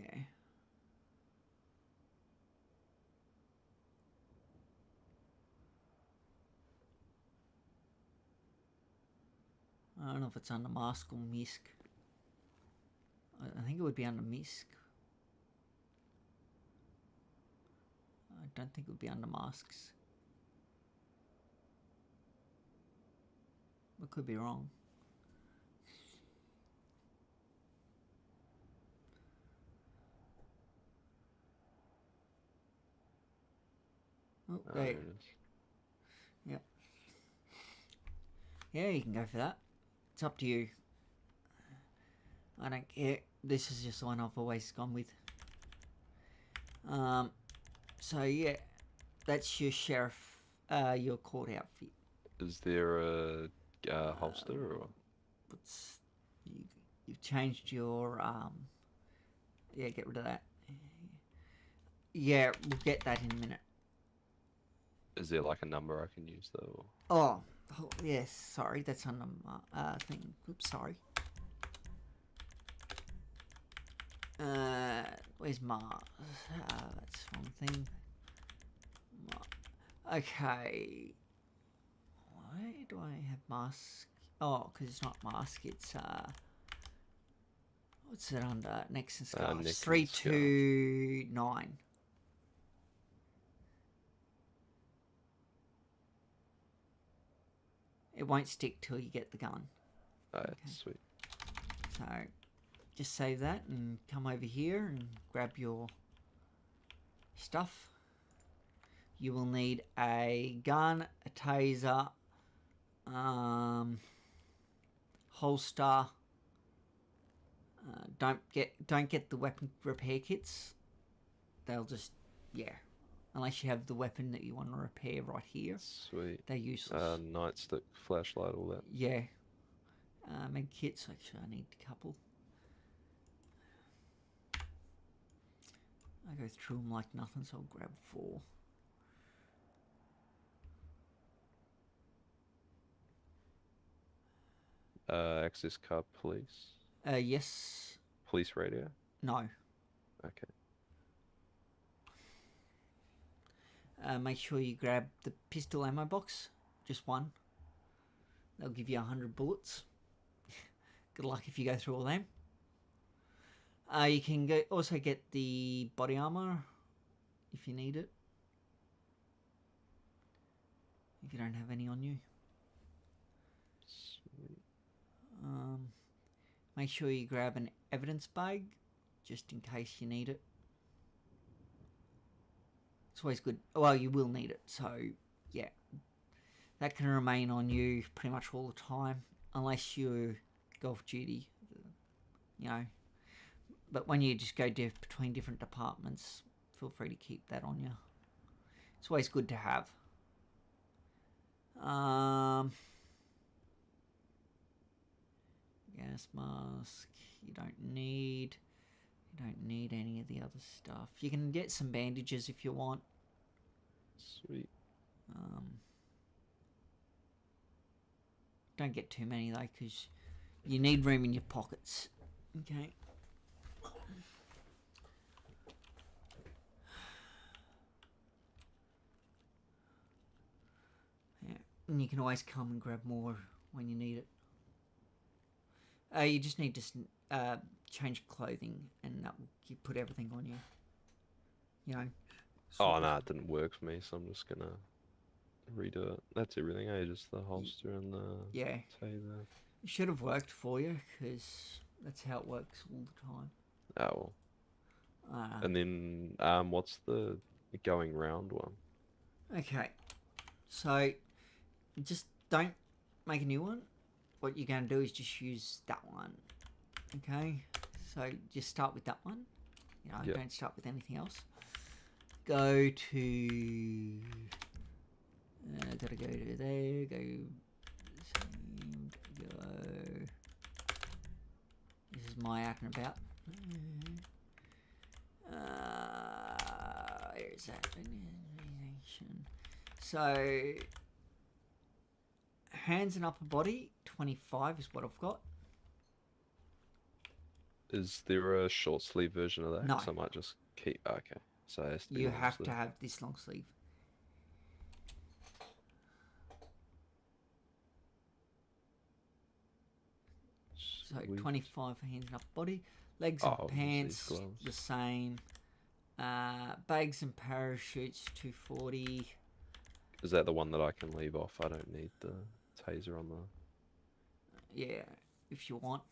Speaker 1: I don't know if it's under mask or misc. I think it would be under misc. I don't think it would be under masks. I could be wrong. Oh, there it is. Yep. Yeah, you can go for that. It's up to you. I don't care. This is just the one I've always gone with. So yeah, that's your sheriff, your court outfit.
Speaker 2: Is there a holster or?
Speaker 1: You've changed your yeah, get rid of that. Yeah, we'll get that in a minute.
Speaker 2: Is there like a number I can use though?
Speaker 1: Oh yes, sorry, that's on the thing. Oops, sorry. Where's Mars? That's one thing. Okay. Why do I have mask? Oh, because it's not mask. It's what's it under? Necks and scarves. 329. It won't stick till you get the gun.
Speaker 2: Okay. Sweet.
Speaker 1: So, just save that and come over here and grab your stuff. You will need a gun, a taser, holster. Don't get the weapon repair kits. They'll just unless you have the weapon that you want to repair right here.
Speaker 2: Sweet.
Speaker 1: They're useless.
Speaker 2: Nightstick, flashlight, all that.
Speaker 1: Yeah. Med kits. Actually, I need a couple. I go through them like nothing, so I'll grab 4.
Speaker 2: Access card, police.
Speaker 1: Yes.
Speaker 2: Police radio.
Speaker 1: No.
Speaker 2: Okay.
Speaker 1: Make sure you grab the pistol ammo box, just one. They'll give you 100 bullets. Good luck if you go through all them. You can also get the body armor if you need it. If you don't have any on you.
Speaker 2: Sweet.
Speaker 1: Make sure you grab an evidence bag, just in case you need it. It's always good. Well, you will need it, so yeah. That can remain on you pretty much all the time, unless you go off duty, you know. But when you just go between different departments, feel free to keep that on you. It's always good to have. Gas mask, you don't need any of the other stuff. You can get some bandages if you want.
Speaker 2: Sweet.
Speaker 1: Don't get too many though, because you need room in your pockets. Okay. Yeah, and you can always come and grab more when you need it. You just need to change clothing, and that will put everything on you. You know.
Speaker 2: Oh no, it didn't work for me, so I'm just gonna redo it. That's everything, eh? Just the holster and the taser.
Speaker 1: It should have worked for you, because that's how it works all the time.
Speaker 2: Oh well. And then, what's the going round one?
Speaker 1: Okay, so just don't make a new one. What you're going to do is just use that one. Okay, so just start with that one. You know, don't start with anything else. Go to. Gotta go to there. Go. This is my out and about. There's that. So, hands and upper body, 25 is what I've got.
Speaker 2: Is there a short sleeve version of that?
Speaker 1: No.
Speaker 2: So I might just keep. Okay. So it has to be
Speaker 1: you have to have this long sleeve. So 25 for hands and upper body. Legs and pants, the same. Bags and parachutes, 240.
Speaker 2: Is that the one that I can leave off? I don't need the taser on the...
Speaker 1: Yeah, if you want.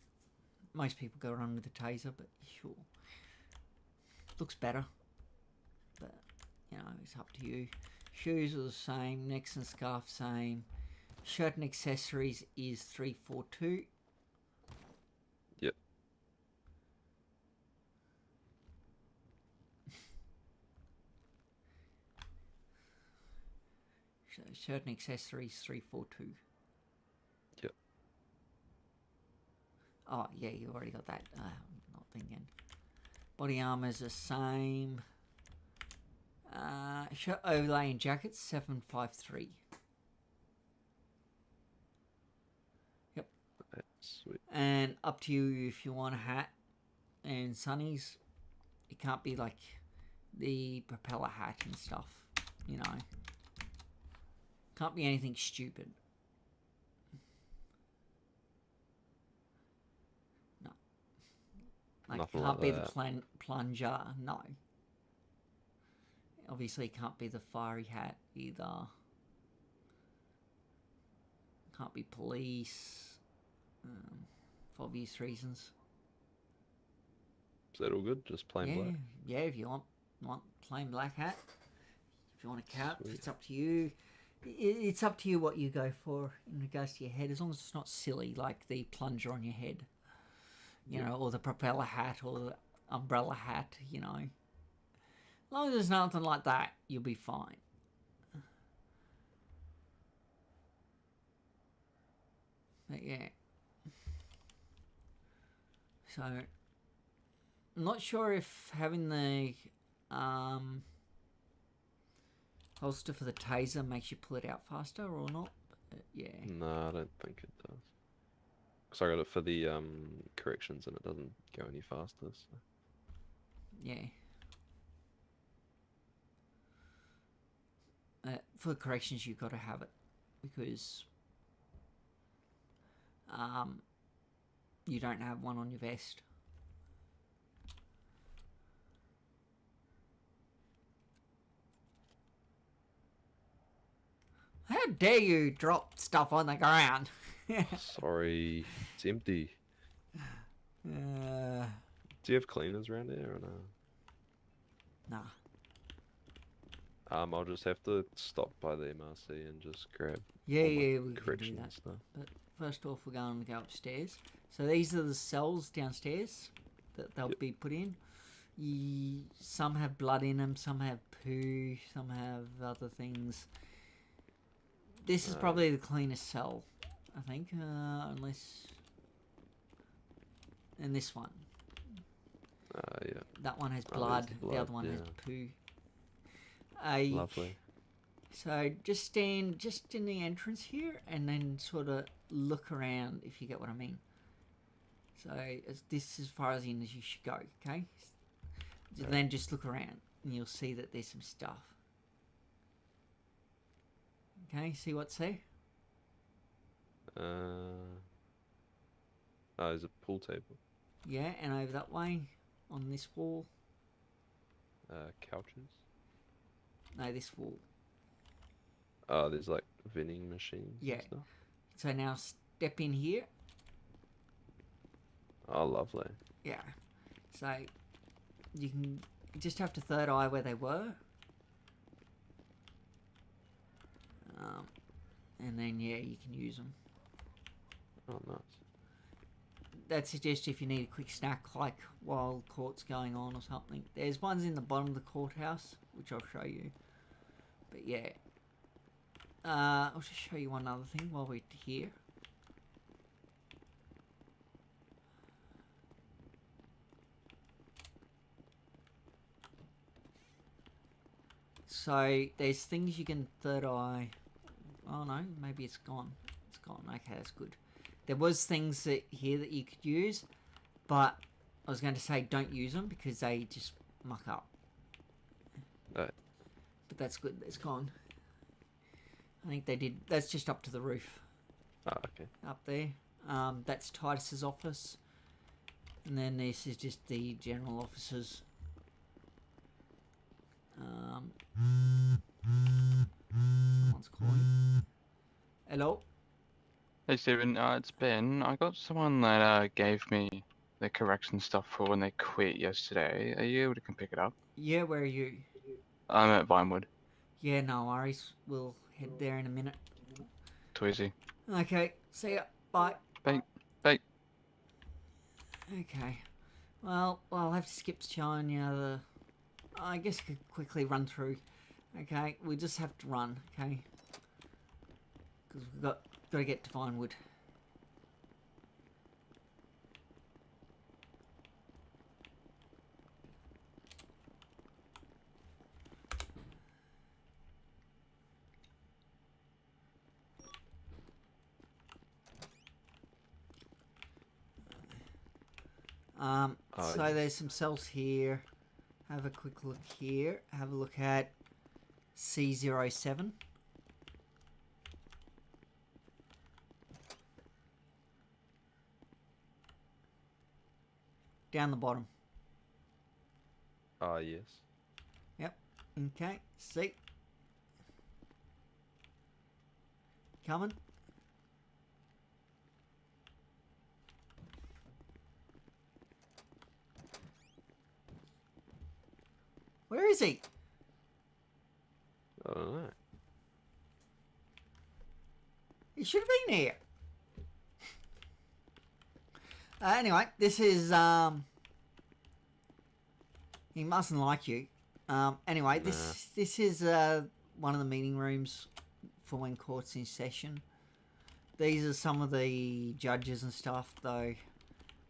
Speaker 1: Most people go around with the taser, but sure. Looks better. But, you know, it's up to you. Shoes are the same. Necks and scarf, same. Shirt and accessories is 342.
Speaker 2: Yep.
Speaker 1: So shirt and accessories, 342.
Speaker 2: Yep.
Speaker 1: Oh, yeah, you already got that. Not thinking. Body armor's the same. Shirt overlay and jackets, 753. Yep.
Speaker 2: That's sweet.
Speaker 1: And up to you if you want a hat and sunnies. It can't be like the propeller hat and stuff, you know. Can't be anything stupid. No. Like,
Speaker 2: Nothing
Speaker 1: can't
Speaker 2: like
Speaker 1: be
Speaker 2: that.
Speaker 1: the plunger, no. Obviously, it can't be the fiery hat either. Can't be police, for obvious reasons.
Speaker 2: Is that all good? Just plain black?
Speaker 1: Yeah, if you want plain black hat. If you want a cap,
Speaker 2: Sweet.
Speaker 1: it's up to you. It's up to you what you go for in regards to your head, as long as it's not silly, like the plunger on your head. You know, or the propeller hat, or the umbrella hat, you know. As long as there's nothing like that, you'll be fine. But yeah. So, I'm not sure if having the holster for the taser makes you pull it out faster or not. But yeah.
Speaker 2: No, I don't think it does. Because I got it for the corrections and it doesn't go any faster. So.
Speaker 1: Yeah. For corrections, you've got to have it because you don't have one on your vest. How dare you drop stuff on the ground?
Speaker 2: Sorry, it's empty. Do you have cleaners around here or no?
Speaker 1: Nah.
Speaker 2: I'll just have to stop by the MRC and just grab
Speaker 1: Yeah,
Speaker 2: all my
Speaker 1: yeah, we can
Speaker 2: correction
Speaker 1: do
Speaker 2: and
Speaker 1: that.
Speaker 2: stuff.
Speaker 1: But first off, we're going to go upstairs. So these are the cells downstairs that they'll be put in. Some have blood in them, some have poo, some have other things. This is probably the cleanest cell, I think, unless... And this one.
Speaker 2: Yeah.
Speaker 1: That one has
Speaker 2: Oh,
Speaker 1: blood,
Speaker 2: there's
Speaker 1: the other one has poo.
Speaker 2: Lovely.
Speaker 1: So just stand just in the entrance here and then sort of look around, if you get what I mean. So this is as far as in as you should go, okay? Right. Then just look around and you'll see that there's some stuff. Okay, see what's there?
Speaker 2: There's a pool table.
Speaker 1: Yeah, and over that way on this wall.
Speaker 2: Couches.
Speaker 1: No, this wall.
Speaker 2: Oh, there's like vending machines.
Speaker 1: Yeah.
Speaker 2: And stuff.
Speaker 1: So now step in here.
Speaker 2: Oh, lovely.
Speaker 1: Yeah. So you can just have to third eye where they were. And then, yeah, you can use them.
Speaker 2: Oh, nice.
Speaker 1: That's just if you need a quick snack, like while court's going on or something. There's ones in the bottom of the courthouse, which I'll show you. But yeah. I'll just show you one other thing while we're here. So there's things you can third eye. Oh no, maybe it's gone. It's gone. Okay, that's good. There was things that here that you could use, but I was going to say don't use them because they just muck up.
Speaker 2: Right.
Speaker 1: But that's good. It's gone. I think they did. That's just up to the roof.
Speaker 2: Oh, okay.
Speaker 1: Up there. That's Titus's office. And then this is just the general offices. Someone's calling. Hello?
Speaker 3: Hey Stephen, it's Ben. I got someone that gave me the correction stuff for when they quit yesterday. Are you able to come pick it up?
Speaker 1: Yeah, where are you?
Speaker 3: I'm at Vinewood.
Speaker 1: Yeah, no worries. We'll head there in a minute.
Speaker 3: Too easy.
Speaker 1: Okay, see ya. Bye.
Speaker 3: Bye. Bye.
Speaker 1: Okay. Well, I'll have to skip showing you the... I guess I could quickly run through. Okay, we just have to run, okay? Because we've got to get to Vinewood. So there's some cells here. Have a quick look here. Have a look at C07. Down the bottom.
Speaker 2: Yes.
Speaker 1: Yep. Okay. See. Coming. Where is he?
Speaker 2: I don't know.
Speaker 1: He should have been here. Anyway, this is he mustn't like you. Anyway,
Speaker 2: Nah.
Speaker 1: this is one of the meeting rooms for when court's in session. These are some of the judges and stuff, though.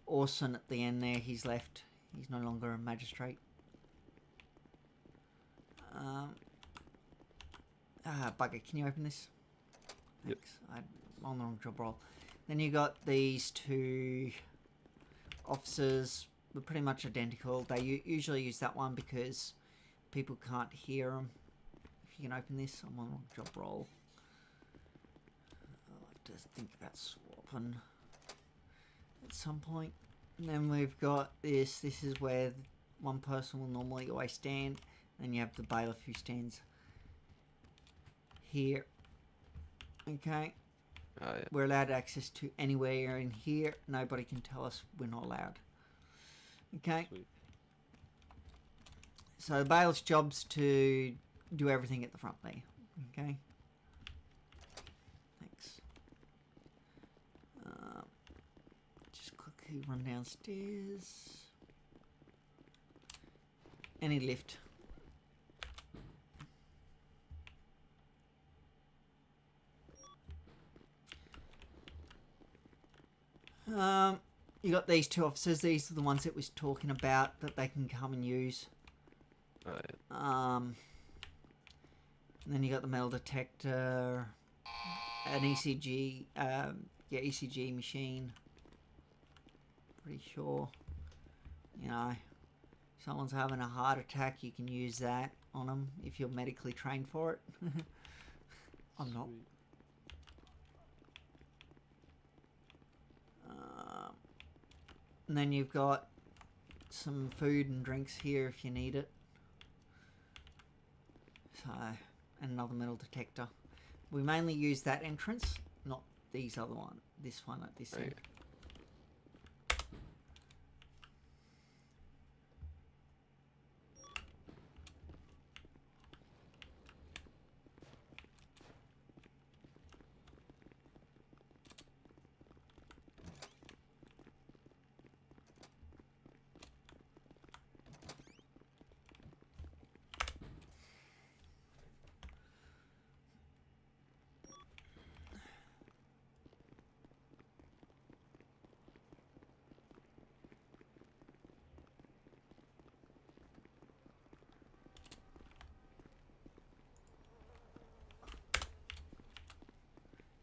Speaker 1: Orson at the end there, he's left. He's no longer a magistrate. Bugger, can you open this?
Speaker 2: Yep.
Speaker 1: Thanks. I'm on the wrong job roll. Then you got these two officers. They're pretty much identical. They usually use that one because people can't hear them. If you can open this, I'm on the wrong job roll. I'll have to think about swapping at some point. And then we've got this. This is where one person will normally always stand. And you have the bailiff who stands here. Okay.
Speaker 2: Yeah.
Speaker 1: We're allowed access to anywhere in here. Nobody can tell us we're not allowed. Okay.
Speaker 2: Sweet.
Speaker 1: So Bale's job's to do everything at the front there. Okay. Thanks. Just quickly run downstairs. Any lift. You got these two officers. These are the ones that was talking about that they can come and use.
Speaker 2: Alright.
Speaker 1: And then you got the metal detector, an ECG, ECG machine. Pretty sure, you know, if someone's having a heart attack, you can use that on them if you're medically trained for it. I'm not.
Speaker 2: Sweet.
Speaker 1: And then you've got some food and drinks here if you need it. So, and another metal detector. We mainly use that entrance, not these other one. This one at this end.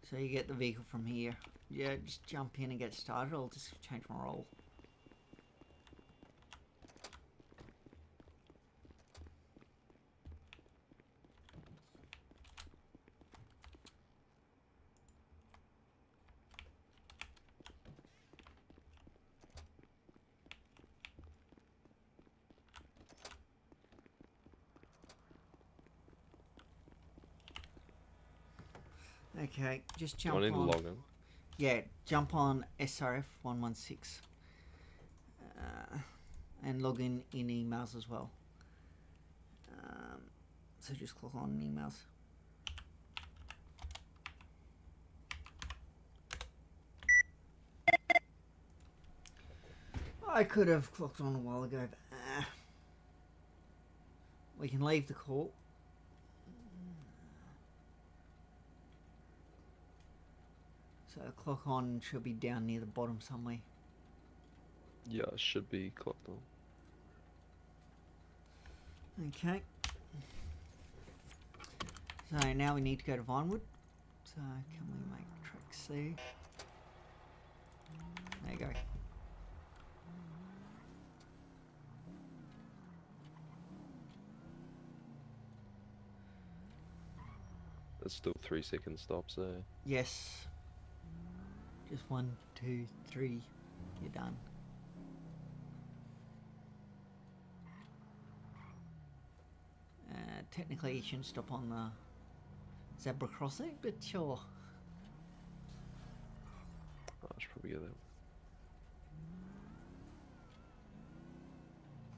Speaker 1: So you get the vehicle from here. Yeah, just jump in and get started. I'll just change my role. Okay, just
Speaker 2: Do
Speaker 1: jump
Speaker 2: I need to
Speaker 1: on.
Speaker 2: log in?
Speaker 1: Yeah, jump on SRF 116 and log in emails as well. So just click on emails. I could have clicked on a while ago, but we can leave the call. So clock on should be down near the bottom somewhere.
Speaker 2: Yeah, it should be clocked on.
Speaker 1: Okay. So now we need to go to Vinewood. So can we make tracks there? There you go.
Speaker 2: There's still 3-second stops there.
Speaker 1: Yes. Just 1, 2, 3. You're done. Technically, you shouldn't stop on the zebra crossing, but sure.
Speaker 2: Oh, I should probably get that.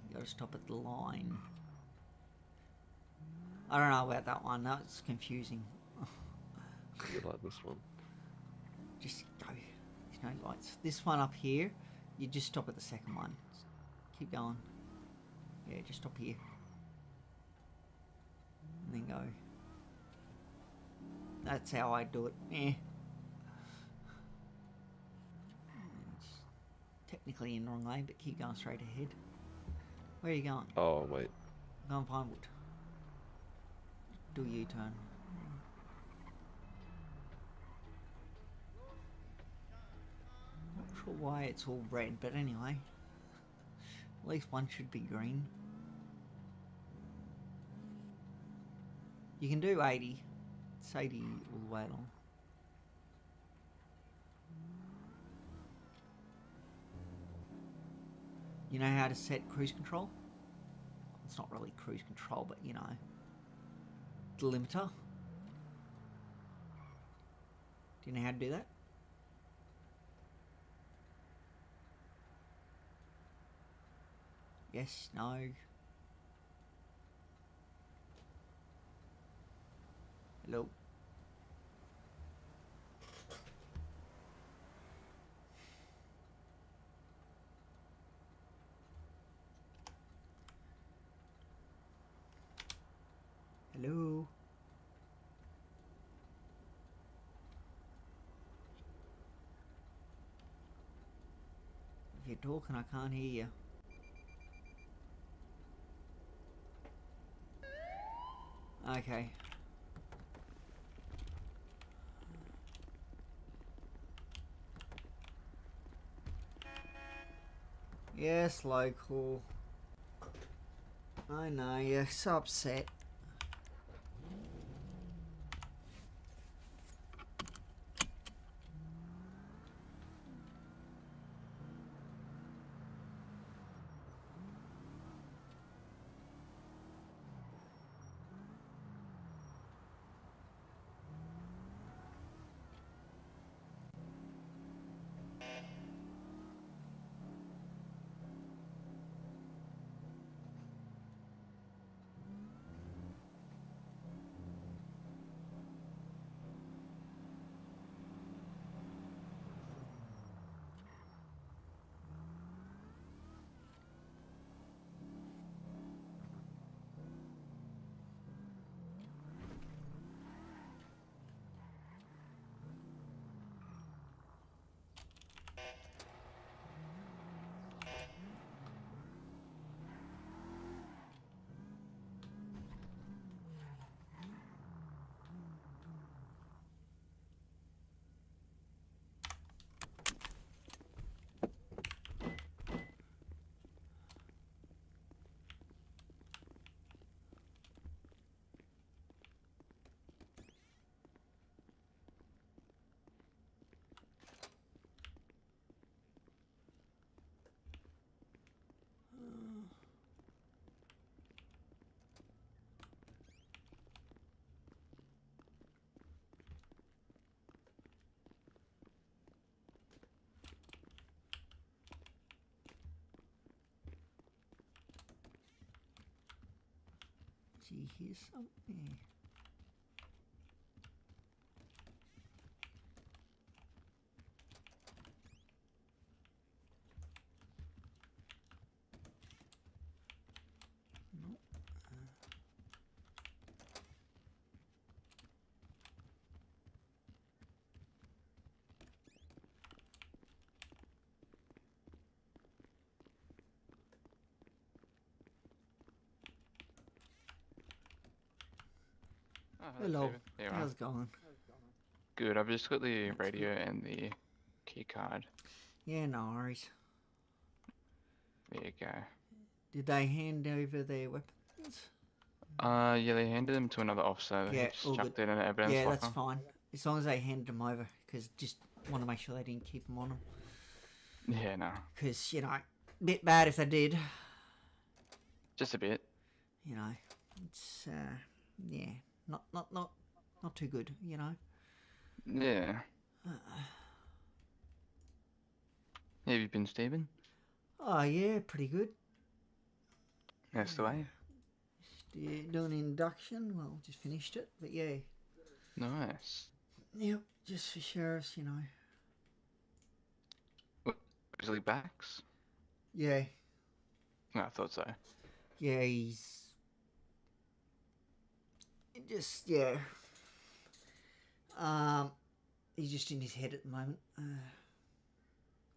Speaker 1: You gotta stop at the line. I don't know about that one. That's confusing.
Speaker 2: You like this one?
Speaker 1: Just go. There's no lights. This one up here, you just stop at the second one. Keep going. Yeah, just stop here. And then go. That's how I do it. It's technically in the wrong lane, but keep going straight ahead. Where are you going?
Speaker 2: Oh, wait.
Speaker 1: Go on Pinewood. Do a U-turn. Not sure why it's all red, but anyway. At least one should be green. You can do 80. It's 80 all the way along. You know how to set cruise control? It's not really cruise control, but you know. Delimiter. Do you know how to do that? Yes, no. Hello. Hello. If you're talking, I can't hear you. Okay. Yes, local. I know, you're so upset. Do you hear something? Nope.
Speaker 3: Oh,
Speaker 1: Hello.
Speaker 3: Steven. There you are.
Speaker 1: How's it going?
Speaker 3: Good. I've just got the radio and the key card.
Speaker 1: Yeah, no worries.
Speaker 3: There you go.
Speaker 1: Did they hand over their weapons?
Speaker 3: Yeah, they handed them to another officer.
Speaker 1: Yeah,
Speaker 3: He just
Speaker 1: all
Speaker 3: chucked
Speaker 1: good.
Speaker 3: it in an evidence
Speaker 1: Yeah,
Speaker 3: locker.
Speaker 1: that's fine. As long as they handed them over, because just want to make sure they didn't keep them on them.
Speaker 3: Yeah, no.
Speaker 1: Because, you know, a bit bad if they did.
Speaker 3: Just a bit.
Speaker 1: You know, it's, yeah, not too good, you know.
Speaker 3: Yeah. How have you been, Stephen?
Speaker 1: Oh, yeah, pretty good.
Speaker 3: That's the way.
Speaker 1: Doing induction. Well, just finished it, but yeah.
Speaker 3: Nice.
Speaker 1: Yep, just for sheriffs, you know.
Speaker 3: Grizzly backs?
Speaker 1: Yeah,
Speaker 3: No, I thought so.
Speaker 1: yeah, he's just, yeah. He's just in his head at the moment.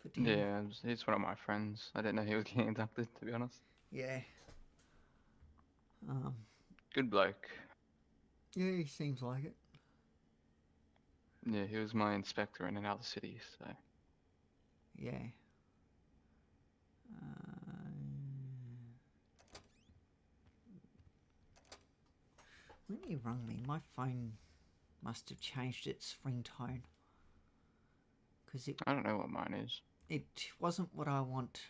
Speaker 1: For Dan.
Speaker 3: Yeah, he's one of my friends. I didn't know he was getting inducted, to be honest.
Speaker 1: Yeah.
Speaker 3: Good bloke.
Speaker 1: Yeah, he seems like it.
Speaker 3: Yeah, he was my inspector in another city, so.
Speaker 1: Yeah. When he rang me, my phone must have changed its ringtone. Because
Speaker 3: I don't know what mine is.
Speaker 1: it wasn't what I want.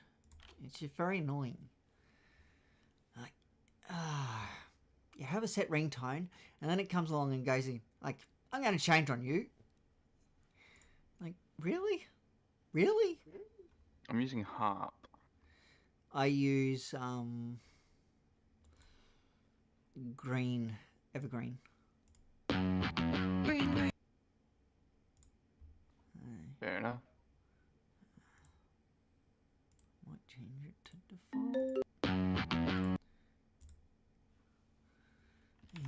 Speaker 1: It's just very annoying. Like, you have a set ringtone, and then it comes along and goes in, like, I'm going to change on you. Like, really? Really?
Speaker 3: I'm using harp.
Speaker 1: I use green, evergreen.
Speaker 4: Green.
Speaker 3: Fair enough.
Speaker 1: Might change it to default.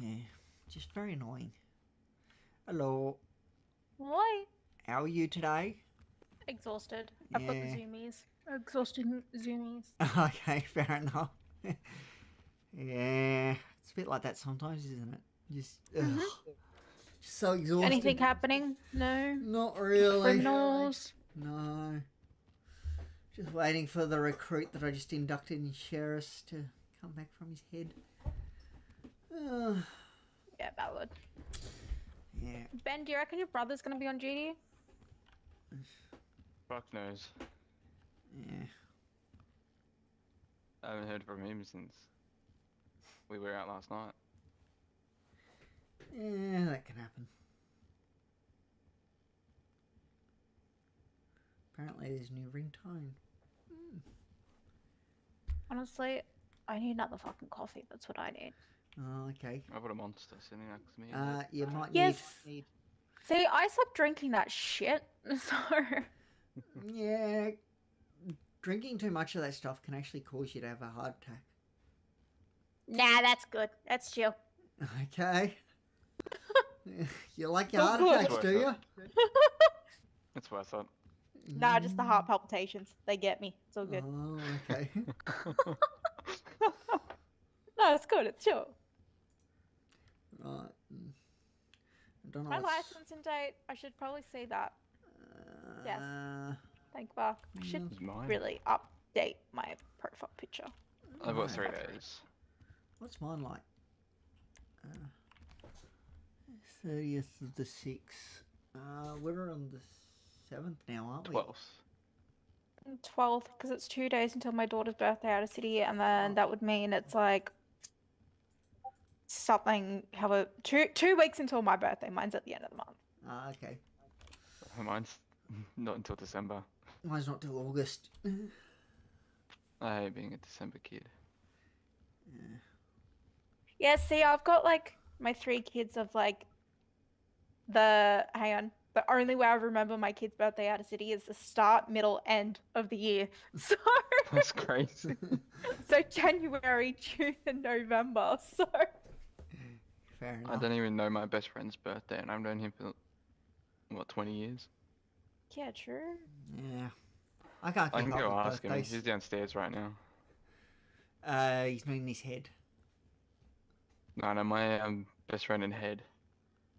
Speaker 1: Yeah, just very annoying. Hello,
Speaker 4: Why?
Speaker 1: how are you today?
Speaker 4: Exhausted. I've got the
Speaker 1: Yeah.
Speaker 4: zoomies. Exhausted zoomies.
Speaker 1: Okay, fair enough. Yeah, it's a bit like that sometimes, isn't it? Just, just so exhausted.
Speaker 4: Anything happening? No.
Speaker 1: Not really.
Speaker 4: Criminals?
Speaker 1: No. Just waiting for the recruit that I just inducted in Sheriff to come back from his head.
Speaker 4: Yeah, valid.
Speaker 1: Yeah.
Speaker 4: Ben, do you reckon your brother's gonna be on duty?
Speaker 3: Fuck knows.
Speaker 1: Yeah.
Speaker 3: I haven't heard from him since we were out last night.
Speaker 1: Yeah, that can happen. Apparently there's a new ringtone.
Speaker 4: Honestly, I need another fucking coffee. That's what I need.
Speaker 1: Oh, okay.
Speaker 3: I've got a monster sitting next to me.
Speaker 1: You might
Speaker 4: Yes.
Speaker 1: need...
Speaker 4: See, I stopped drinking that shit, so...
Speaker 1: Yeah. Drinking too much of that stuff can actually cause you to have a heart attack.
Speaker 4: Nah, that's good. That's chill.
Speaker 1: Okay. You like your
Speaker 4: Oh,
Speaker 1: heart
Speaker 4: good.
Speaker 1: attacks, do you?
Speaker 3: That's what I thought.
Speaker 4: Nah, just the heart palpitations. They get me. It's all good.
Speaker 1: Oh, okay.
Speaker 4: No, it's good. It's chill.
Speaker 1: Right. I don't know
Speaker 4: My
Speaker 1: what's...
Speaker 4: license in date. I should probably see that. Yes. Thank fuck. I should
Speaker 3: It's mine.
Speaker 4: really update my profile picture.
Speaker 3: I've got
Speaker 1: Right.
Speaker 3: 3 days.
Speaker 1: What's mine like? 30th of the 6th. We're on the 7th now, aren't we?
Speaker 3: 12th.
Speaker 4: 12th, because it's 2 days until my daughter's birthday out of city, and then that would mean it's like something. How two weeks until my birthday? Mine's at the end of the month.
Speaker 1: Okay.
Speaker 3: Mine's not until December.
Speaker 1: Mine's not till August.
Speaker 3: I hate being a December kid.
Speaker 4: Yeah, see, I've got like my 3 kids of like hang on. The only way I remember my kid's birthday out of city is the start, middle, end of the year. So
Speaker 3: That's crazy.
Speaker 4: so January, June, and November. So
Speaker 1: Fair enough.
Speaker 3: I don't even know my best friend's birthday, and I've known him for, what, 20 years?
Speaker 4: yeah, true.
Speaker 1: Yeah. I can't
Speaker 3: I
Speaker 1: keep
Speaker 3: can go
Speaker 1: up with
Speaker 3: ask him.
Speaker 1: birthdays.
Speaker 3: He's downstairs right now.
Speaker 1: He's moving his head.
Speaker 3: No, my best friend in Head,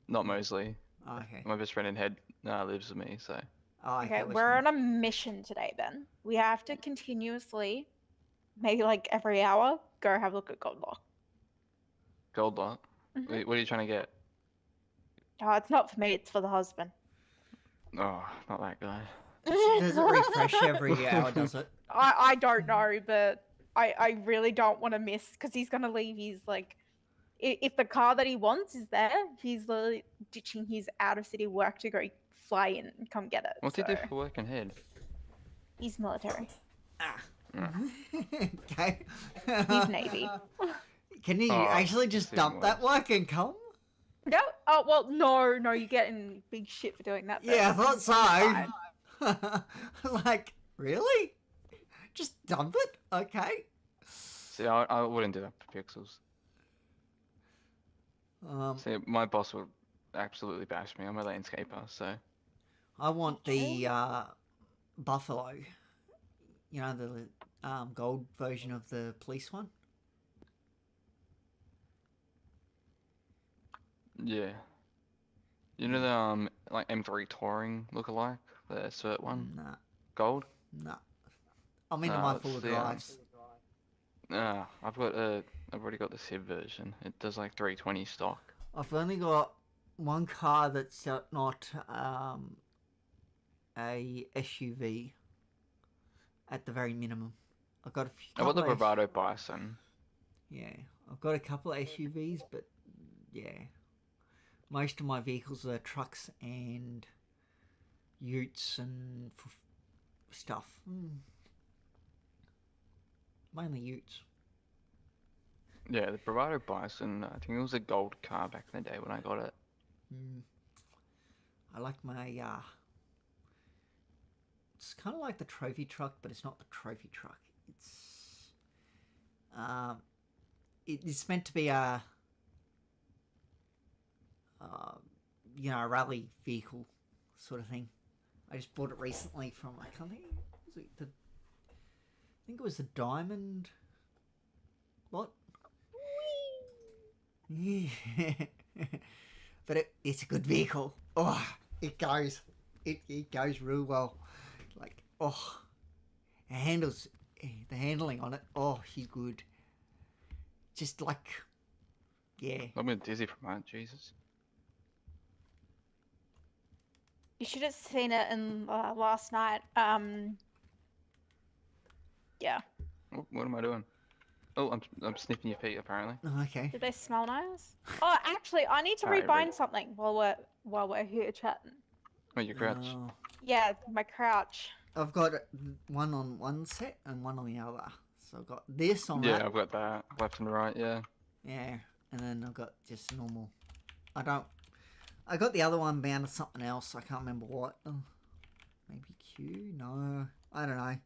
Speaker 3: not Mosley.
Speaker 1: Oh, okay.
Speaker 3: My best friend in Head lives with me, so.
Speaker 1: Oh,
Speaker 4: Okay,
Speaker 1: which
Speaker 4: we're
Speaker 1: one?
Speaker 4: on a mission today, Ben. We have to continuously, maybe like every hour, go have a look at Goldlock.
Speaker 3: Gold lot?
Speaker 4: Mhm.
Speaker 3: Wait, what are you trying to get?
Speaker 4: Oh, it's not for me, it's for the husband.
Speaker 3: Oh, not that guy.
Speaker 1: Does it refresh every hour, does it?
Speaker 4: I don't know, but I really don't want to miss, because he's going to leave his, like, if the car that he wants is there, he's literally ditching his out-of-city work to go fly in and come get it.
Speaker 3: What's he do for work in Head?
Speaker 4: He's military.
Speaker 1: Okay.
Speaker 4: He's Navy.
Speaker 1: Can you
Speaker 3: Oh,
Speaker 1: actually just
Speaker 3: even
Speaker 1: dump that
Speaker 3: worse.
Speaker 1: work and come?
Speaker 4: No? Oh, well, no, you get in big shit for doing that.
Speaker 1: Yeah, I
Speaker 4: but
Speaker 1: thought
Speaker 4: fine.
Speaker 1: so. Like, really? Just dump it? Okay.
Speaker 3: See, I wouldn't do that for Pixels. See, my boss would absolutely bash me. I'm a landscaper, so.
Speaker 1: I want the buffalo. You know, the gold version of the police one.
Speaker 3: Yeah. You know the like M3 Touring lookalike, the cert one,
Speaker 1: Nah,
Speaker 3: gold.
Speaker 1: nah. I'm into
Speaker 3: No,
Speaker 1: my
Speaker 3: it's
Speaker 1: full
Speaker 3: the,
Speaker 1: drives.
Speaker 3: I've already got the Civ version. It does like 320 stock.
Speaker 1: I've only got one car that's not a SUV at the very minimum. I've got a few.
Speaker 3: I've got the
Speaker 1: couple of-
Speaker 3: Bravado Bison.
Speaker 1: Yeah, I've got a couple of SUVs, but yeah, most of my vehicles are trucks and utes and stuff. Mainly utes.
Speaker 3: Yeah, the Bravado Bison. I think it was a gold car back in the day when I got it.
Speaker 1: I like my it's kind of like the trophy truck, but it's not the trophy truck. It's meant to be a a rally vehicle sort of thing. I just bought it recently from I think it was the Diamond lot. Yeah. But it's a good vehicle. Oh, it goes real well. Like, oh, the handling on it. Oh, he's good. Just like, yeah.
Speaker 3: I'm a bit dizzy from that, Jesus.
Speaker 4: You should have seen it in last night. Yeah.
Speaker 3: Oh, what am I doing? Oh, I'm sniffing your feet apparently.
Speaker 1: Okay.
Speaker 4: Did they smell nice? Oh, actually, I need to
Speaker 3: Alright,
Speaker 4: rebind something while we're here chatting.
Speaker 3: Oh, your crouch.
Speaker 1: Oh.
Speaker 4: Yeah, my crouch.
Speaker 1: I've got one on one set and one on the other. So I've got this on
Speaker 3: Yeah,
Speaker 1: that.
Speaker 3: I've got that left and right. Yeah.
Speaker 1: Yeah, and then I've got just normal. I got the other one bound to something else. I can't remember what. Oh, maybe Q? No, I don't know.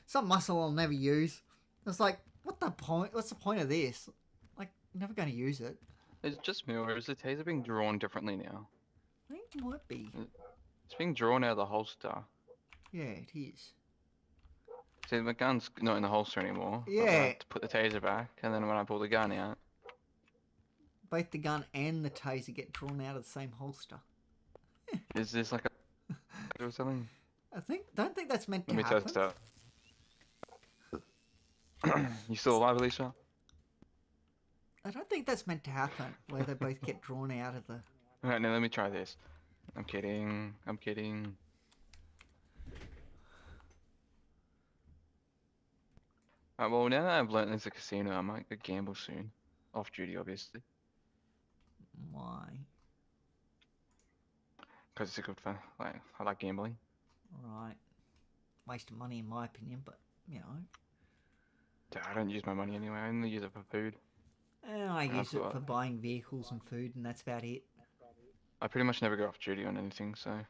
Speaker 1: Some muscle I'll never use. It's like, what the point? What's the point of this? Like, I'm never going to use it.
Speaker 3: Is it just me, or is the taser being drawn differently now?
Speaker 1: I think it might be.
Speaker 3: It's being drawn out of the holster.
Speaker 1: Yeah, it is.
Speaker 3: See, the gun's not in the holster anymore. but I
Speaker 1: Yeah.
Speaker 3: have to put the taser back, and then when I pull the gun out,
Speaker 1: Both the gun and the taser get drawn out of the same holster.
Speaker 3: is this like a or something?
Speaker 1: Don't think that's meant to
Speaker 3: Let me
Speaker 1: happen.
Speaker 3: test that. You still alive, Alicia?
Speaker 1: I don't think that's meant to happen, where they both get drawn out of the...
Speaker 3: Alright, now let me try this. I'm kidding. I'm kidding. Alright, well, now that I've learned there's a casino, I might go gamble soon. Off duty, obviously.
Speaker 1: Why?
Speaker 3: Because it's a good fun. Like, I like gambling.
Speaker 1: Right. Waste of money, in my opinion, but, you know.
Speaker 3: Dude, I don't use my money anyway. I only use it for food.
Speaker 1: I use it
Speaker 3: got-
Speaker 1: for buying vehicles and food, and that's about it.
Speaker 3: I pretty much never go off duty on anything, so.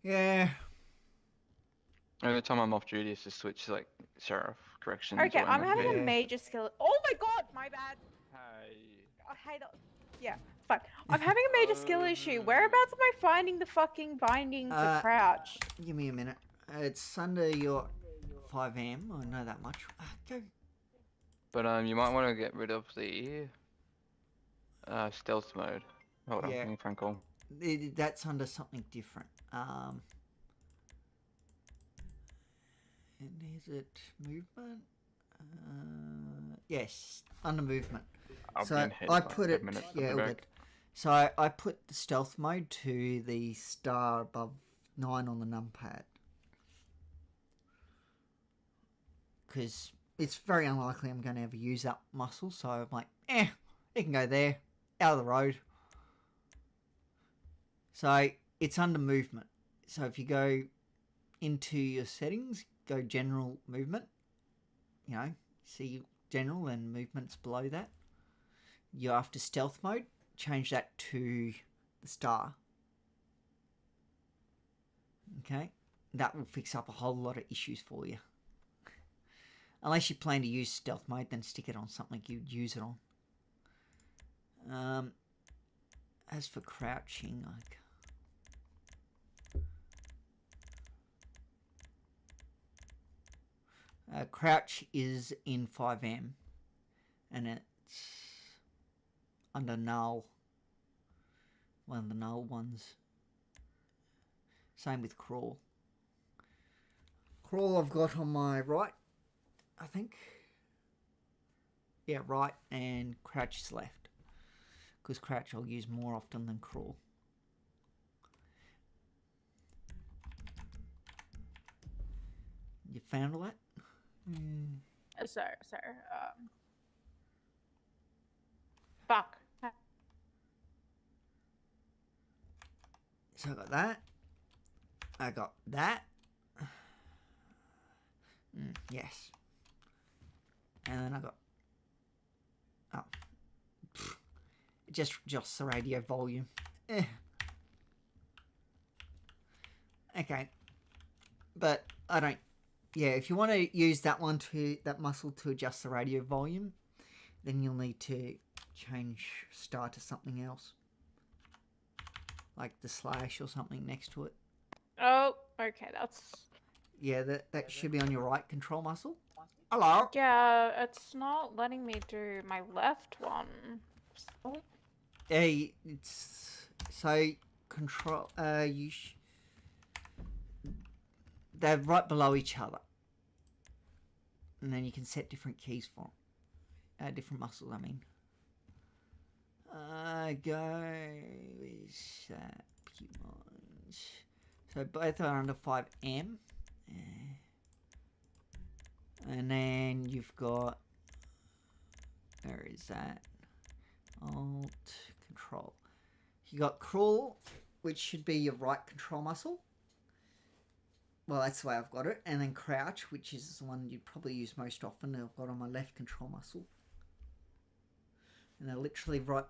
Speaker 1: Yeah.
Speaker 3: Every time I'm off duty, it's just switch to, like, sheriff, corrections.
Speaker 4: Okay,
Speaker 3: or
Speaker 4: I'm having
Speaker 1: Yeah.
Speaker 4: a major skill. Oh my god, my bad.
Speaker 3: Hey.
Speaker 4: I hate it. Yeah, fine. I'm having a major skill issue. Whereabouts am I finding the fucking binding to crouch?
Speaker 1: Give me a minute. It's under your 5M. I know that much. Go.
Speaker 3: But you might want to get rid of the stealth mode. Hold on,
Speaker 1: Yeah.
Speaker 3: let me phone call.
Speaker 1: That's under something different. And is it movement? Yes, under movement.
Speaker 3: I'll
Speaker 1: So
Speaker 3: be in head
Speaker 1: I
Speaker 3: in like
Speaker 1: put
Speaker 3: 10
Speaker 1: it.
Speaker 3: minutes, I'll
Speaker 1: Yeah,
Speaker 3: be
Speaker 1: all
Speaker 3: back.
Speaker 1: good. So I put the stealth mode to the star above 9 on the numpad. Because it's very unlikely I'm going to ever use that muscle, so I'm like, it can go there, out of the road. So it's under movement. So if you go into your settings, go general movement, see general and movements below that. You're after stealth mode, change that to the star. Okay, that will fix up a whole lot of issues for you. Unless you plan to use stealth mode, then stick it on something you'd use it on. As for crouching, crouch is in 5M, and it's under null. One of the null ones. Same with crawl. Crawl I've got on my right, I think. Yeah, right, and crouch is left. Because crouch I'll use more often than crawl. You found all that?
Speaker 4: Sorry. Fuck.
Speaker 1: So I got that. I got that. Yes. And then I got... Oh. Just adjusts the radio volume. Okay. But I don't... Yeah, if you want to use that muscle to adjust the radio volume, then you'll need to change star to something else. Like the slash or something next to it.
Speaker 4: Oh, okay, that's...
Speaker 1: Yeah, that should be on your right control muscle. Hello?
Speaker 4: Yeah, it's not letting me do my left one.
Speaker 1: It's... So, control... They're right below each other. And then you can set different keys for them. Different muscles, I mean. Is that P1s? So both are under 5M. And then you've got... Where is that? Alt, control. You got crawl, which should be your right control muscle. Well, that's the way I've got it. And then crouch, which is the one you'd probably use most often. I've got on my left control muscle. And they're literally right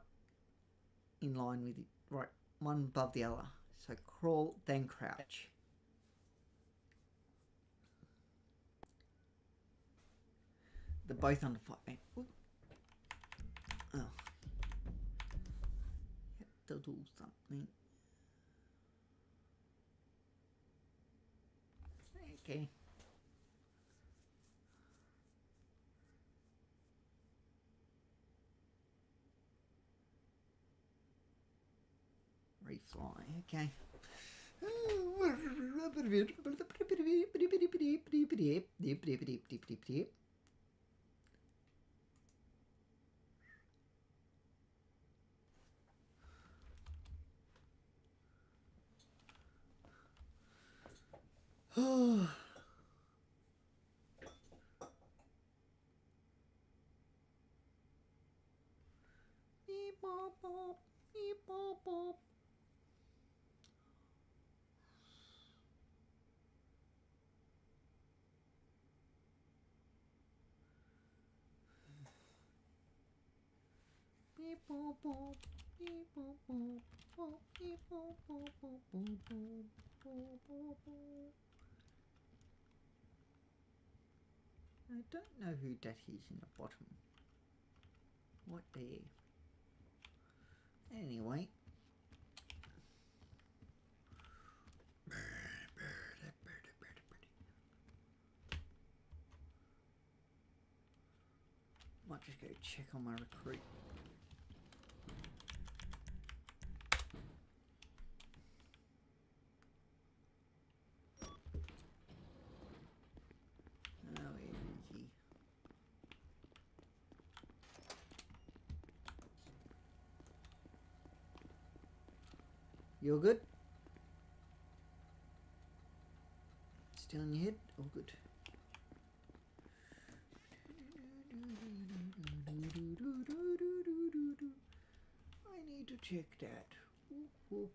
Speaker 1: in line with it. Right, one above the other. So crawl, then crouch. They're both under 5. Oh. Have to do something. Okay. Refly, okay. Beep, bop, bop. Beep, bop, bop. Beep, bop, bop. Beep, bop, bop. Bop, beep, bop, bop, bop, bop, bop, bop, bop, bop. I don't know who that is in the bottom. What there? Anyway. Might just go check on my recruit. Oh, where is he? You're good? Still in your head? All good. I need to check that. Oh, wait.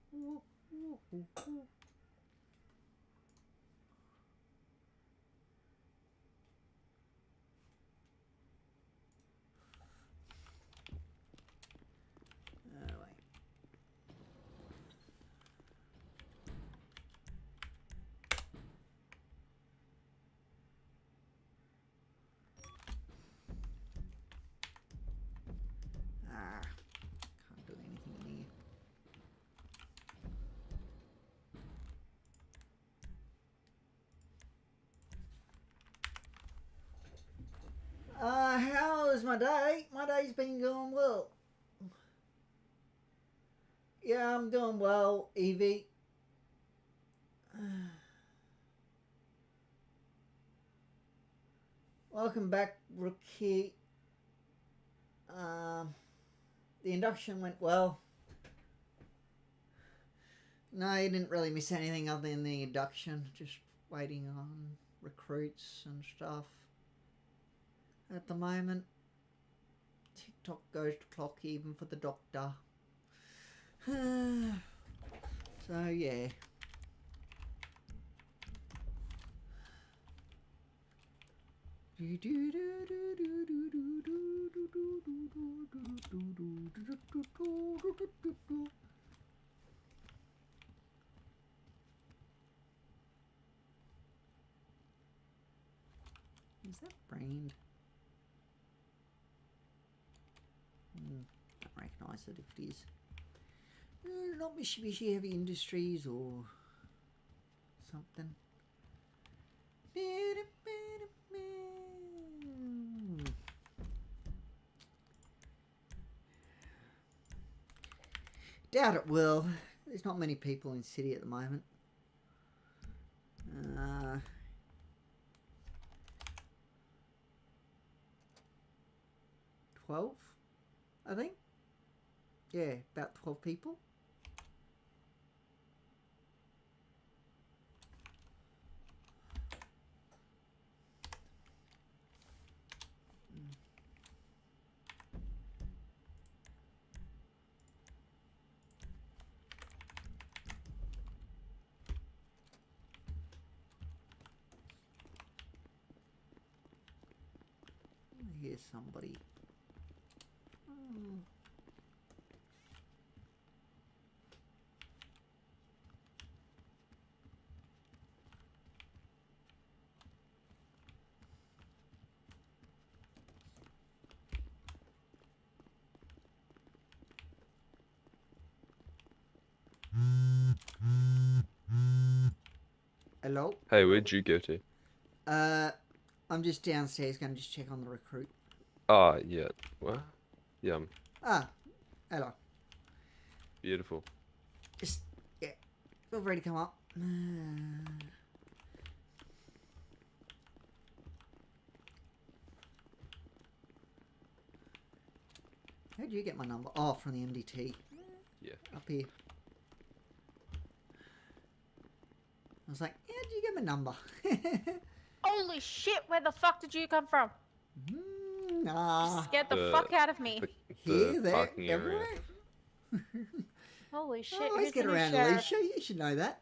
Speaker 1: Can't do anything in here. How's my day? My day's been going well. Yeah, I'm doing well, Evie. Welcome back, Rookie. The induction went well. No, you didn't really miss anything other than the induction. Just waiting on recruits and stuff. At the moment, TikTok goes to clock even for the doctor. So, yeah. Is that brand? Don't recognise it if it is. Not Mitsubishi Heavy Industries or something. Doubt it will. There's not many people in the city at the moment. 12, I think. Yeah, about 12 people. Here's somebody. Hello?
Speaker 2: Hey, where'd you go to?
Speaker 1: I'm just downstairs going to just check on the recruit.
Speaker 2: Ah, yeah. What? Yeah,
Speaker 1: Hello.
Speaker 2: beautiful.
Speaker 1: Just, yeah, feel free to come up. How did you get my number? Oh, from the MDT.
Speaker 2: Yeah.
Speaker 1: Up here. I was like, how did you get my number?
Speaker 4: Holy shit, where the fuck did you come from?
Speaker 1: Nah.
Speaker 4: Scared the fuck out of me.
Speaker 1: Here, there,
Speaker 2: parking area.
Speaker 1: everywhere.
Speaker 4: Holy shit,
Speaker 1: I always
Speaker 4: who's
Speaker 1: get
Speaker 4: the new
Speaker 1: around,
Speaker 4: sheriff?
Speaker 1: Alicia. You should know that.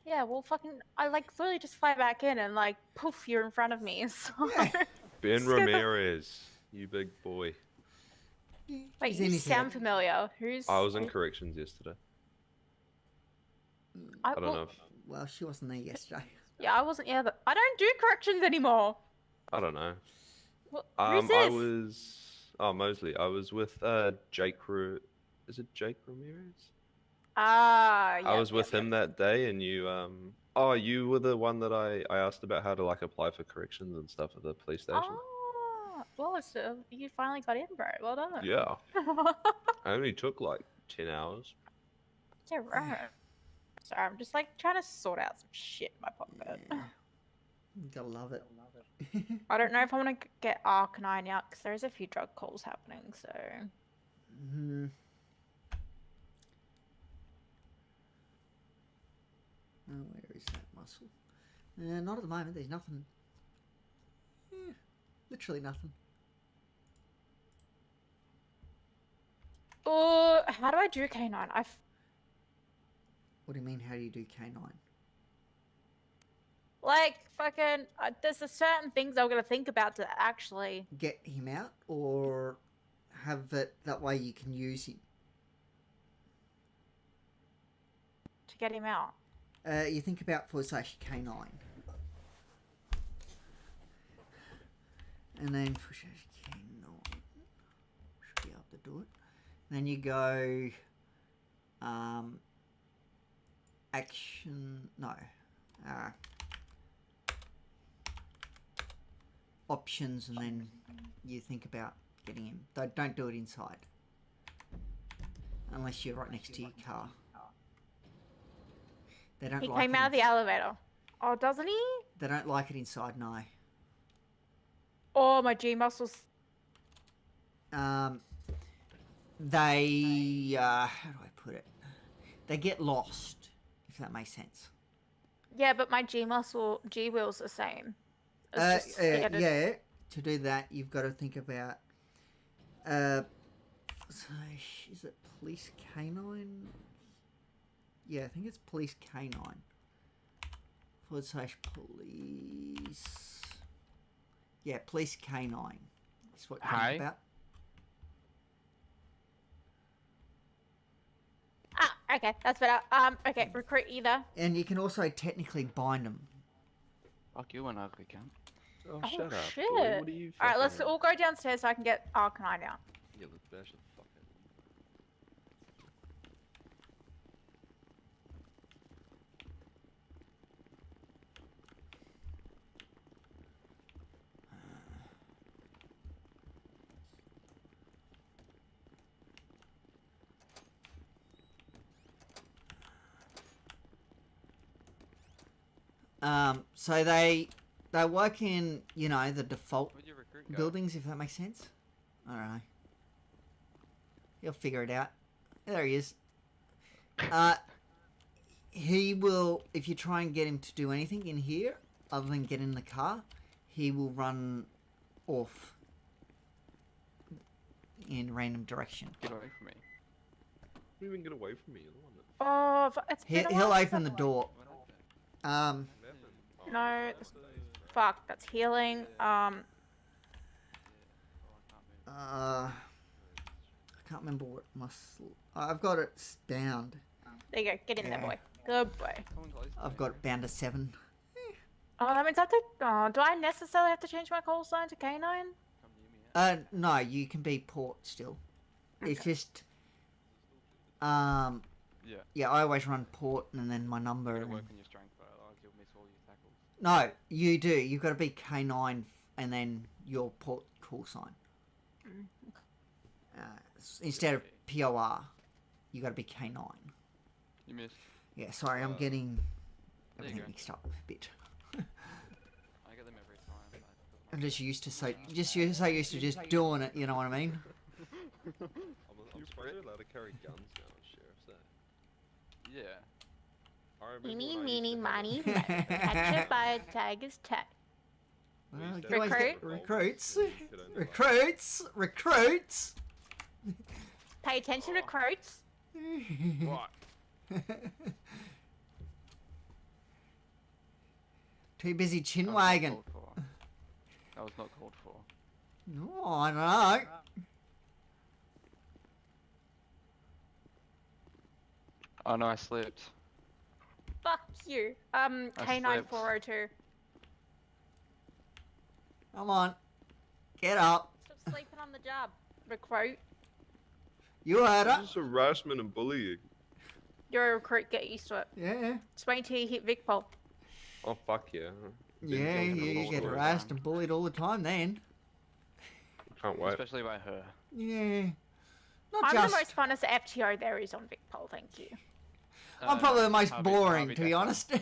Speaker 4: Yeah, well, fucking, I like literally just fly back in and like, poof, you're in front of me. So...
Speaker 1: Yeah.
Speaker 2: Ben
Speaker 4: Scared the-
Speaker 2: Ramirez, you big boy.
Speaker 4: Wait,
Speaker 1: He's in
Speaker 4: you
Speaker 1: his
Speaker 4: sound
Speaker 1: head.
Speaker 4: familiar. Who's?
Speaker 2: I was in corrections yesterday. I don't know if...
Speaker 1: Well, she wasn't there yesterday.
Speaker 4: Yeah, I wasn't. Yeah, I don't do corrections anymore.
Speaker 2: I don't know.
Speaker 4: Well, who's this?
Speaker 2: I was... Oh, Mosley. I was with Jake... Is it Jake Ramirez?
Speaker 4: Ah, yeah.
Speaker 2: I was with him that day, and you... Oh, you were the one that I asked about how to, like, apply for corrections and stuff at the police station.
Speaker 4: Oh, well, so you finally got in, bro. Well done.
Speaker 2: Yeah. I only took, like, 10 hours.
Speaker 4: Yeah, right. Sorry, I'm just like trying to sort out some shit in my pocket.
Speaker 1: Yeah. You gotta love it.
Speaker 4: I don't know if I want to get Arcanine out because there's a few drug calls happening. So.
Speaker 1: Oh, where is that muscle? Not at the moment. There's nothing. Literally nothing.
Speaker 4: Oh, how do I do K9?
Speaker 1: What do you mean? How do you do K9?
Speaker 4: Like fucking. There's a certain things I'm gonna think about to actually
Speaker 1: Get him out, or have it that way you can use him.
Speaker 4: to get him out.
Speaker 1: You think about /K9, and then /K9 should be able to do it. Then you go action, no, options, and then you think about getting him. Don't do it inside unless you're right next to your car. They don't
Speaker 4: He
Speaker 1: like
Speaker 4: came
Speaker 1: it
Speaker 4: out of the elevator. Oh, doesn't he?
Speaker 1: They don't like it inside, no.
Speaker 4: Oh, my G muscles.
Speaker 1: They how do I put it? They get lost, if that makes sense.
Speaker 4: Yeah, but my G wheel's the same. It's just standard.
Speaker 1: Yeah. To do that, you've got to think about. So is it police canine? Yeah, I think it's police canine. /police. Yeah, police K9. Is what you're
Speaker 3: Hi.
Speaker 1: about.
Speaker 4: Ah, okay, that's better. Okay, recruit either.
Speaker 1: And you can also technically bind them.
Speaker 3: Fuck you, an ugly cunt.
Speaker 2: Oh,
Speaker 4: Oh,
Speaker 2: shut up,
Speaker 4: shit.
Speaker 2: boy. What are you
Speaker 4: All right, let's
Speaker 2: fucking-
Speaker 4: all go downstairs so I can get Arcanine out.
Speaker 2: Yeah, let's bash the fuck out
Speaker 1: So they work in, you know, the default
Speaker 3: Where'd you recruit go?
Speaker 1: buildings, if that makes sense. I don't know. He'll figure it out. There he is. He will, if you try and get him to do anything in here, other than get in the car, he will run off in random direction.
Speaker 3: Get away from me.
Speaker 2: What do you mean get away from me? You're the one that
Speaker 4: Oh, it's been a
Speaker 1: He'll
Speaker 4: while
Speaker 1: open the
Speaker 4: since-
Speaker 1: door.
Speaker 3: What happened?
Speaker 1: Um,
Speaker 2: happened.
Speaker 4: No, fuck, that's healing.
Speaker 3: Yeah. Oh, I can't move.
Speaker 1: I can't remember what muscle. I've got it bound.
Speaker 4: There you go, get in there,
Speaker 1: Yeah.
Speaker 4: boy. Good boy.
Speaker 3: Someone close to
Speaker 1: I've
Speaker 3: me.
Speaker 1: got it bound to 7.
Speaker 4: Oh, that means I have to. Oh, do I necessarily have to change my call sign to K9?
Speaker 3: Come near me.
Speaker 1: No, you can be port still. It's just, yeah,
Speaker 3: Yeah.
Speaker 1: I always run port and then my number.
Speaker 3: Gotta
Speaker 1: And...
Speaker 3: work on your strength, but otherwise you'll miss all your tackles.
Speaker 1: No, you do. You've got to be K9 and then your port call sign. Instead of POR, you got to be K9.
Speaker 3: You missed.
Speaker 1: Yeah, sorry, I'm getting
Speaker 3: There you
Speaker 1: everything
Speaker 3: go.
Speaker 1: mixed up a bit.
Speaker 3: I get them every time. But
Speaker 1: I'm just used to so used to just doing it. You know what I mean?
Speaker 2: I'm supposed to be allowed to carry guns now, Sheriff. So.
Speaker 3: yeah.
Speaker 2: I remember
Speaker 4: Eeny,
Speaker 2: when I
Speaker 4: meeny,
Speaker 2: used to have
Speaker 4: miny,
Speaker 2: a-
Speaker 4: moe. Catch it by a tiger's tail.
Speaker 2: we
Speaker 1: Well,
Speaker 2: used
Speaker 1: you
Speaker 2: to
Speaker 1: always
Speaker 2: have
Speaker 1: get
Speaker 2: revolvers,
Speaker 1: recruits,
Speaker 2: so you could only, like,
Speaker 1: recruits.
Speaker 4: Pay attention, recruits.
Speaker 3: What?
Speaker 1: Too busy chin
Speaker 3: That was not
Speaker 1: wagging.
Speaker 3: called for. That was not called for.
Speaker 1: No, I don't know.
Speaker 3: Oh no, I slipped.
Speaker 4: Fuck you. K9402.
Speaker 1: Come on, get up.
Speaker 4: Stop sleeping on the job. Recruit.
Speaker 1: You heard her.
Speaker 2: This is harassment and bullying.
Speaker 4: You're a recruit, get used to it.
Speaker 1: Yeah.
Speaker 4: Just wait till you hit Vic Pol.
Speaker 2: Oh fuck yeah. Been
Speaker 1: Yeah,
Speaker 2: jumping
Speaker 1: you
Speaker 2: all
Speaker 1: get
Speaker 2: the way.
Speaker 1: harassed and bullied all the time then.
Speaker 2: Can't wait.
Speaker 3: Especially by her.
Speaker 1: Yeah. Not
Speaker 4: I'm
Speaker 1: just.
Speaker 4: the most funnest FTO there is on Vic Pol, thank you.
Speaker 1: I'm probably the most
Speaker 3: Harvey-
Speaker 1: boring,
Speaker 3: Harvey
Speaker 1: to be
Speaker 3: Decker.
Speaker 1: honest.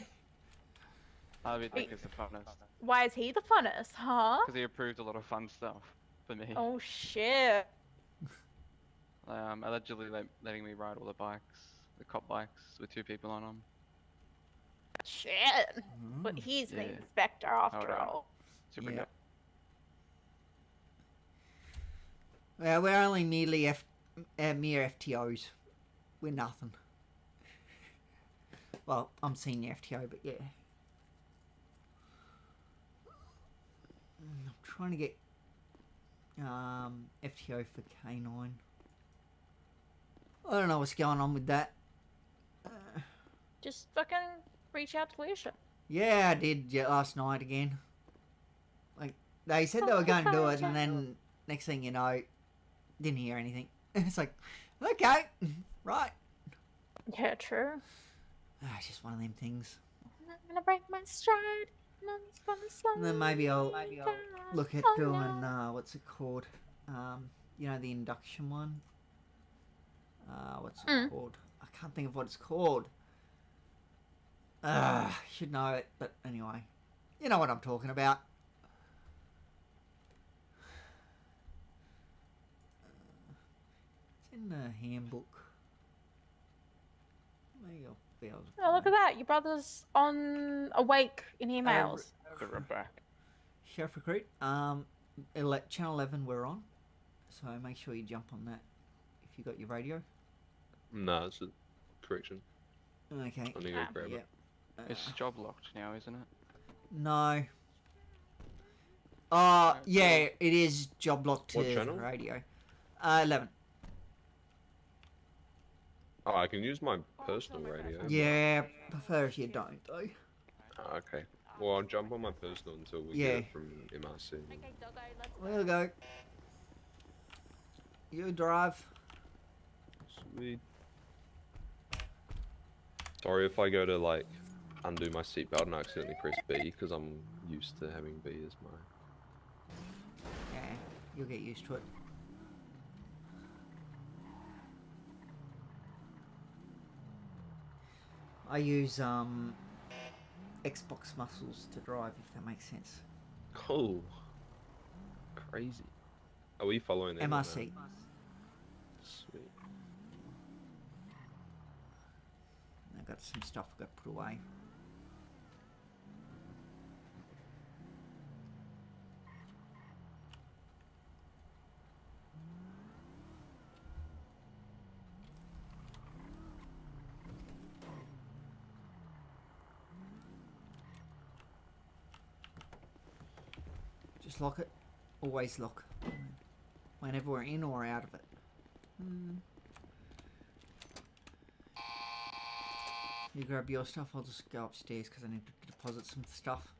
Speaker 3: Harvey Deck is the funnest.
Speaker 4: Why is he the funnest, huh?
Speaker 3: Because he approved a lot of fun stuff for me.
Speaker 4: Oh shit.
Speaker 3: Allegedly letting me ride all the bikes, the cop bikes with 2 people on them.
Speaker 4: Shit. But he's the
Speaker 3: Yeah.
Speaker 4: inspector after
Speaker 3: Hold on.
Speaker 4: all.
Speaker 3: Super
Speaker 1: Yeah.
Speaker 3: good.
Speaker 1: Well, we're only merely mere FTOs. We're nothing. Well, I'm senior FTO, but yeah. I'm trying to get FTO for K9. I don't know what's going on with that.
Speaker 4: Just fucking reach out to Lucia.
Speaker 1: Yeah, I did last night again. Like, they said they were going to do it, and then next thing you know, didn't hear anything. It's like, okay, right.
Speaker 4: Yeah, true.
Speaker 1: It's just one of them things.
Speaker 4: I'm gonna break my stride. Mommy's gonna slow
Speaker 1: And then maybe I'll
Speaker 4: me
Speaker 1: look at
Speaker 4: down. Oh,
Speaker 1: doing,
Speaker 4: no.
Speaker 1: what's it called? You know, the induction one? What's it
Speaker 4: Mm.
Speaker 1: called? I can't think of what it's called. Should know it, but anyway. You know what I'm talking about. It's in the handbook. Maybe I'll be able to
Speaker 4: Oh, look
Speaker 1: find
Speaker 4: at that. Your brother's on awake in emails.
Speaker 3: Put it back.
Speaker 1: Sheriff Recruit, Channel 11 we're on, so make sure you jump on that if you got your radio.
Speaker 2: Nah, it's a correction.
Speaker 1: Okay.
Speaker 2: I need to go
Speaker 4: Ah,
Speaker 2: grab
Speaker 1: Yeah.
Speaker 2: it.
Speaker 3: It's job locked now, isn't it?
Speaker 1: No. Yeah, it is job locked to
Speaker 2: What channel?
Speaker 1: radio. 11.
Speaker 2: Oh, I can use my personal radio. but-
Speaker 1: Yeah, prefer if you don't though.
Speaker 2: Oh, okay. Well, I'll jump on my personal until we
Speaker 1: Yeah.
Speaker 2: get it from MRC.
Speaker 4: Okay, doggo, let's go.
Speaker 1: We'll go. You drive.
Speaker 2: Sweet. Sorry if I go to like undo my seatbelt and I accidentally press B because I'm used to having B as my.
Speaker 1: Yeah, you'll get used to it. I use Xbox muscles to drive, if that makes sense.
Speaker 2: Cool. Crazy. Are we following them? or no?
Speaker 1: MRC.
Speaker 2: Sweet.
Speaker 1: I've got some stuff I've got to put away. Just lock it. Always lock. Whenever we're in or out of it. You grab your stuff, I'll just go upstairs because I need to deposit some stuff.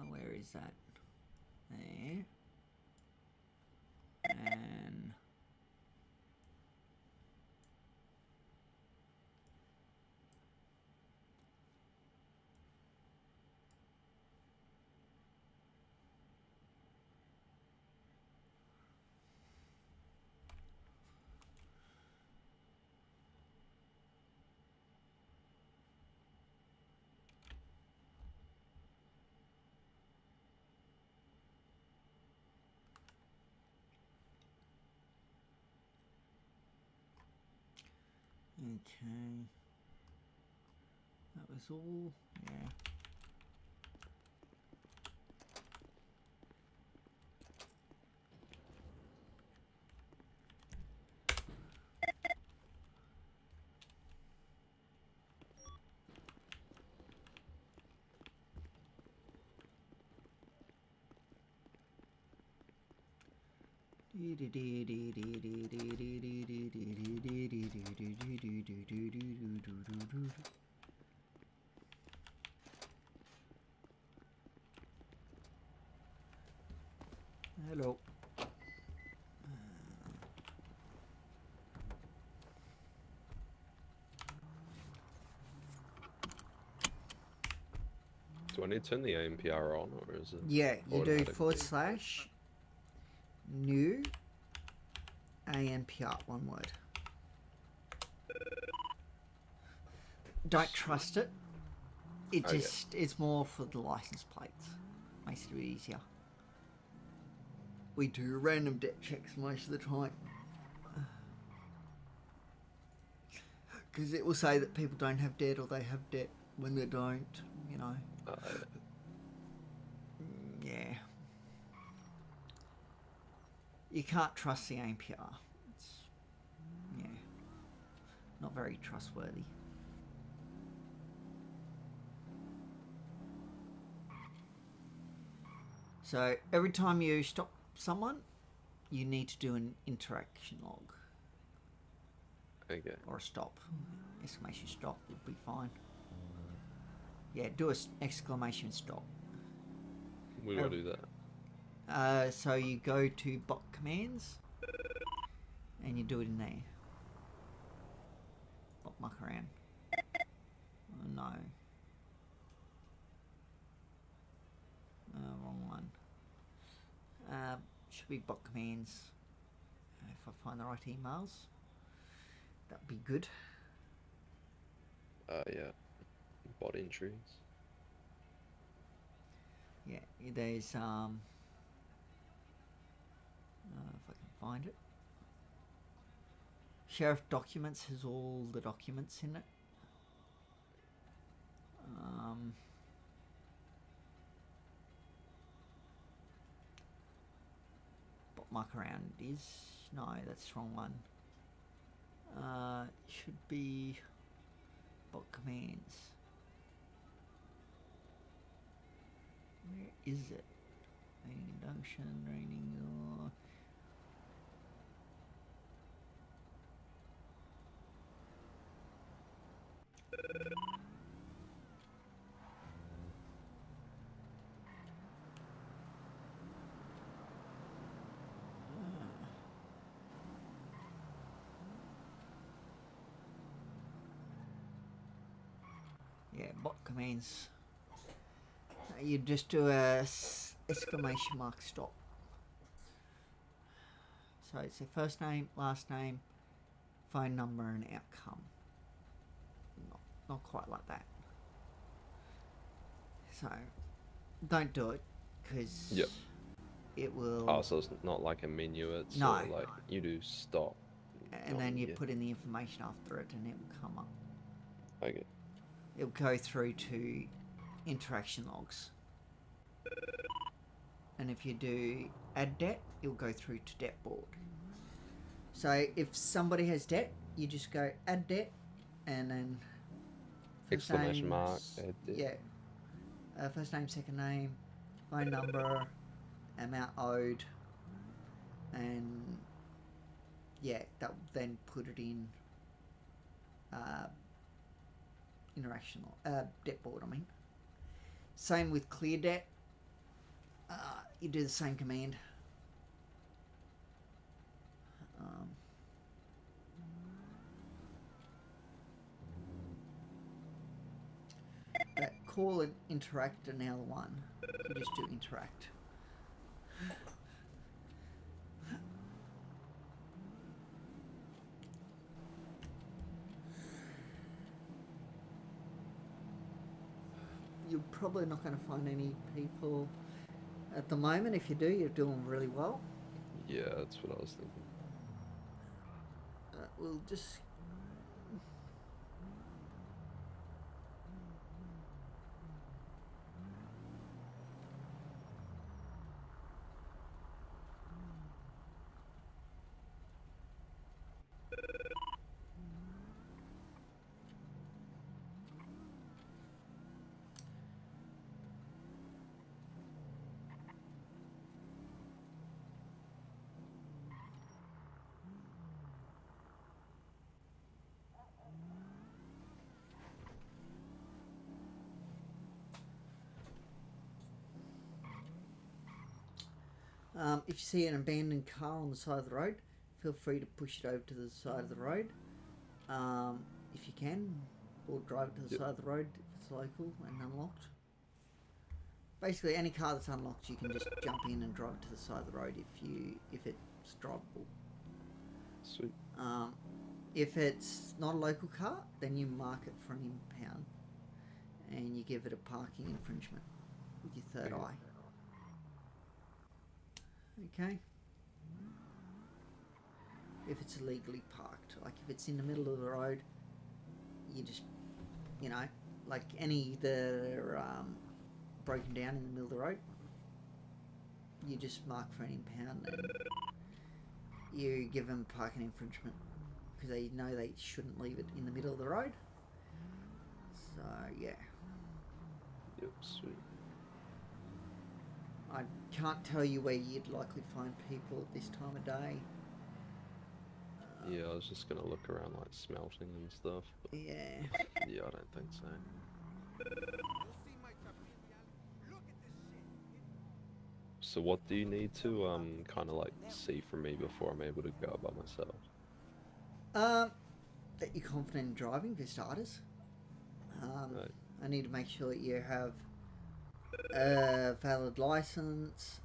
Speaker 1: Where is that? There. And okay. That was all. Yeah. Hello.
Speaker 2: Do I need to turn the AMPR on or is it?
Speaker 1: Yeah, you do
Speaker 2: automatic?
Speaker 1: / new ANPR, one word. Don't trust it. It
Speaker 2: Okay.
Speaker 1: just, it's more for the license plates. Makes it a bit easier. We do random debt checks most of the time. Because it will say that people don't have debt or they have debt when they don't, you know. Yeah. You can't trust the ANPR. It's, yeah, not very trustworthy. So every time you stop someone, you need to do an interaction log.
Speaker 2: Okay.
Speaker 1: Or a stop. Exclamation stop would be fine. Yeah, do a exclamation stop.
Speaker 2: Where do I do that?
Speaker 1: So you go to bot commands and you do it in there. Bot muck around. Oh no. Wrong one. Should be bot commands. If I find the right emails, that'd be good.
Speaker 2: Yeah. Bot entries.
Speaker 1: Yeah, there's if I can find it. Sheriff Documents has all the documents in it. Bot mark around is no, that's the wrong one. Should be bot commands. Where is it? Induction, raining. Yeah, bot commands. You just do a exclamation mark stop. So it's a first name, last name, phone number, and outcome. Not quite like that. So don't do it because it will.
Speaker 2: Oh, so it's not like a menu. It's
Speaker 1: No.
Speaker 2: sort of like you do stop.
Speaker 1: And then you put in the information after it, and it will come up.
Speaker 2: Okay.
Speaker 1: It'll go through to interaction logs. And if you do add debt, it'll go through to debt board. So if somebody has debt, you just go add debt, and then
Speaker 2: Exclamation mark, add debt.
Speaker 1: Yeah. First name, second name, phone number, amount owed, and yeah, that will then put it in debt board. I mean, same with clear debt. You do the same command. But call and interact are now the one. You just do interact. You're probably not going to find any people at the moment. If you do, you're doing really well.
Speaker 2: Yeah, that's what I was thinking.
Speaker 1: We'll just... if you see an abandoned car on the side of the road, feel free to push it over to the side of the road, if you can, or drive it to the side of the road if it's local and unlocked. Basically, any car that's unlocked, you can just jump in and drive it to the side of the road if it's drivable.
Speaker 2: Sweet.
Speaker 1: If it's not a local car, then you mark it for an impound, and you give it a parking infringement with your third eye. Okay. If it's illegally parked, like if it's in the middle of the road, you just, like any that are broken down in the middle of the road, you just mark for an impound and you give them parking infringement because they know they shouldn't leave it in the middle of the road. So yeah.
Speaker 2: Yep, sweet.
Speaker 1: I can't tell you where you'd likely find people at this time of day.
Speaker 2: Yeah, I was just gonna look around like smelting and stuff. But
Speaker 1: Yeah.
Speaker 2: yeah, I don't think so. So what do you need to kind of like see from me before I'm able to go by myself?
Speaker 1: That you're confident in driving for starters.
Speaker 2: Right.
Speaker 1: I need to make sure that you have a valid license.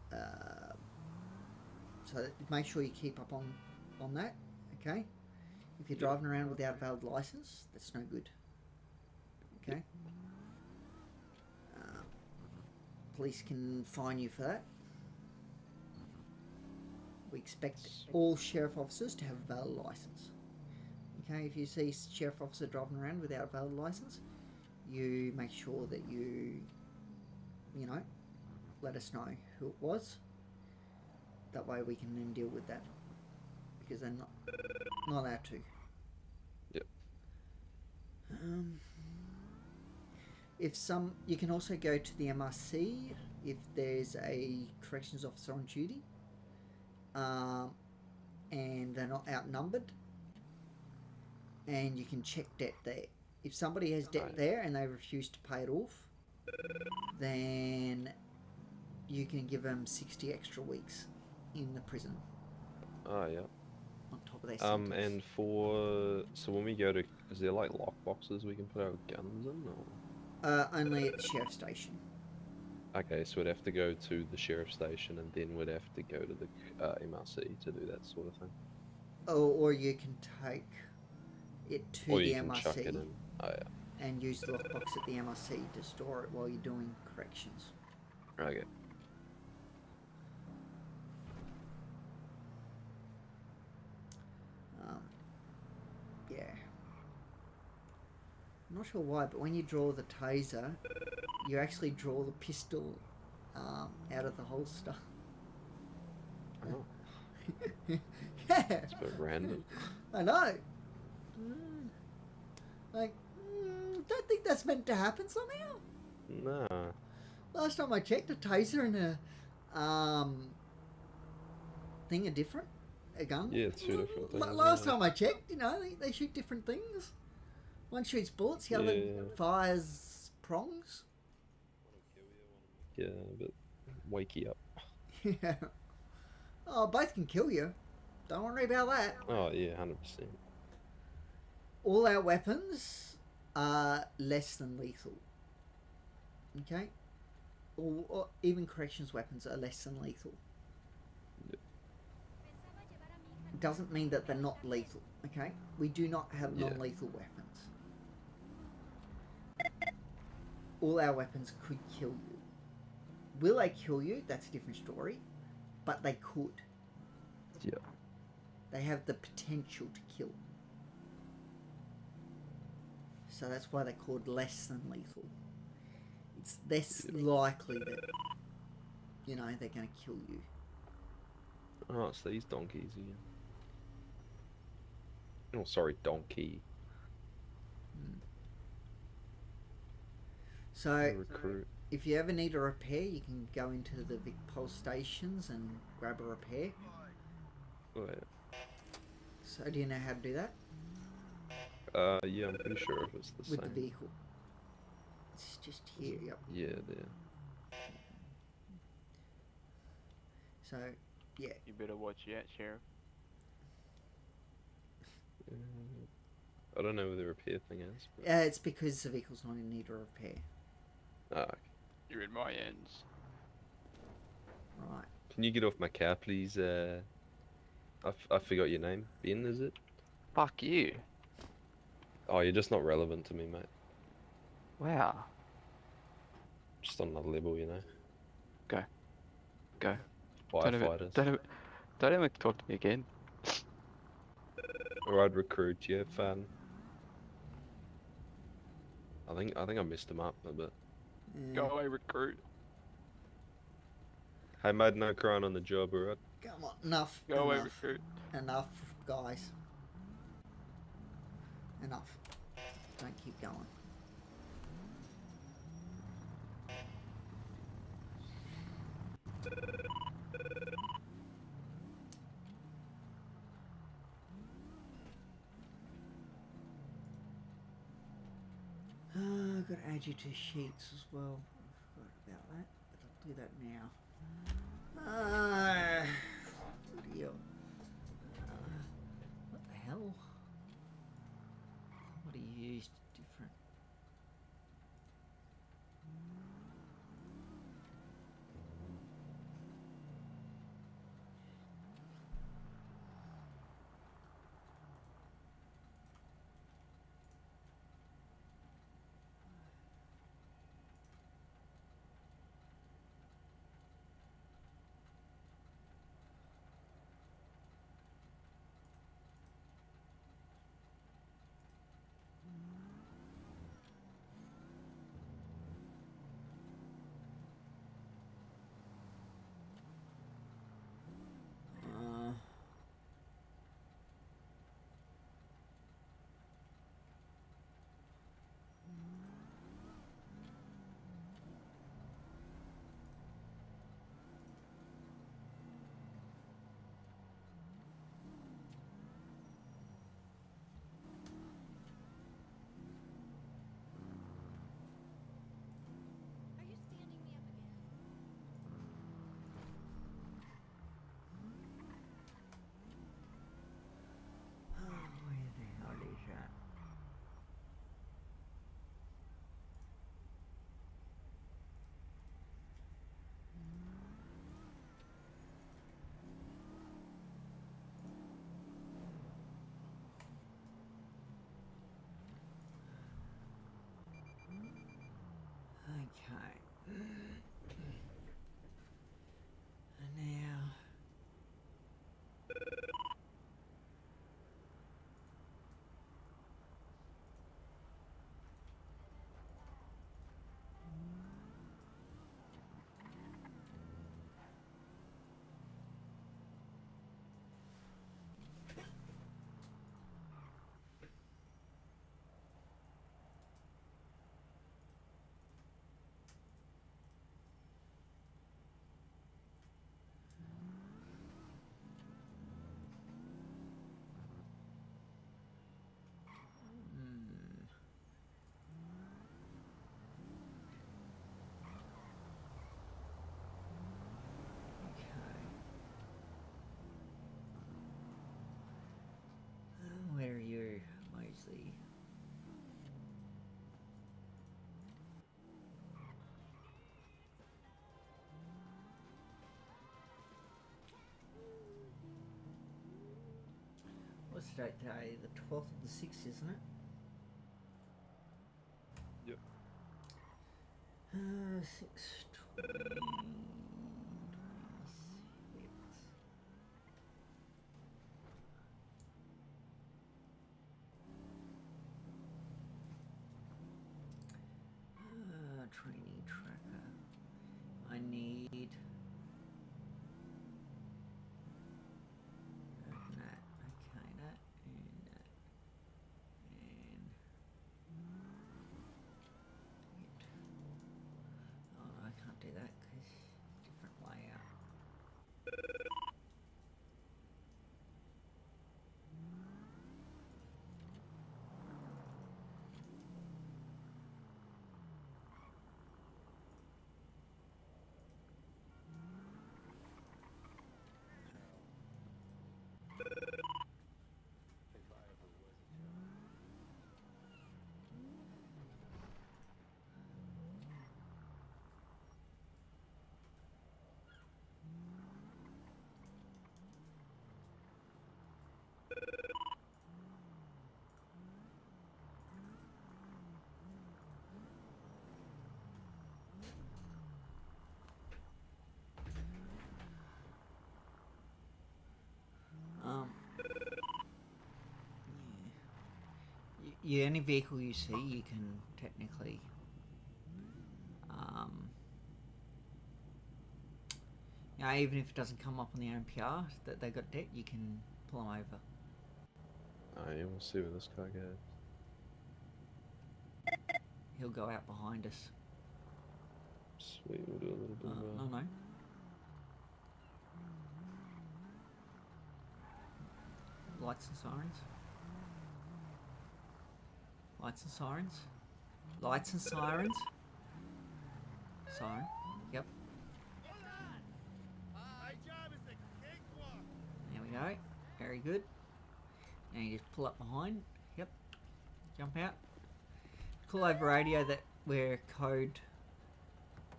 Speaker 1: So make sure you keep up on that. Okay. If you're driving around without a valid license, that's no good. Okay. police can fine you for that. We expect all sheriff officers to have a valid license. Okay, if you see a sheriff officer driving around without a valid license, you make sure that you know, let us know who it was. That way we can then deal with that, because they're not allowed to.
Speaker 2: Yep.
Speaker 1: You can also go to the MRC if there's a corrections officer on duty, and they're not outnumbered, and you can check debt there. If somebody has debt there and they refuse to pay it off, then you can give them 60 extra weeks in the prison.
Speaker 2: Oh yeah.
Speaker 1: On top of their sentence.
Speaker 2: And so when we go to, is there like lock boxes we can put our guns in, or?
Speaker 1: Only at the sheriff's station.
Speaker 2: Okay, so we'd have to go to the sheriff's station, and then we'd have to go to the MRC to do that sort of thing.
Speaker 1: Or you can take it to
Speaker 2: Or
Speaker 1: the
Speaker 2: you can chuck
Speaker 1: MRC
Speaker 2: it in. Oh yeah.
Speaker 1: and use the lockbox at the MRC to store it while you're doing corrections.
Speaker 2: Okay.
Speaker 1: Yeah. I'm not sure why, but when you draw the taser, you actually draw the pistol out of the holster.
Speaker 2: Oh,
Speaker 1: Yeah.
Speaker 2: it's a bit random.
Speaker 1: I know. Don't think that's meant to happen somehow.
Speaker 2: Nah.
Speaker 1: Last time I checked, a taser and a thing are different. A gun.
Speaker 2: Yeah, it's two different things.
Speaker 1: Last time I checked, you know, they shoot different things. One shoots bullets, the other fires prongs.
Speaker 2: Yeah, but wakey up.
Speaker 1: Yeah. Oh, both can kill you. Don't worry about that.
Speaker 2: Oh yeah, 100%.
Speaker 1: All our weapons are less than lethal. Okay? Or even corrections weapons are less than lethal.
Speaker 2: Yep.
Speaker 1: Doesn't mean that they're not lethal. Okay? We do not have non-lethal weapons. All our weapons could kill you. Will they kill you? That's a different story. But they could.
Speaker 2: Yeah.
Speaker 1: They have the potential to kill. So that's why they're called less than lethal. It's less likely that, you know, they're going to kill you.
Speaker 2: Oh, it's these donkeys again. Oh, sorry, donkey.
Speaker 1: So,
Speaker 2: Recruit.
Speaker 1: if you ever need a repair, you can go into the Vic Pol stations and grab a repair.
Speaker 2: Oh, yeah.
Speaker 1: So, do you know how to do that?
Speaker 2: Yeah, I'm pretty sure if it's the
Speaker 1: With
Speaker 2: same.
Speaker 1: the vehicle. It's just here, yep.
Speaker 2: Yeah, there.
Speaker 1: So, yeah.
Speaker 3: You better watch out, Sheriff.
Speaker 2: I don't know where the repair thing is. But...
Speaker 1: It's because the vehicle's not in need of repair.
Speaker 2: Ah, okay.
Speaker 3: You're in my hands.
Speaker 1: Right.
Speaker 2: Can you get off my car, please? I forgot your name. Ben, is it?
Speaker 3: Fuck you.
Speaker 2: Oh, you're just not relevant to me, mate.
Speaker 3: Wow.
Speaker 2: Just on another level, you know.
Speaker 3: Go.
Speaker 2: Firefighters.
Speaker 3: Don't ever talk to me again.
Speaker 2: Alright, recruit. You have fun. I think I messed him up a bit.
Speaker 1: Yeah.
Speaker 3: Go away, recruit.
Speaker 2: Hey, mate, no crying on the job, alright?
Speaker 1: Come on, enough.
Speaker 3: Go away,
Speaker 1: enough.
Speaker 3: recruit.
Speaker 1: Enough, guys. Enough. Don't keep going. I've got to add you to sheets as well. I forgot about that, but I'll do that now. Deal. What the hell? What do you use different? Okay. And now. Where are you, Mosley? What's the date today? The 12th of the 6th, isn't it?
Speaker 2: Yep.
Speaker 1: 6/20/26. Training tracker. I need that. Okay, that and that and oh, I can't do that because different layout. Yeah, any vehicle you see, you can technically, even if it doesn't come up on the NPR that they got debt, you can pull them over.
Speaker 2: Oh yeah, we'll see where this guy goes.
Speaker 1: He'll go out behind us.
Speaker 2: Sweet, we'll do a little bit of
Speaker 1: No. Lights and sirens. Lights and sirens. Lights and sirens. Siren. Yep. There we go. Very good. And you just pull up behind. Yep. Jump out. Call over radio that we're code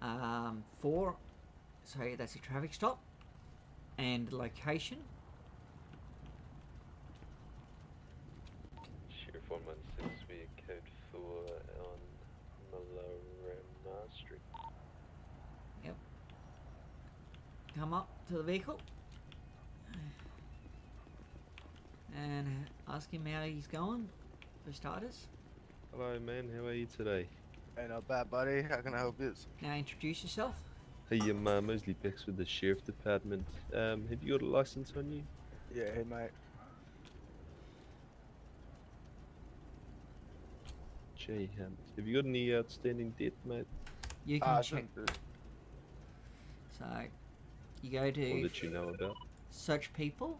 Speaker 1: 4. So that's a traffic stop. And location.
Speaker 2: Sheriff 116, we code 4 on Malarama Street.
Speaker 1: Yep. Come up to the vehicle. And ask him how he's going, for starters.
Speaker 2: Hello man, how are you today?
Speaker 5: Hey, not bad, buddy. How can I help you?
Speaker 1: Now introduce yourself.
Speaker 2: Hey, I'm Mosley Bex with the Sheriff Department. Have you got a license on you?
Speaker 5: Yeah, hey, mate.
Speaker 2: Gee, have you got any outstanding debt, mate?
Speaker 1: You can check. So, you go
Speaker 2: Or
Speaker 1: to
Speaker 2: that you know about?
Speaker 1: search people,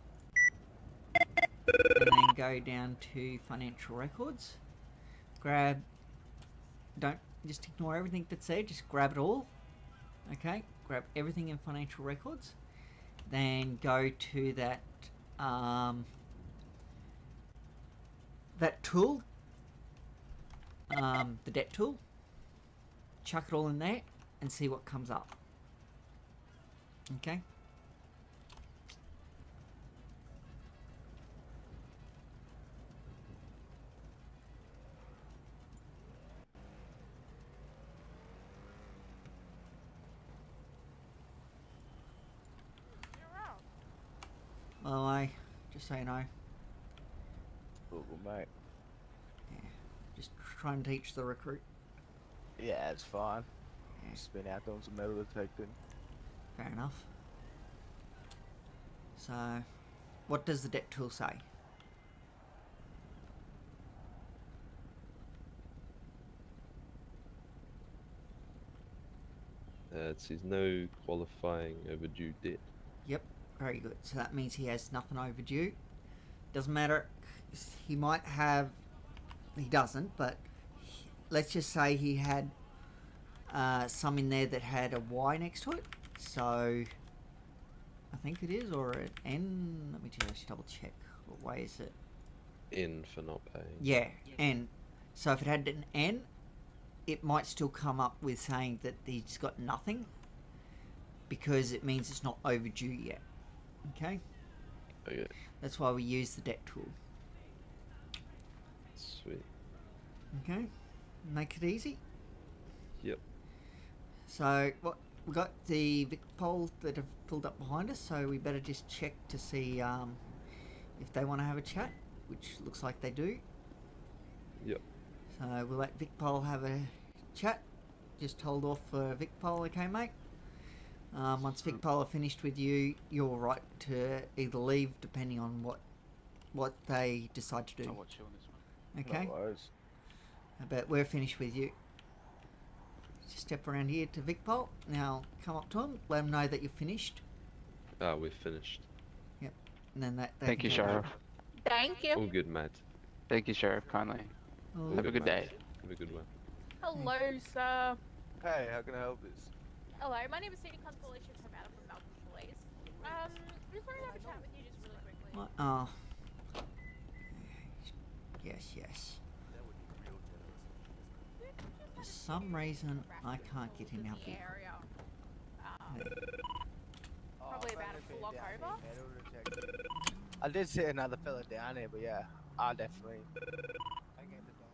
Speaker 1: and then go down to financial records. Grab, don't just ignore everything that's there, just grab it all. Okay, grab everything in financial records. Then go to that that tool, the debt tool. Chuck it all in there and see what comes up. Okay. Just so you know.
Speaker 5: Cool, mate.
Speaker 1: Just try and teach the recruit.
Speaker 5: Yeah, it's fine.
Speaker 1: Yeah.
Speaker 5: Just been out doing some metal detecting.
Speaker 1: Fair enough. So, what does the det tool say?
Speaker 2: It says no qualifying overdue debt.
Speaker 1: Yep, very good. So that means he has nothing overdue. Doesn't matter. He might have. He doesn't, but let's just say he had some in there that had a Y next to it. So I think it is, or an N. Let me just double check. What way is it?
Speaker 2: N for not paying.
Speaker 1: Yeah, N. So if it had an N, it might still come up with saying that he's got nothing, because it means it's not overdue yet. Okay?
Speaker 2: Okay,
Speaker 1: That's why we use the det tool.
Speaker 2: sweet.
Speaker 1: Okay? Make it easy.
Speaker 2: Yep.
Speaker 1: So what we got the Vic poll that have pulled up behind us, so we better just check to see if they want to have a chat, which looks like they do.
Speaker 2: Yep.
Speaker 1: So we'll let Vic Poll have a chat. Just hold off for Vic Poll, okay, mate? Once Vic Poll are finished with you, you're right to either leave, depending on what they decide to do.
Speaker 3: I'll watch you on this one.
Speaker 1: Okay?
Speaker 5: No worries.
Speaker 1: But we're finished with you. Just step around here to Vic Poll. Now come up to him, let him know that you're finished,
Speaker 2: We're finished.
Speaker 1: and then that. they
Speaker 3: Thank
Speaker 1: can
Speaker 3: you,
Speaker 1: take over.
Speaker 3: Sheriff.
Speaker 4: Thank you.
Speaker 2: All good, mate.
Speaker 3: Thank you, Sheriff, kindly.
Speaker 1: Oh,
Speaker 3: Have a good
Speaker 2: mate.
Speaker 3: day.
Speaker 2: Have a good one.
Speaker 6: Hello, sir.
Speaker 5: Hey, how can I help this?
Speaker 6: Hello, my name is Sadie Constellation from out of Melbourne Police. Just wanted to have a chat with you just really quickly.
Speaker 1: What? Oh. Yes. For some reason, I can't get in our
Speaker 6: the
Speaker 1: vehicle.
Speaker 6: area.
Speaker 1: Yeah.
Speaker 6: Probably
Speaker 5: I
Speaker 6: about
Speaker 5: found
Speaker 6: a
Speaker 5: bit
Speaker 6: block
Speaker 5: down here,
Speaker 6: over.
Speaker 5: metal detecting. I did see another fella down here, but yeah, I definitely. I can get the dog.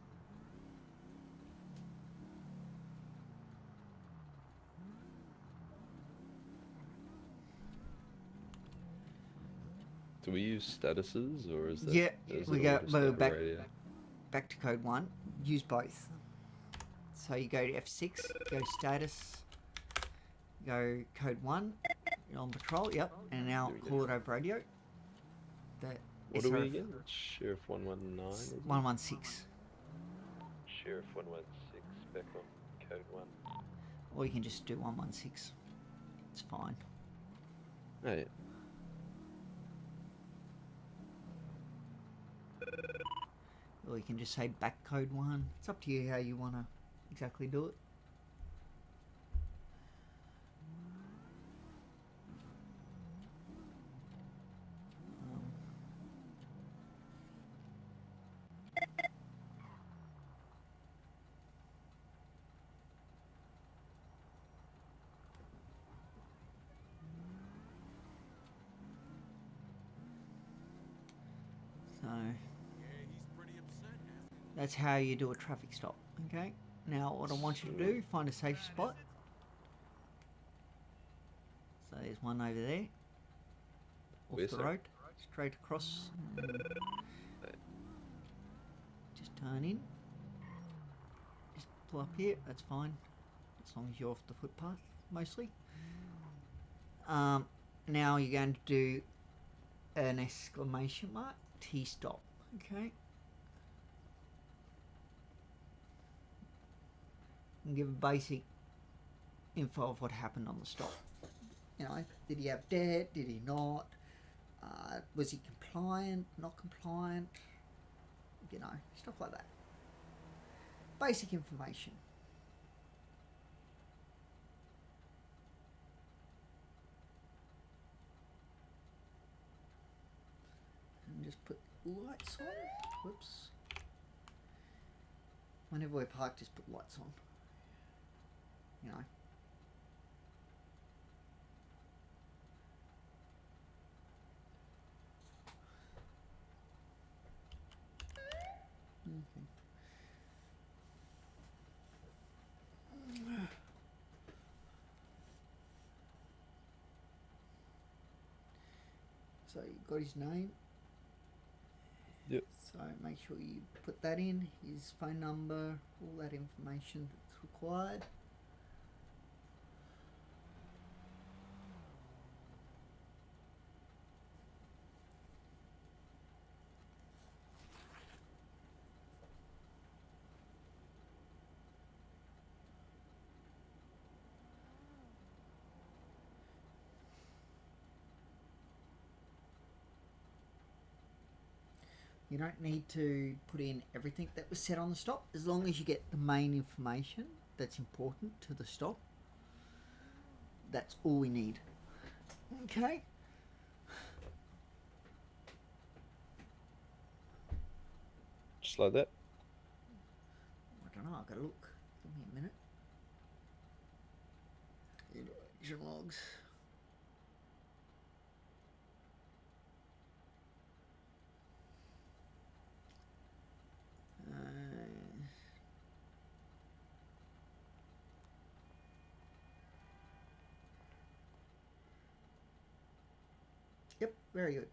Speaker 2: Do we use statuses, or is that?
Speaker 1: Yeah,
Speaker 2: is
Speaker 1: we
Speaker 2: it
Speaker 1: go
Speaker 2: all just
Speaker 1: well,
Speaker 2: like a
Speaker 1: back
Speaker 2: radio?
Speaker 1: back to code 1. Use both. So you go to F6, go status, go code 1, you're on patrol, yep, and now
Speaker 2: There we
Speaker 1: call
Speaker 2: go.
Speaker 1: it over radio. That
Speaker 2: What are we
Speaker 1: SRF
Speaker 2: again? Sheriff 119. Is it?
Speaker 1: 116.
Speaker 2: Sheriff 116. Back on code 1.
Speaker 1: Or you can just do 116. It's fine.
Speaker 2: Oh yeah.
Speaker 1: Or you can just say back code 1. It's up to you how you want to exactly do it. So that's how you do a traffic stop. Okay. Now what I want you to do, find a safe spot. So there's one over there. Off
Speaker 2: Where's
Speaker 1: the
Speaker 2: that?
Speaker 1: road. Straight across. Just turn in. Just pull up here, that's fine. As long as you're off the footpath, mostly. Now you're going to do an exclamation mark, T-stop, okay? And give a basic info of what happened on the stop. You know, did he have debt? Did he not? Was he compliant? Not compliant? You know, stuff like that. Basic information. And just put lights on. Whoops. Whenever we're parked, just put lights on. You know. Okay. So you got his name, So make sure you put that in, his phone number, all that information that's required. You don't need to put in everything that was said on the stop, as long as you get the main information that's important to the stop. That's all we need. Okay.
Speaker 2: Just like that.
Speaker 1: I don't know, I've got to look. Give me a minute. Interaction logs. Yep, very good.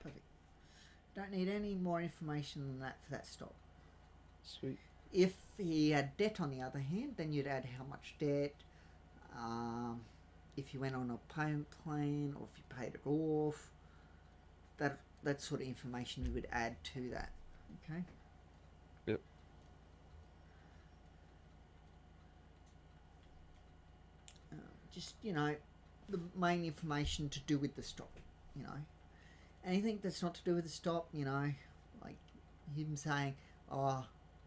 Speaker 1: Perfect. Don't need any more information than that for that stop.
Speaker 2: Sweet.
Speaker 1: If he had debt, on the other hand, then you'd add how much debt, if you went on a payment plan, or if you paid it off. That sort of information you would add to that. Okay.
Speaker 2: Yep.
Speaker 1: Just, you know, the main information to do with the stop. You know, anything that's not to do with the stop. You know, like him saying, "Oh,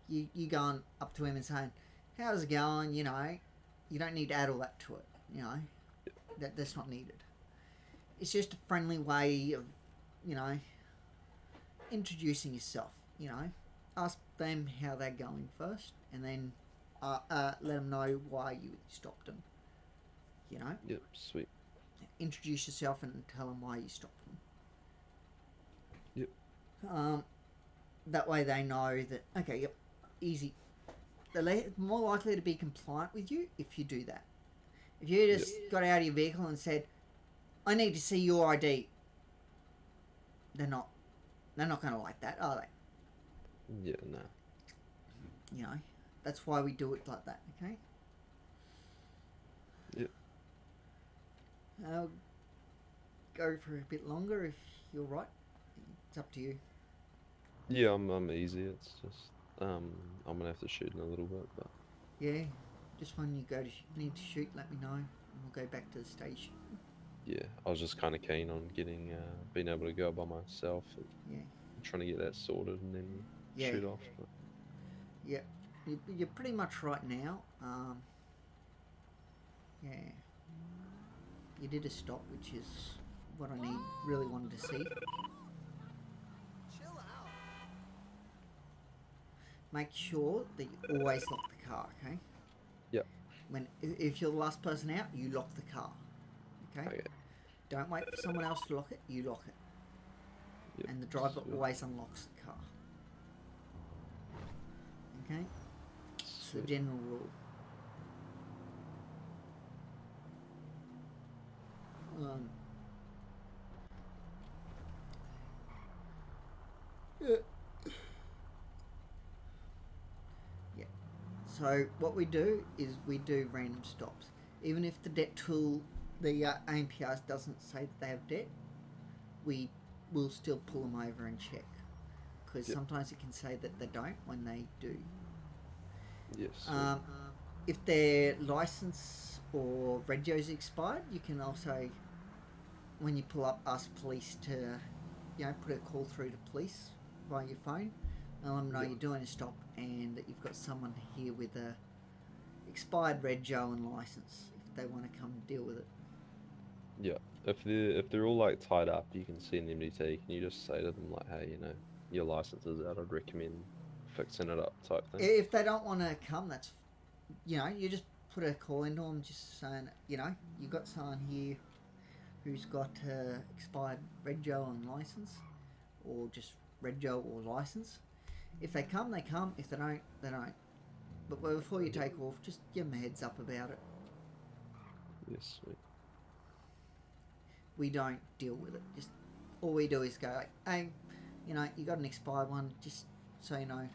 Speaker 1: you going up to him and saying, how's it going?" You know, you don't need to add all that to it. You know, that's not needed. It's just a friendly way of, you know, introducing yourself. You know, ask them how they're going first, and then let them know why you stopped them. You know.
Speaker 2: Yep. Sweet.
Speaker 1: Introduce yourself and tell them why you stopped them.
Speaker 2: Yep.
Speaker 1: That way they know that, okay, yep, easy. They're more likely to be compliant with you if you do that. If you just got out of your vehicle and said, "I need to see your ID," they're not going to like that, are they?
Speaker 2: Yeah. No.
Speaker 1: You know, that's why we do it like that. Okay.
Speaker 2: Yep.
Speaker 1: I'll go for a bit longer if you're right. It's up to you.
Speaker 2: Yeah, I'm easy. It's just I'm gonna have to shoot in a little bit, but
Speaker 1: Yeah, just when you need to shoot, let me know, and we'll go back to the station.
Speaker 2: yeah, I was just kind of keen on getting being able to go by myself. And
Speaker 1: Yeah.
Speaker 2: trying to get that sorted and then shoot off. But
Speaker 1: Yeah, you're pretty much right now. Yeah, you did a stop, which is what I really wanted to see.
Speaker 5: Chill out.
Speaker 1: Make sure that you always lock the car, okay?
Speaker 2: Yep.
Speaker 1: If you're the last person out, you lock the car, okay?
Speaker 2: okay.
Speaker 1: Don't wait for someone else to lock it, you lock it.
Speaker 2: Yep.
Speaker 1: And the driver
Speaker 2: Sweet.
Speaker 1: always unlocks the car. Okay? It's the
Speaker 2: Sweet.
Speaker 1: general rule. Yeah. So what we do is we do random stops. Even if the debt tool, the AMPRs doesn't say that they have debt, we will still pull them over and check. Because sometimes it can say that they don't when they do.
Speaker 2: Yes.
Speaker 1: If their license or regio's expired, you can also, when you pull up, ask police to, you know, put a call through to police via your phone. And let them know you're doing a stop and that you've got someone here with a expired regio and license if they want to come deal with it.
Speaker 2: Yeah. If they're all like tied up, you can see an MDT. Can you just say to them like, hey, you know, your license is out. I'd recommend fixing it up, type thing.
Speaker 1: If they don't want to come, that's, you know, you just put a call into them, just saying, you know, you've got someone here who's got expired regio and license, or just regio or license. If they come, they come. If they don't, they don't. But before you take off, just give them a heads up about it.
Speaker 2: Yes. Sweet.
Speaker 1: We don't deal with it. Just all we do is go like, hey, you know, you got an expired one, just so you know.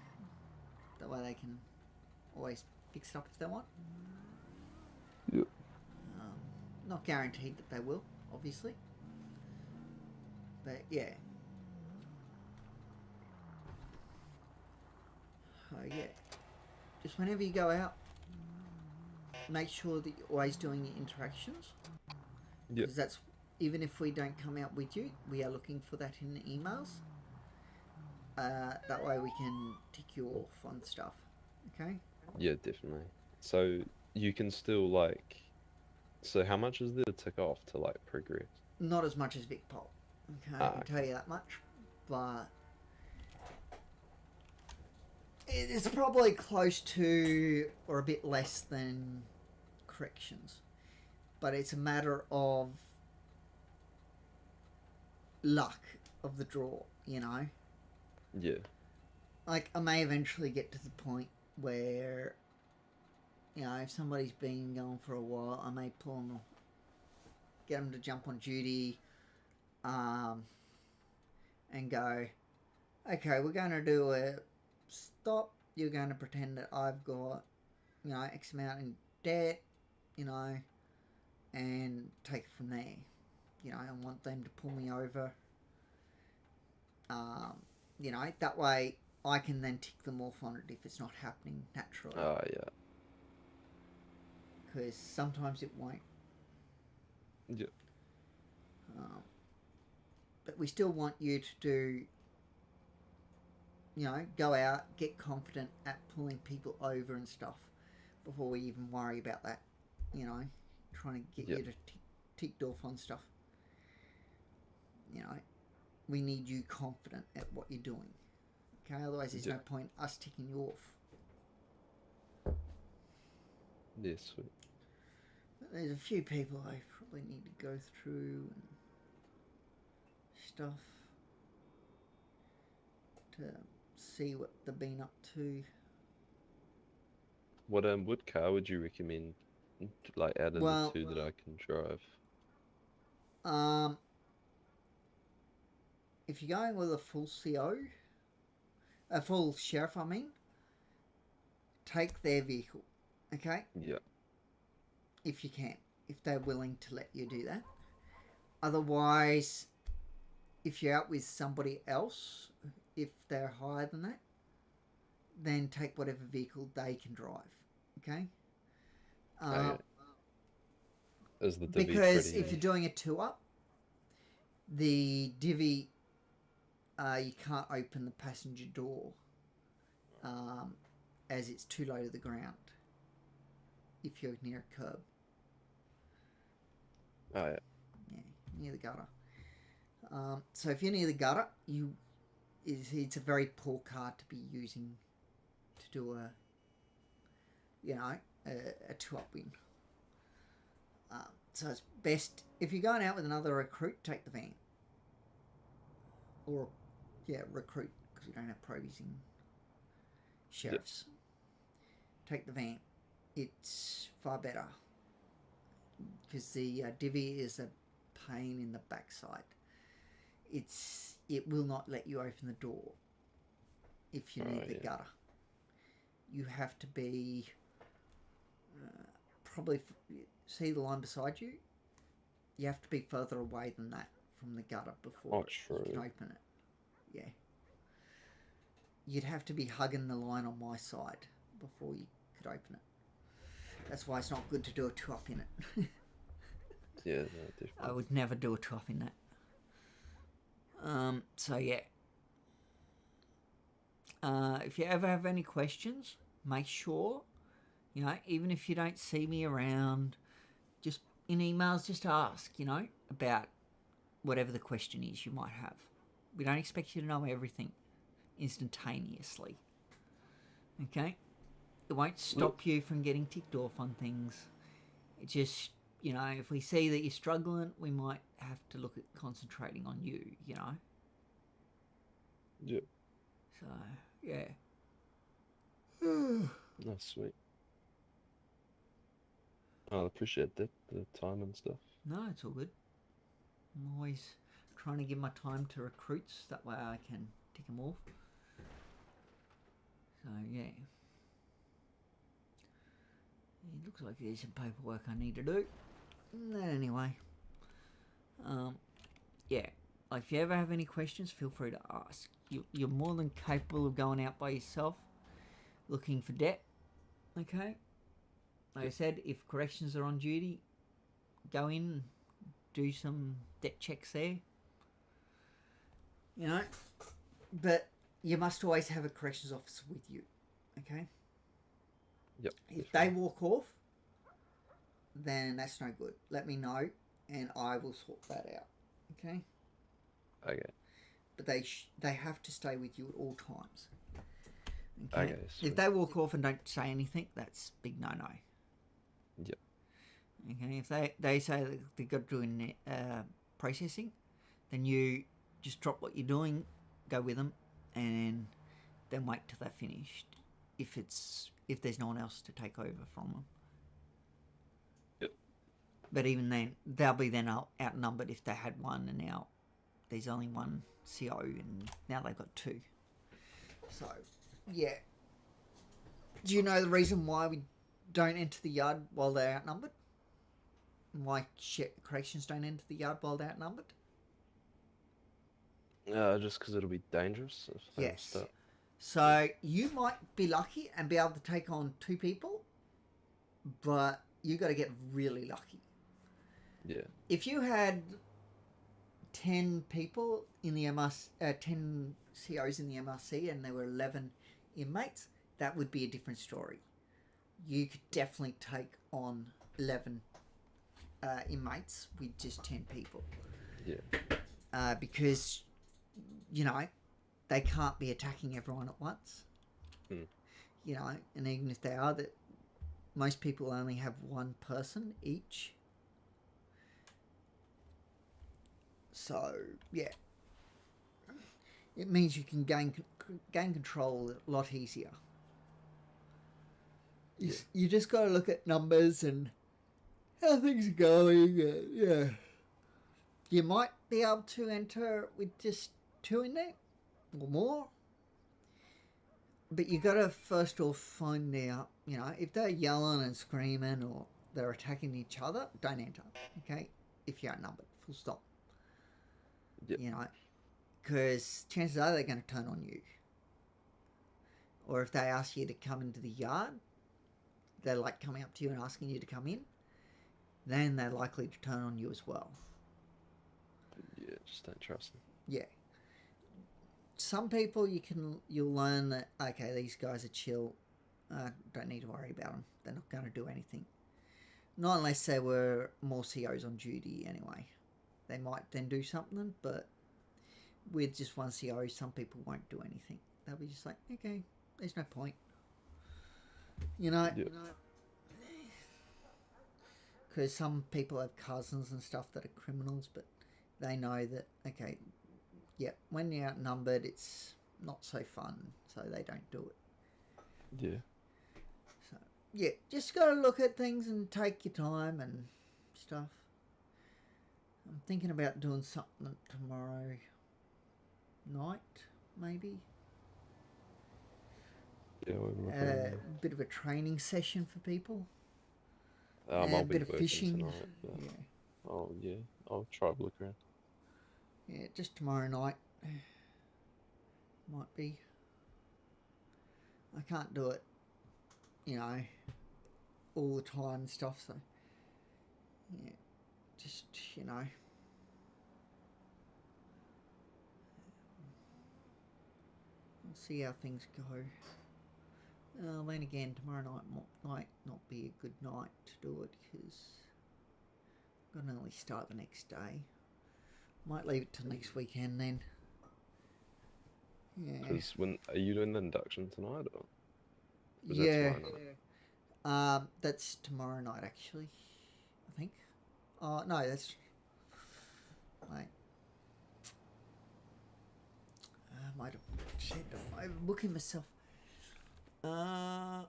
Speaker 1: That way they can always fix it up if they want.
Speaker 2: Yep.
Speaker 1: Not guaranteed that they will, obviously. But yeah. Oh yeah. Just whenever you go out, make sure that you're always doing your interactions.
Speaker 2: Yep.
Speaker 1: Because that's, even if we don't come out with you, we are looking for that in the emails. That way we can tick you off on stuff. Okay?
Speaker 2: Yeah, definitely. So you can still like. So how much is there to tick off to like progress?
Speaker 1: Not as much as VicPol. Okay, I can tell you that much. But it's probably close to or a bit less than corrections. But it's a matter of luck of the draw, you know?
Speaker 2: Yeah.
Speaker 1: Like, I may eventually get to the point where, you know, if somebody's been going for a while, I may pull them, get them to jump on duty, and go, okay, we're going to do a stop. You're going to pretend that I've got, you know, X amount in debt, you know, and take it from there. You know, I want them to pull me over. You know, that way I can then tick them off on it if it's not happening naturally.
Speaker 2: Oh, yeah.
Speaker 1: Because sometimes it won't.
Speaker 2: Yeah.
Speaker 1: But we still want you to do, you know, go out, get confident at pulling people over and stuff before we even worry about that. You know, trying to get you to ticked off on stuff. You know, we need you confident at what you're doing. Okay, otherwise there's no point us ticking you off.
Speaker 2: Yeah, sweet.
Speaker 1: But there's a few people I probably need to go through and stuff to see what they've been up to.
Speaker 2: What car would you recommend, like, out of the two that I can drive?
Speaker 1: If you're going with a full CO, a full sheriff, I mean, take their vehicle, okay?
Speaker 2: Yeah.
Speaker 1: If you can, if they're willing to let you do that. Otherwise, if you're out with somebody else, if they're higher than that, then take whatever vehicle they can drive, okay?
Speaker 2: Is the divvy
Speaker 1: because
Speaker 2: pretty
Speaker 1: if you're doing a 2-up, the divvy, you can't open the passenger door as it's too low to the ground if you're near a curb.
Speaker 2: Oh, yeah.
Speaker 1: Yeah, near the gutter. So if you're near the gutter, it's a very poor car to be using to do a 2-up win. So it's best, if you're going out with another recruit, take the van. Or, recruit, because we don't have probies in sheriffs. Take the van. It's far better. Because the divvy is a pain in the backside. It will not let you open the door if you need the gutter. You have to be probably, see the line beside you? You have to be further away than that from the gutter before you can open it. Yeah. You'd have to be hugging the line on my side before you could open it. That's why it's not good to do a 2-up in it.
Speaker 2: Yeah, no, definitely.
Speaker 1: I would never do a 2-up in that. So yeah. If you ever have any questions, make sure, you know, even if you don't see me around, just in emails, just ask, you know, about whatever the question is you might have. We don't expect you to know everything instantaneously. Okay? It won't stop you from getting ticked off on things. It just, you know, if we see that you're struggling, we might have to look at concentrating on you, you know?
Speaker 2: Yep.
Speaker 1: So, yeah.
Speaker 2: That's sweet. I appreciate that, the time and stuff.
Speaker 1: No, it's all good. I'm always trying to give my time to recruits. That way I can tick them off. So yeah, it looks like there's some paperwork I need to do. Anyway, yeah, like if you ever have any questions, feel free to ask. You're more than capable of going out by yourself, looking for debt. Okay, like I said, if corrections are on duty, go in, do some debt checks there. You know, but you must always have a corrections officer with you. Okay.
Speaker 2: Yep.
Speaker 1: If they walk off, then that's no good. Let me know, and I will sort that out. Okay.
Speaker 2: Okay.
Speaker 1: But they have to stay with you at all times.
Speaker 2: Okay.
Speaker 1: If they walk off and don't say anything, that's big no-no.
Speaker 2: Yep.
Speaker 1: Okay. If they say that they've got to do processing, then you just drop what you're doing, go with them, and then wait till they're finished. If there's no one else to take over from them.
Speaker 2: Yep.
Speaker 1: But even then, they'll be then outnumbered if they had one, and now there's only one CO, and now they've got two. So, yeah. Do you know the reason why we don't enter the yard while they're outnumbered? Why corrections don't enter the yard while they're outnumbered?
Speaker 2: Just because it'll be dangerous. If they
Speaker 1: Yes.
Speaker 2: start.
Speaker 1: So you might be lucky and be able to take on 2 people, but you got to get really lucky.
Speaker 2: Yeah.
Speaker 1: If you had 10 people in the 10 COs in the MRC and there were 11 inmates, that would be a different story. You could definitely take on 11 inmates with just 10 people.
Speaker 2: Yeah.
Speaker 1: Because, you know, they can't be attacking everyone at once. You know, and even if they are, that most people only have one person each. So, yeah. It means you can gain control a lot easier. You just got to look at numbers and how things are going. Yeah. You might be able to enter with just 2 in there or more. But you got to first off find out, you know, if they're yelling and screaming or they're attacking each other, don't enter, okay? If you're outnumbered, full stop.
Speaker 2: Yep.
Speaker 1: You know, because chances are they're going to turn on you. Or if they ask you to come into the yard, they're like coming up to you and asking you to come in, then they're likely to turn on you as well.
Speaker 2: Yeah, just don't trust them.
Speaker 1: Yeah. Some people you'll learn that, okay, these guys are chill, don't need to worry about them. They're not going to do anything. Not unless there were more COs on duty anyway. They might then do something, but with just one CO, some people won't do anything. They'll be just like, okay, there's no point. You know?
Speaker 2: Yep.
Speaker 1: Because some people have cousins and stuff that are criminals, but they know that, okay, yeah, when you're outnumbered, it's not so fun, so they don't do it.
Speaker 2: Yeah.
Speaker 1: So, yeah, just got to look at things and take your time and stuff. I'm thinking about doing something tomorrow night, maybe.
Speaker 2: Yeah, we're
Speaker 1: A bit of a training session for people.
Speaker 2: I'll
Speaker 1: a
Speaker 2: be
Speaker 1: bit of
Speaker 2: working
Speaker 1: fishing.
Speaker 2: tonight, but
Speaker 1: Yeah.
Speaker 2: I'll try to look around.
Speaker 1: Yeah, just tomorrow night. Might be. I can't do it, you know, all the time and stuff, so yeah, just, you know. We'll see how things go. Then again, tomorrow night might not be a good night to do it because I'm going to only start the next day. Might leave it till next weekend then. Yeah.
Speaker 2: Because when are you doing the induction tonight or? Was that
Speaker 1: Yeah.
Speaker 2: tomorrow night?
Speaker 1: That's tomorrow night actually. I think. No, that's. Wait. I might have said I'm booking myself. No,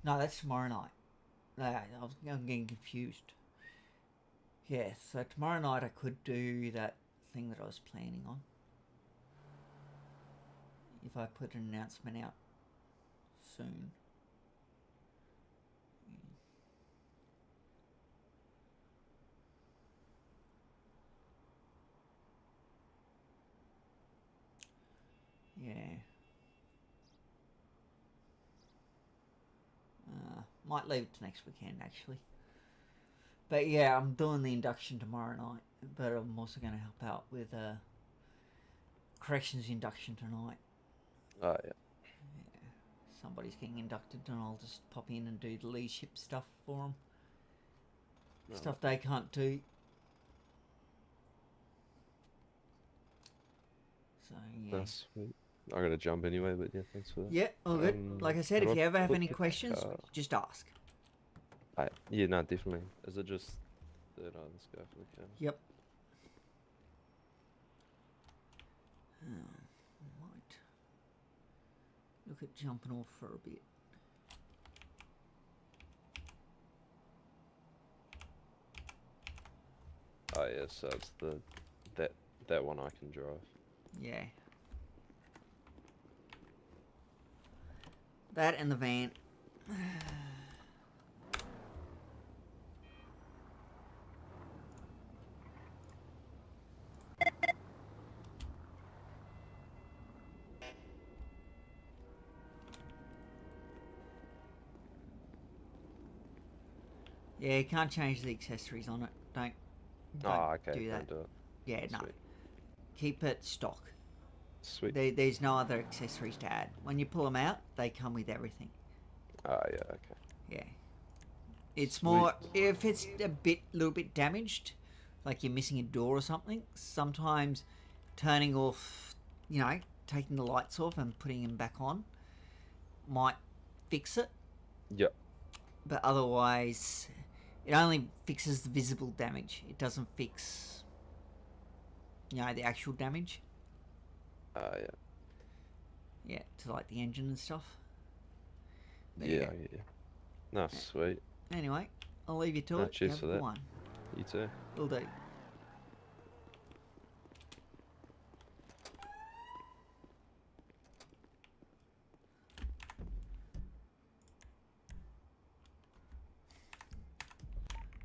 Speaker 1: that's tomorrow night. No, I'm getting confused. Yeah, so tomorrow night I could do that thing that I was planning on. If I put an announcement out soon. Yeah. Might leave it to next weekend actually. But yeah, I'm doing the induction tomorrow night. But I'm also going to help out with corrections induction tonight.
Speaker 2: Oh yeah.
Speaker 1: Yeah. Somebody's getting inducted and I'll just pop in and do the leadership stuff for them.
Speaker 2: Oh,
Speaker 1: Stuff they can't do. So yeah.
Speaker 2: that's sweet. I gotta jump anyway, but yeah, thanks for that.
Speaker 1: Yeah, all good. Like I said,
Speaker 2: how
Speaker 1: if
Speaker 2: do
Speaker 1: you
Speaker 2: I
Speaker 1: ever have
Speaker 2: put
Speaker 1: any
Speaker 2: the
Speaker 1: questions,
Speaker 2: car?
Speaker 1: just ask.
Speaker 2: Yeah, no, definitely. Is it just that? Oh, let's go for the car.
Speaker 1: Yep. Might look at jumping off for a bit.
Speaker 2: Oh yeah, so it's that one I can drive.
Speaker 1: Yeah. That and the van. Yeah, you can't change the accessories on it. Don't
Speaker 2: Oh, okay.
Speaker 1: do that.
Speaker 2: Don't do it.
Speaker 1: Yeah, no.
Speaker 2: Sweet.
Speaker 1: Keep it stock.
Speaker 2: Sweet.
Speaker 1: There's no other accessories to add. When you pull them out, they come with everything.
Speaker 2: Oh yeah, okay.
Speaker 1: Yeah. It's
Speaker 2: Sweet.
Speaker 1: more if it's little bit damaged, like you're missing a door or something. Sometimes turning off, taking the lights off and putting them back on might fix it.
Speaker 2: Yep.
Speaker 1: But otherwise, it only fixes the visible damage. It doesn't fix, the actual damage.
Speaker 2: Yeah.
Speaker 1: Yeah, to like the engine and stuff. But
Speaker 2: Yeah. No, sweet.
Speaker 1: Anyway, I'll leave you to
Speaker 2: No,
Speaker 1: it.
Speaker 2: cheers
Speaker 1: Have
Speaker 2: for
Speaker 1: a good
Speaker 2: that.
Speaker 1: one.
Speaker 2: You too.
Speaker 1: Will do.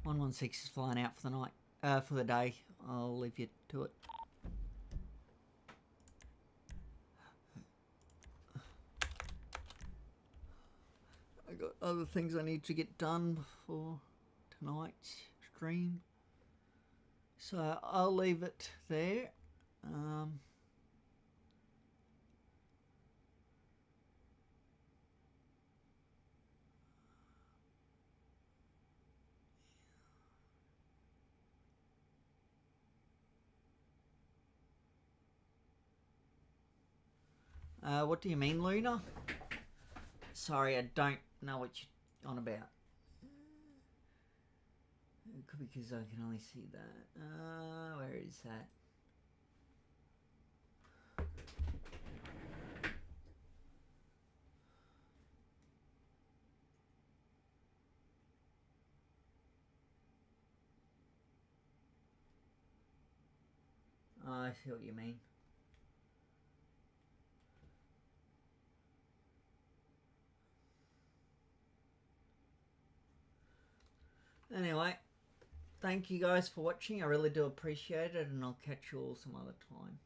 Speaker 1: "116 is flying out for the night. For the day. I'll leave you to it." I got other things I need to get done before tonight's stream, so I'll leave it there. What do you mean, Luna? Sorry, I don't know what you're on about. It could be because I can only see that. Where is that? Oh, I see what you mean. Anyway, thank you guys for watching. I really do appreciate it, and I'll catch you all some other time.